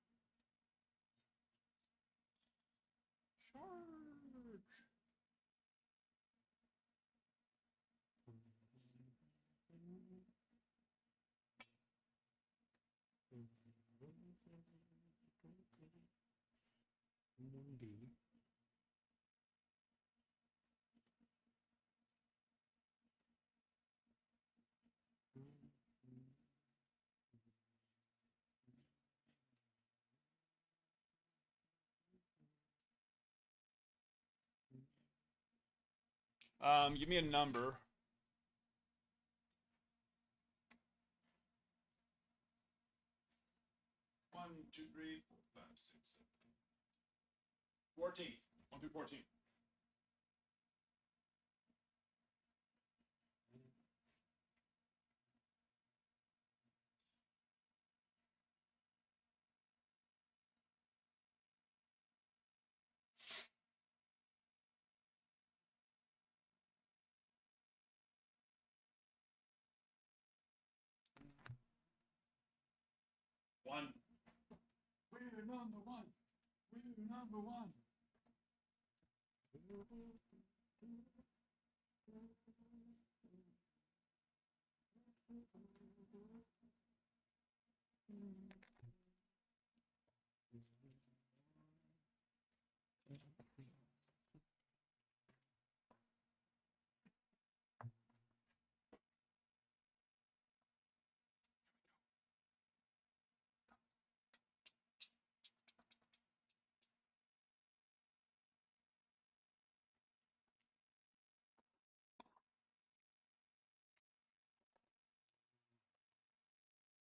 Charge. Give me a number. One, two, three, 4, 5, 6, 7, 14. 1 through 14. One. We're number 1. We're number 1.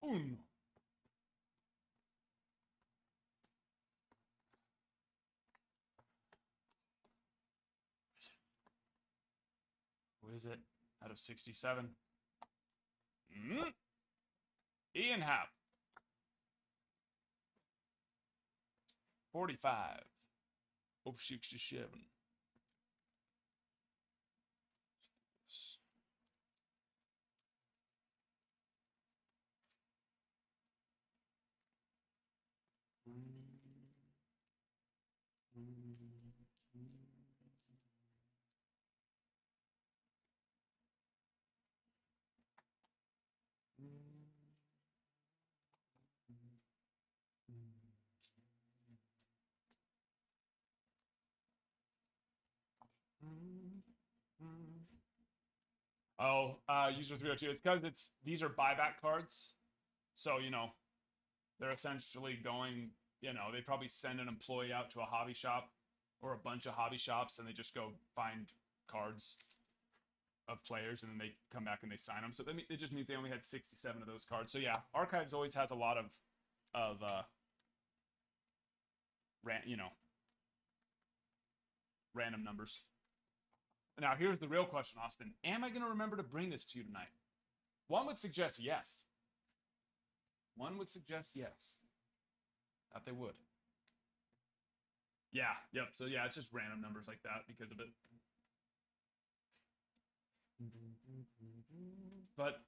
Uno. Who is it? Out of 67. Ian Happ. 45. Of 67. Oh, user 302. It's because these are buyback cards. So, you know, they're essentially going, you know, they probably send an employee out to a hobby shop or a bunch of hobby shops and they just go find cards of players and then they come back and they sign them. So it just means they only had 67 of those cards. So yeah, Archives always has a lot of random numbers. Now here's the real question, Austin. Am I going to remember to bring this to you tonight? One would suggest yes. One would suggest yes. That they would. Yeah, yep. So yeah, it's just random numbers like that because of it. But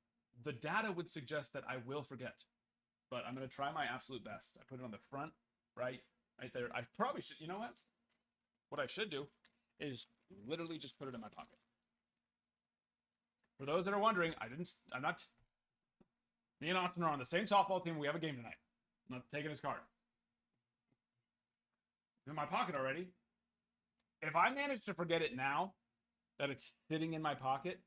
the data would suggest that I will forget. But I'm going to try my absolute best. I put it on the front, right there. I probably should, you know what? What I should do is literally just put it in my pocket. For those that are wondering, I'm not, me and Austin are on the same softball team. We have a game tonight. I'm not taking his card. It's in my pocket already. If I manage to forget it now, that it's sitting in my pocket,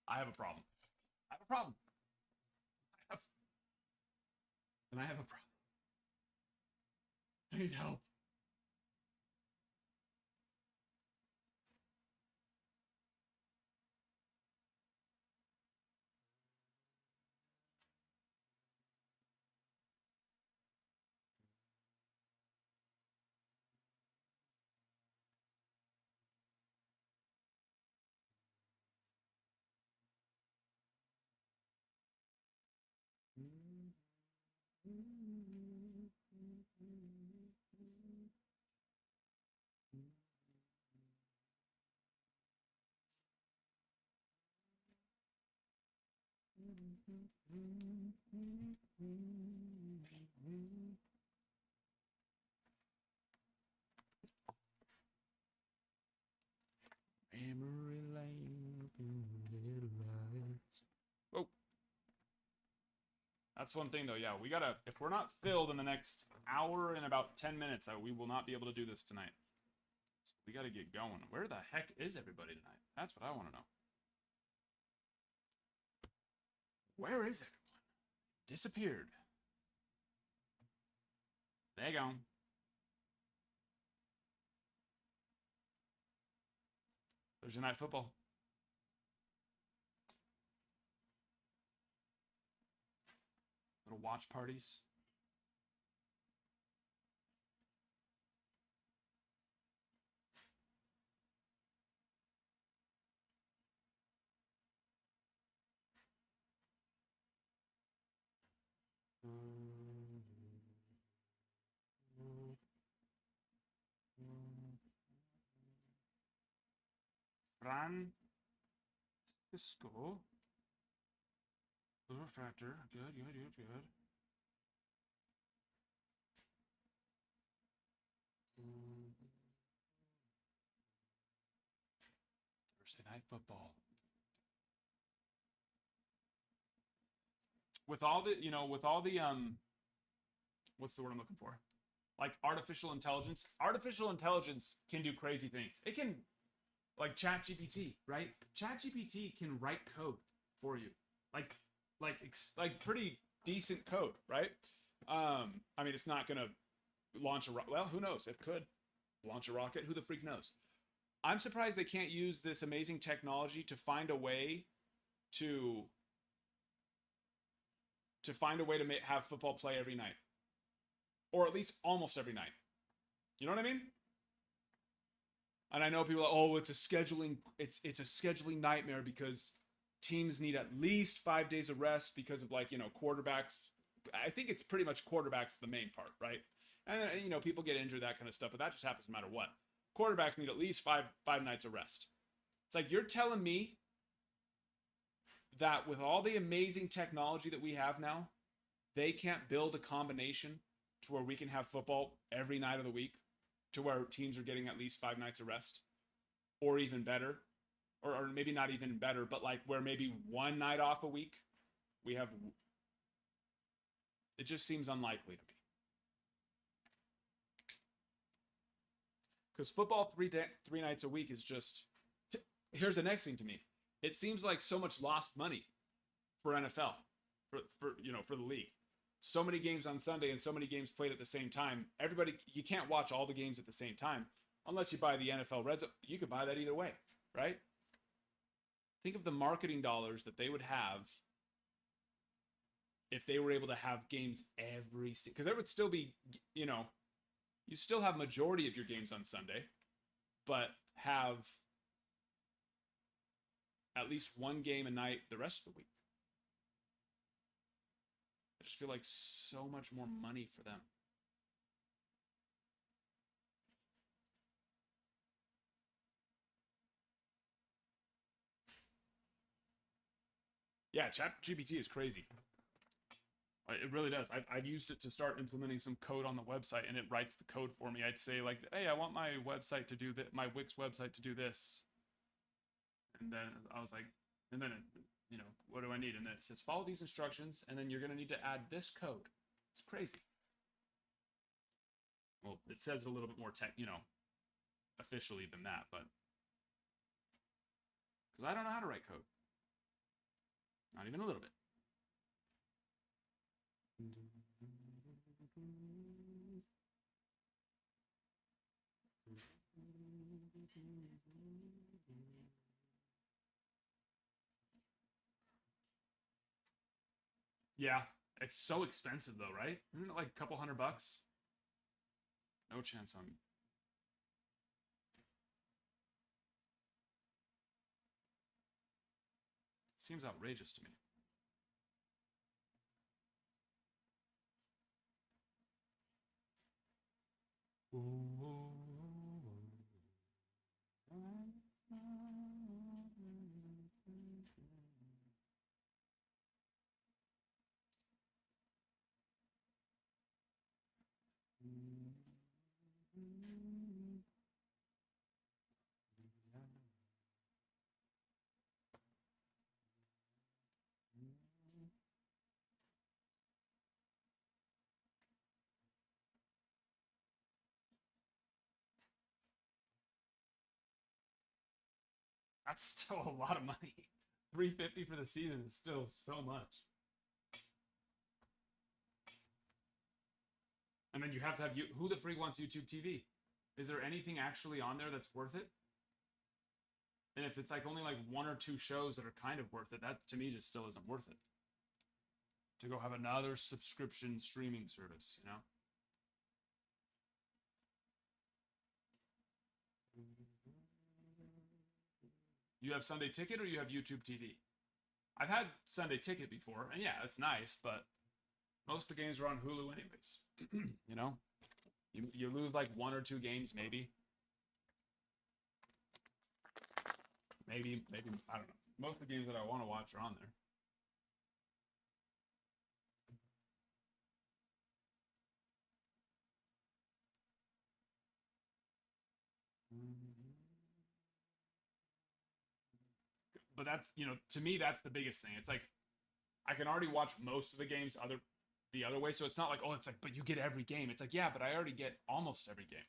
I have a problem. I have a problem. I have a problem. I need help. Memory lane, little lights. Oh, that's one thing though. Yeah, we gotta. If we're not filled in the next hour and about 10 minutes, we will not be able to do this tonight. So we gotta get going. Where the heck is everybody tonight? That's what I want to know. Where is everyone? Disappeared. There you go. Thursday night football. Little watch parties. Francisco. Blue refractor. Good. Thursday night football. With all the, what's the word I'm looking for? Like artificial intelligence. Artificial intelligence can do crazy things. It can, like ChatGPT, right? ChatGPT can write code for you, like pretty decent code, right? I mean, it's not gonna launch a well, who knows? It could launch a rocket. Who the freak knows? I'm surprised they can't use this amazing technology to find a way to have football play every night, or at least almost every night. You know what I mean? And I know people are, oh, it's a scheduling nightmare because teams need at least 5 days of rest because of like, quarterbacks. I think it's pretty much quarterbacks the main part, right? And people get injured, that kind of stuff, but that just happens no matter what. Quarterbacks need at least five nights of rest. It's like you're telling me that with all the amazing technology that we have now, they can't build a combination to where we can have football every night of the week, to where teams are getting at least 5 nights of rest, or even better, or maybe not even better, but like where maybe one night off a week we have. It just seems unlikely to me, because football three nights a week is just. Here's the next thing to me. It seems like so much lost money for NFL, for the league. So many games on Sunday and so many games played at the same time. You can't watch all the games at the same time unless you buy the NFL Red Zone. You could buy that either way, right? Think of the marketing dollars that they would have if they were able to have games because there would still be, you still have majority of your games on Sunday, but have at least one game a night the rest of the week. I just feel like so much more money for them. Yeah, ChatGPT is crazy. It really does. I've used it to start implementing some code on the website, and it writes the code for me. I'd say like, hey, I want my website to do that, my Wix website to do this. And then I was like, and then what do I need? And then it says, follow these instructions, and then you're going to need to add this code. It's crazy. Well, it says a little bit more officially than that, but because I don't know how to write code. Not even a little bit. Yeah, it's so expensive though, right? Isn't it like a couple $100? No chance on. Seems outrageous to me. That's still a lot of money. $350 for the season is still so much. And then you have to have who the freak wants YouTube TV? Is there anything actually on there that's worth it? And if it's like only like one or two shows that are kind of worth it, that to me just still isn't worth it. To go have another subscription streaming service, You have Sunday Ticket or you have YouTube TV? I've had Sunday Ticket before, and yeah, it's nice, but most of the games are on Hulu anyways. You lose like one or two games, maybe. Maybe, I don't know. Most of the games that I want to watch are on there. But that's, to me, that's the biggest thing. It's like, I can already watch most of the games the other way. So it's not like, oh, it's like, but you get every game. It's like, yeah, but I already get almost every game.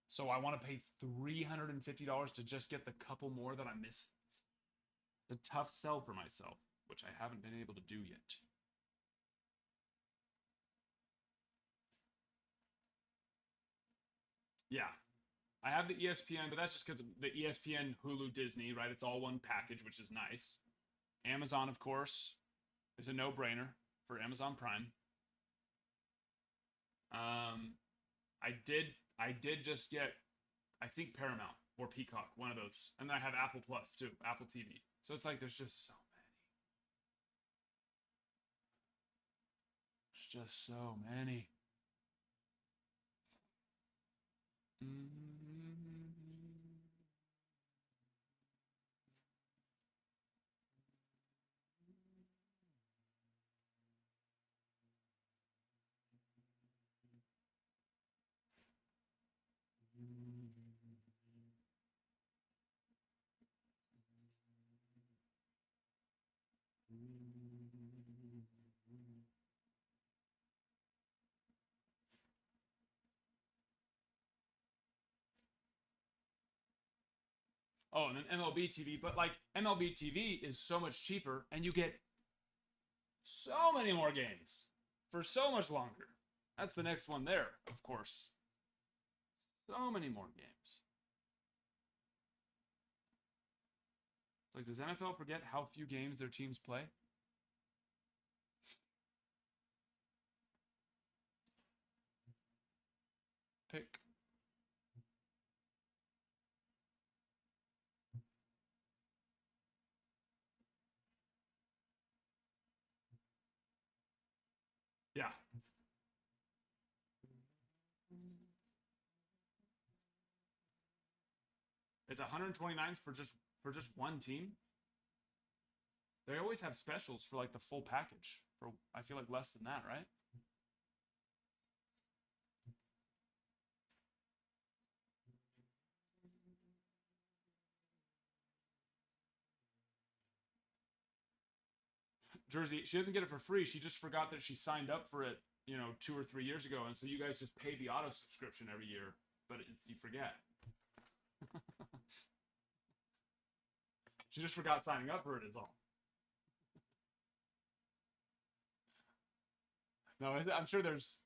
So I want to pay $350 to just get the couple more that I miss. It's a tough sell for myself, which I haven't been able to do yet. Yeah. I have the ESPN, but that's just because of the ESPN, Hulu, Disney, right? It's all one package, which is nice. Amazon, of course, is a no-brainer for Amazon Prime. I did just get, I think Paramount or Peacock, one of those, and then I have Apple Plus too, Apple TV. So it's like there's just so many. There's just so many. Oh, and then MLB TV, but like MLB TV is so much cheaper, and you get so many more games for so much longer. That's the next one there, of course. So many more games. It's like, does NFL forget how few games their teams play? Pick. Yeah. It's 129 for just one team. They always have specials for like the full package for I feel like less than that, right? Jersey, she doesn't get it for free. She just forgot that she signed up for it, 2 or 3 years ago, and so you guys just pay the auto subscription every year, but you forget. She just forgot signing up for it is all. No, I'm sure there's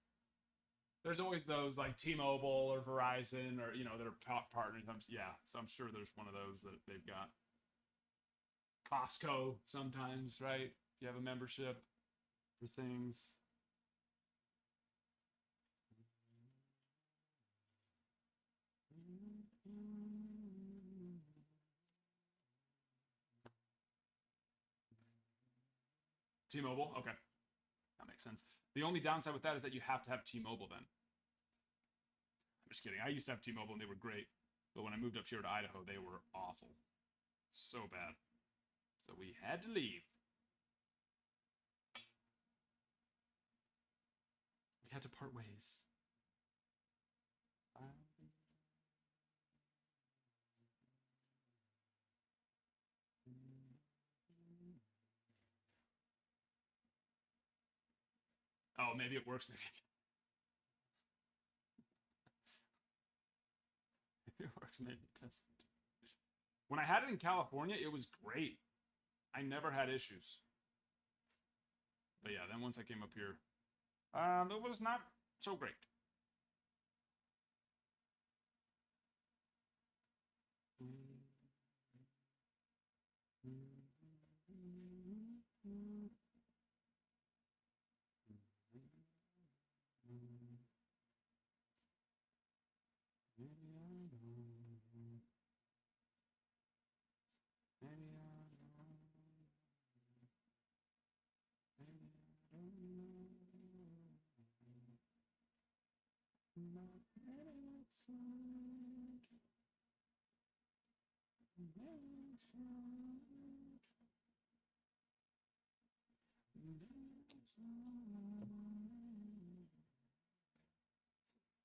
always those like T-Mobile or Verizon or that are partners. Yeah, so I'm sure there's one of those that they've got. Costco sometimes, right? If you have a membership for things. T-Mobile, okay, that makes sense. The only downside with that is that you have to have T-Mobile then. I'm just kidding. I used to have T-Mobile and they were great, but when I moved up here to Idaho, they were awful, so bad. So we had to leave. We had to part ways. Oh, maybe it works. Maybe it works. Maybe it doesn't. When I had it in California, it was great. I never had issues. But yeah, then once I came up here, it was not so great.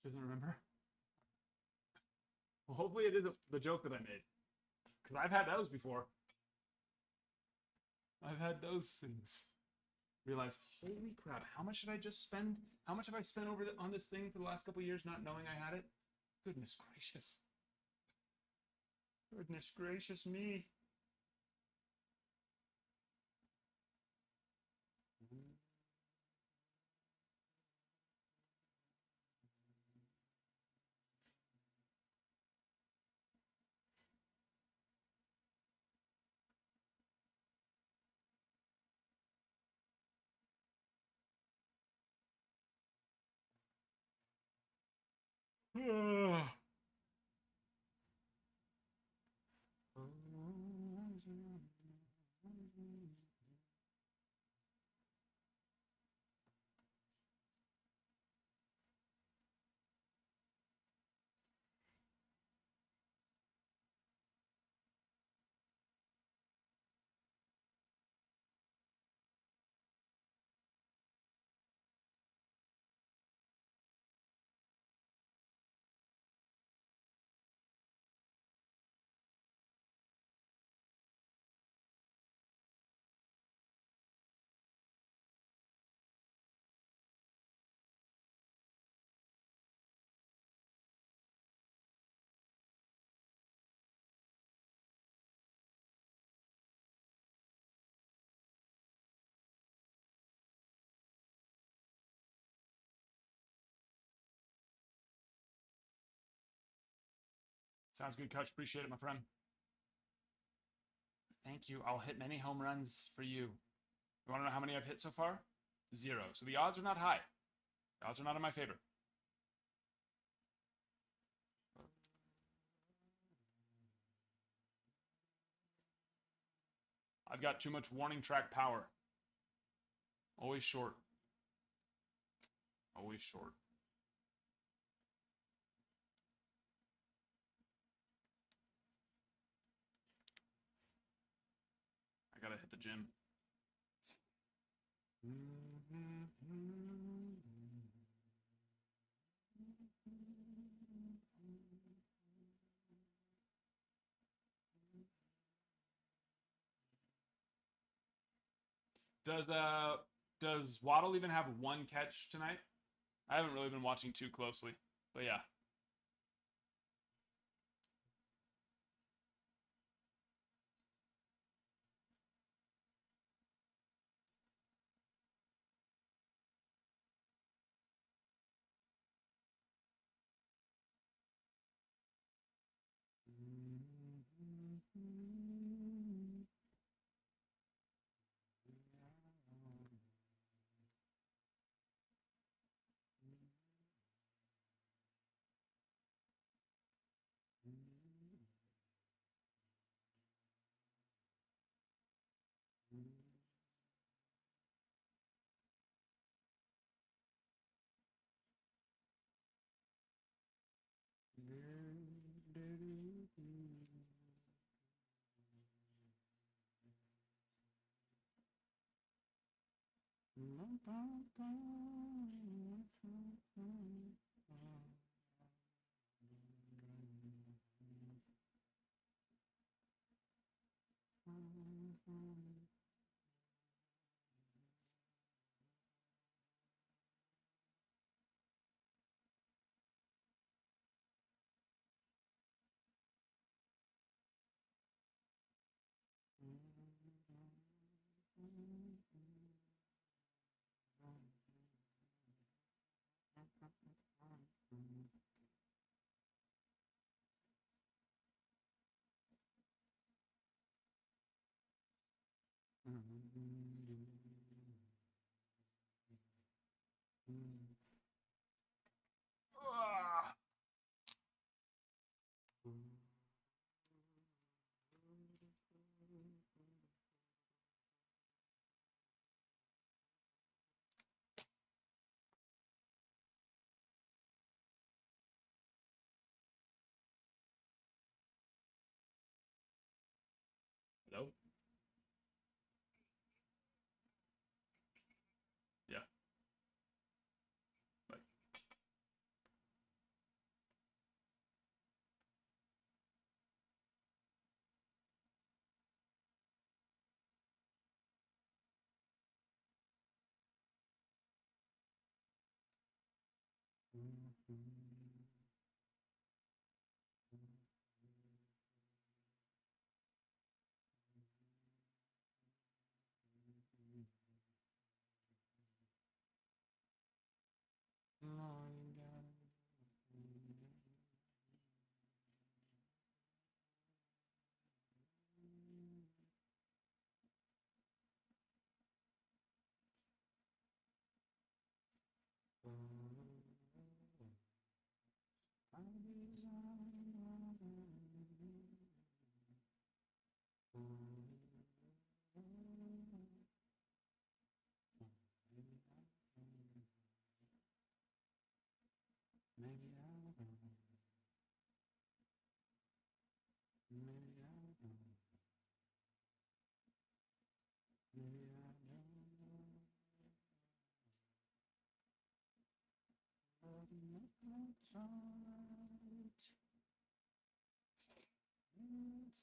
Doesn't remember? Well, hopefully it isn't the joke that I made. Because I've had those before. I've had those things. Realize, holy crap, how much did I just spend? How much have I spent on this thing for the last couple of years not knowing I had it? Goodness gracious. Goodness gracious me. Sounds good, Coach. Appreciate it, my friend. Thank you. I'll hit many home runs for you. You want to know how many I've hit so far? 0. So the odds are not high. The odds are not in my favor. I've got too much warning track power. Always short. Always short. I gotta hit the gym. Does Waddle even have one catch tonight? I haven't really been watching too closely, but yeah.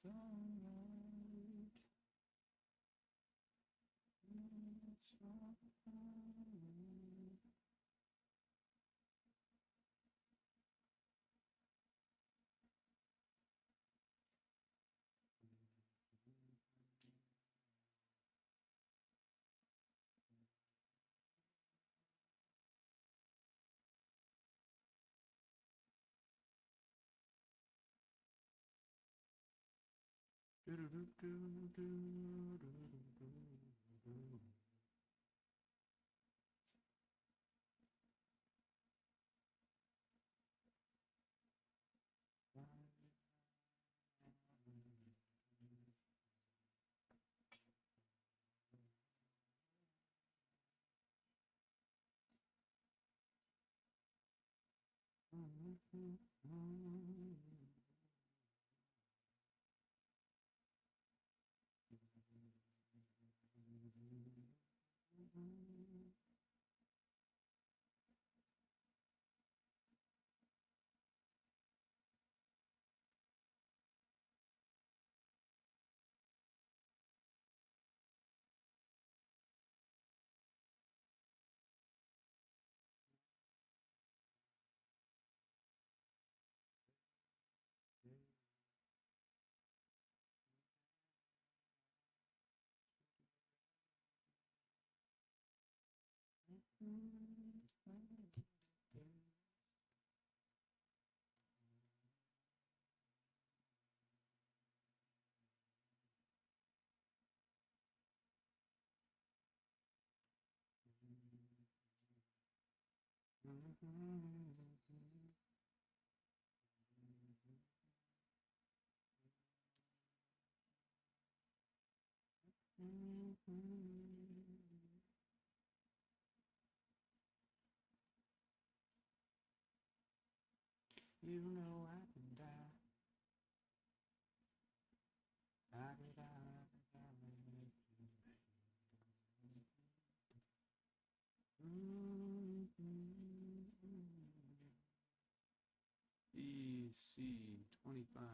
alright. It's alright. You know I can die. EC 25-18.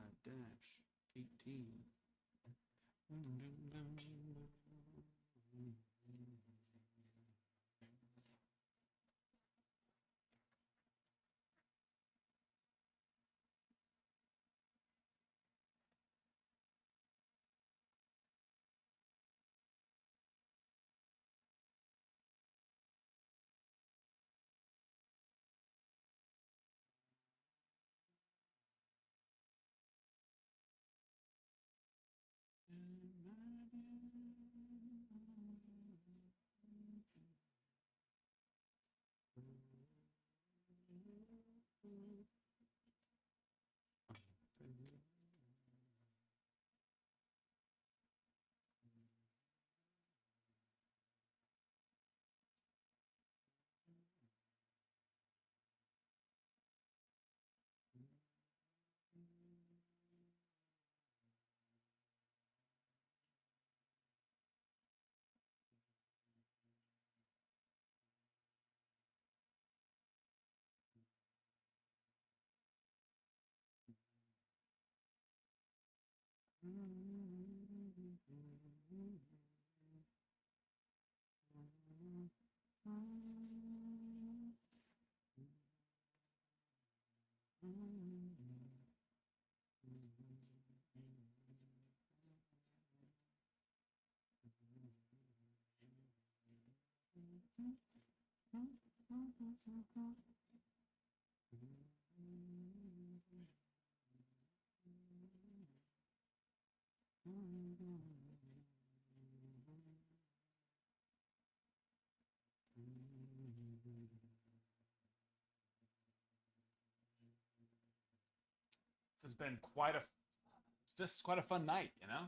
This has been quite a fun night, you know?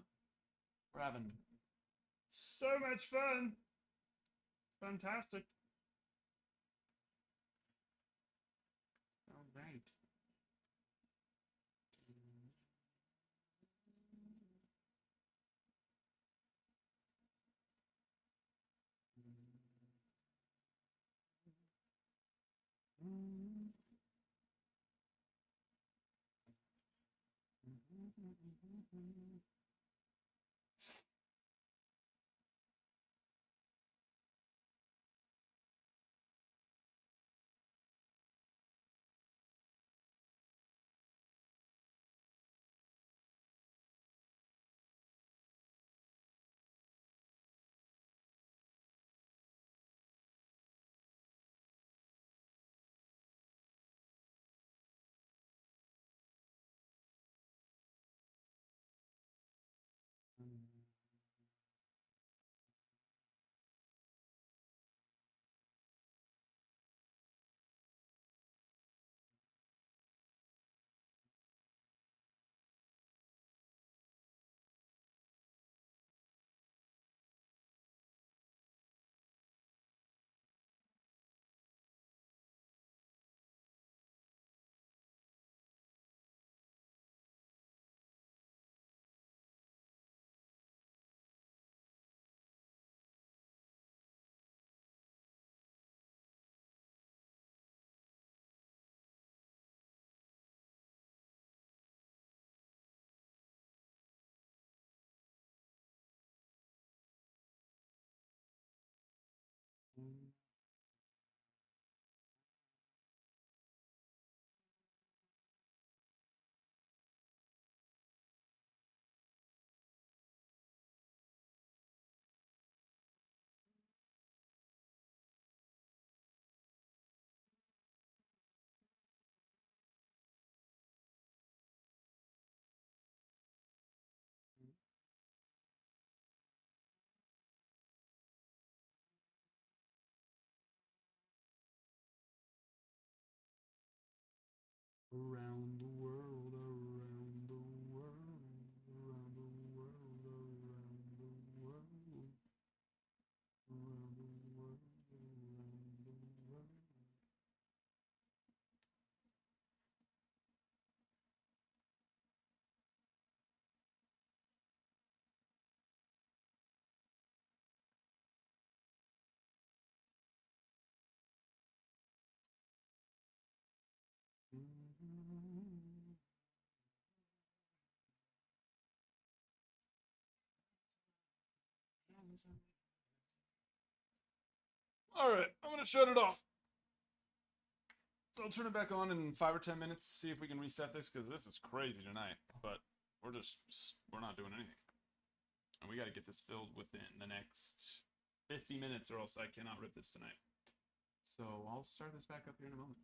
We're having so much fun. It's fantastic. All right. Around the world, around the world, around the world, around the world, around the world, around the world. All right, I'm gonna shut it off. I'll turn it back on in 5 or 10 minutes. See if we can reset this because this is crazy tonight. But we're not doing anything, and we got to get this filled within the next 50 minutes, or else I cannot rip this tonight. So I'll start this back up here in a moment.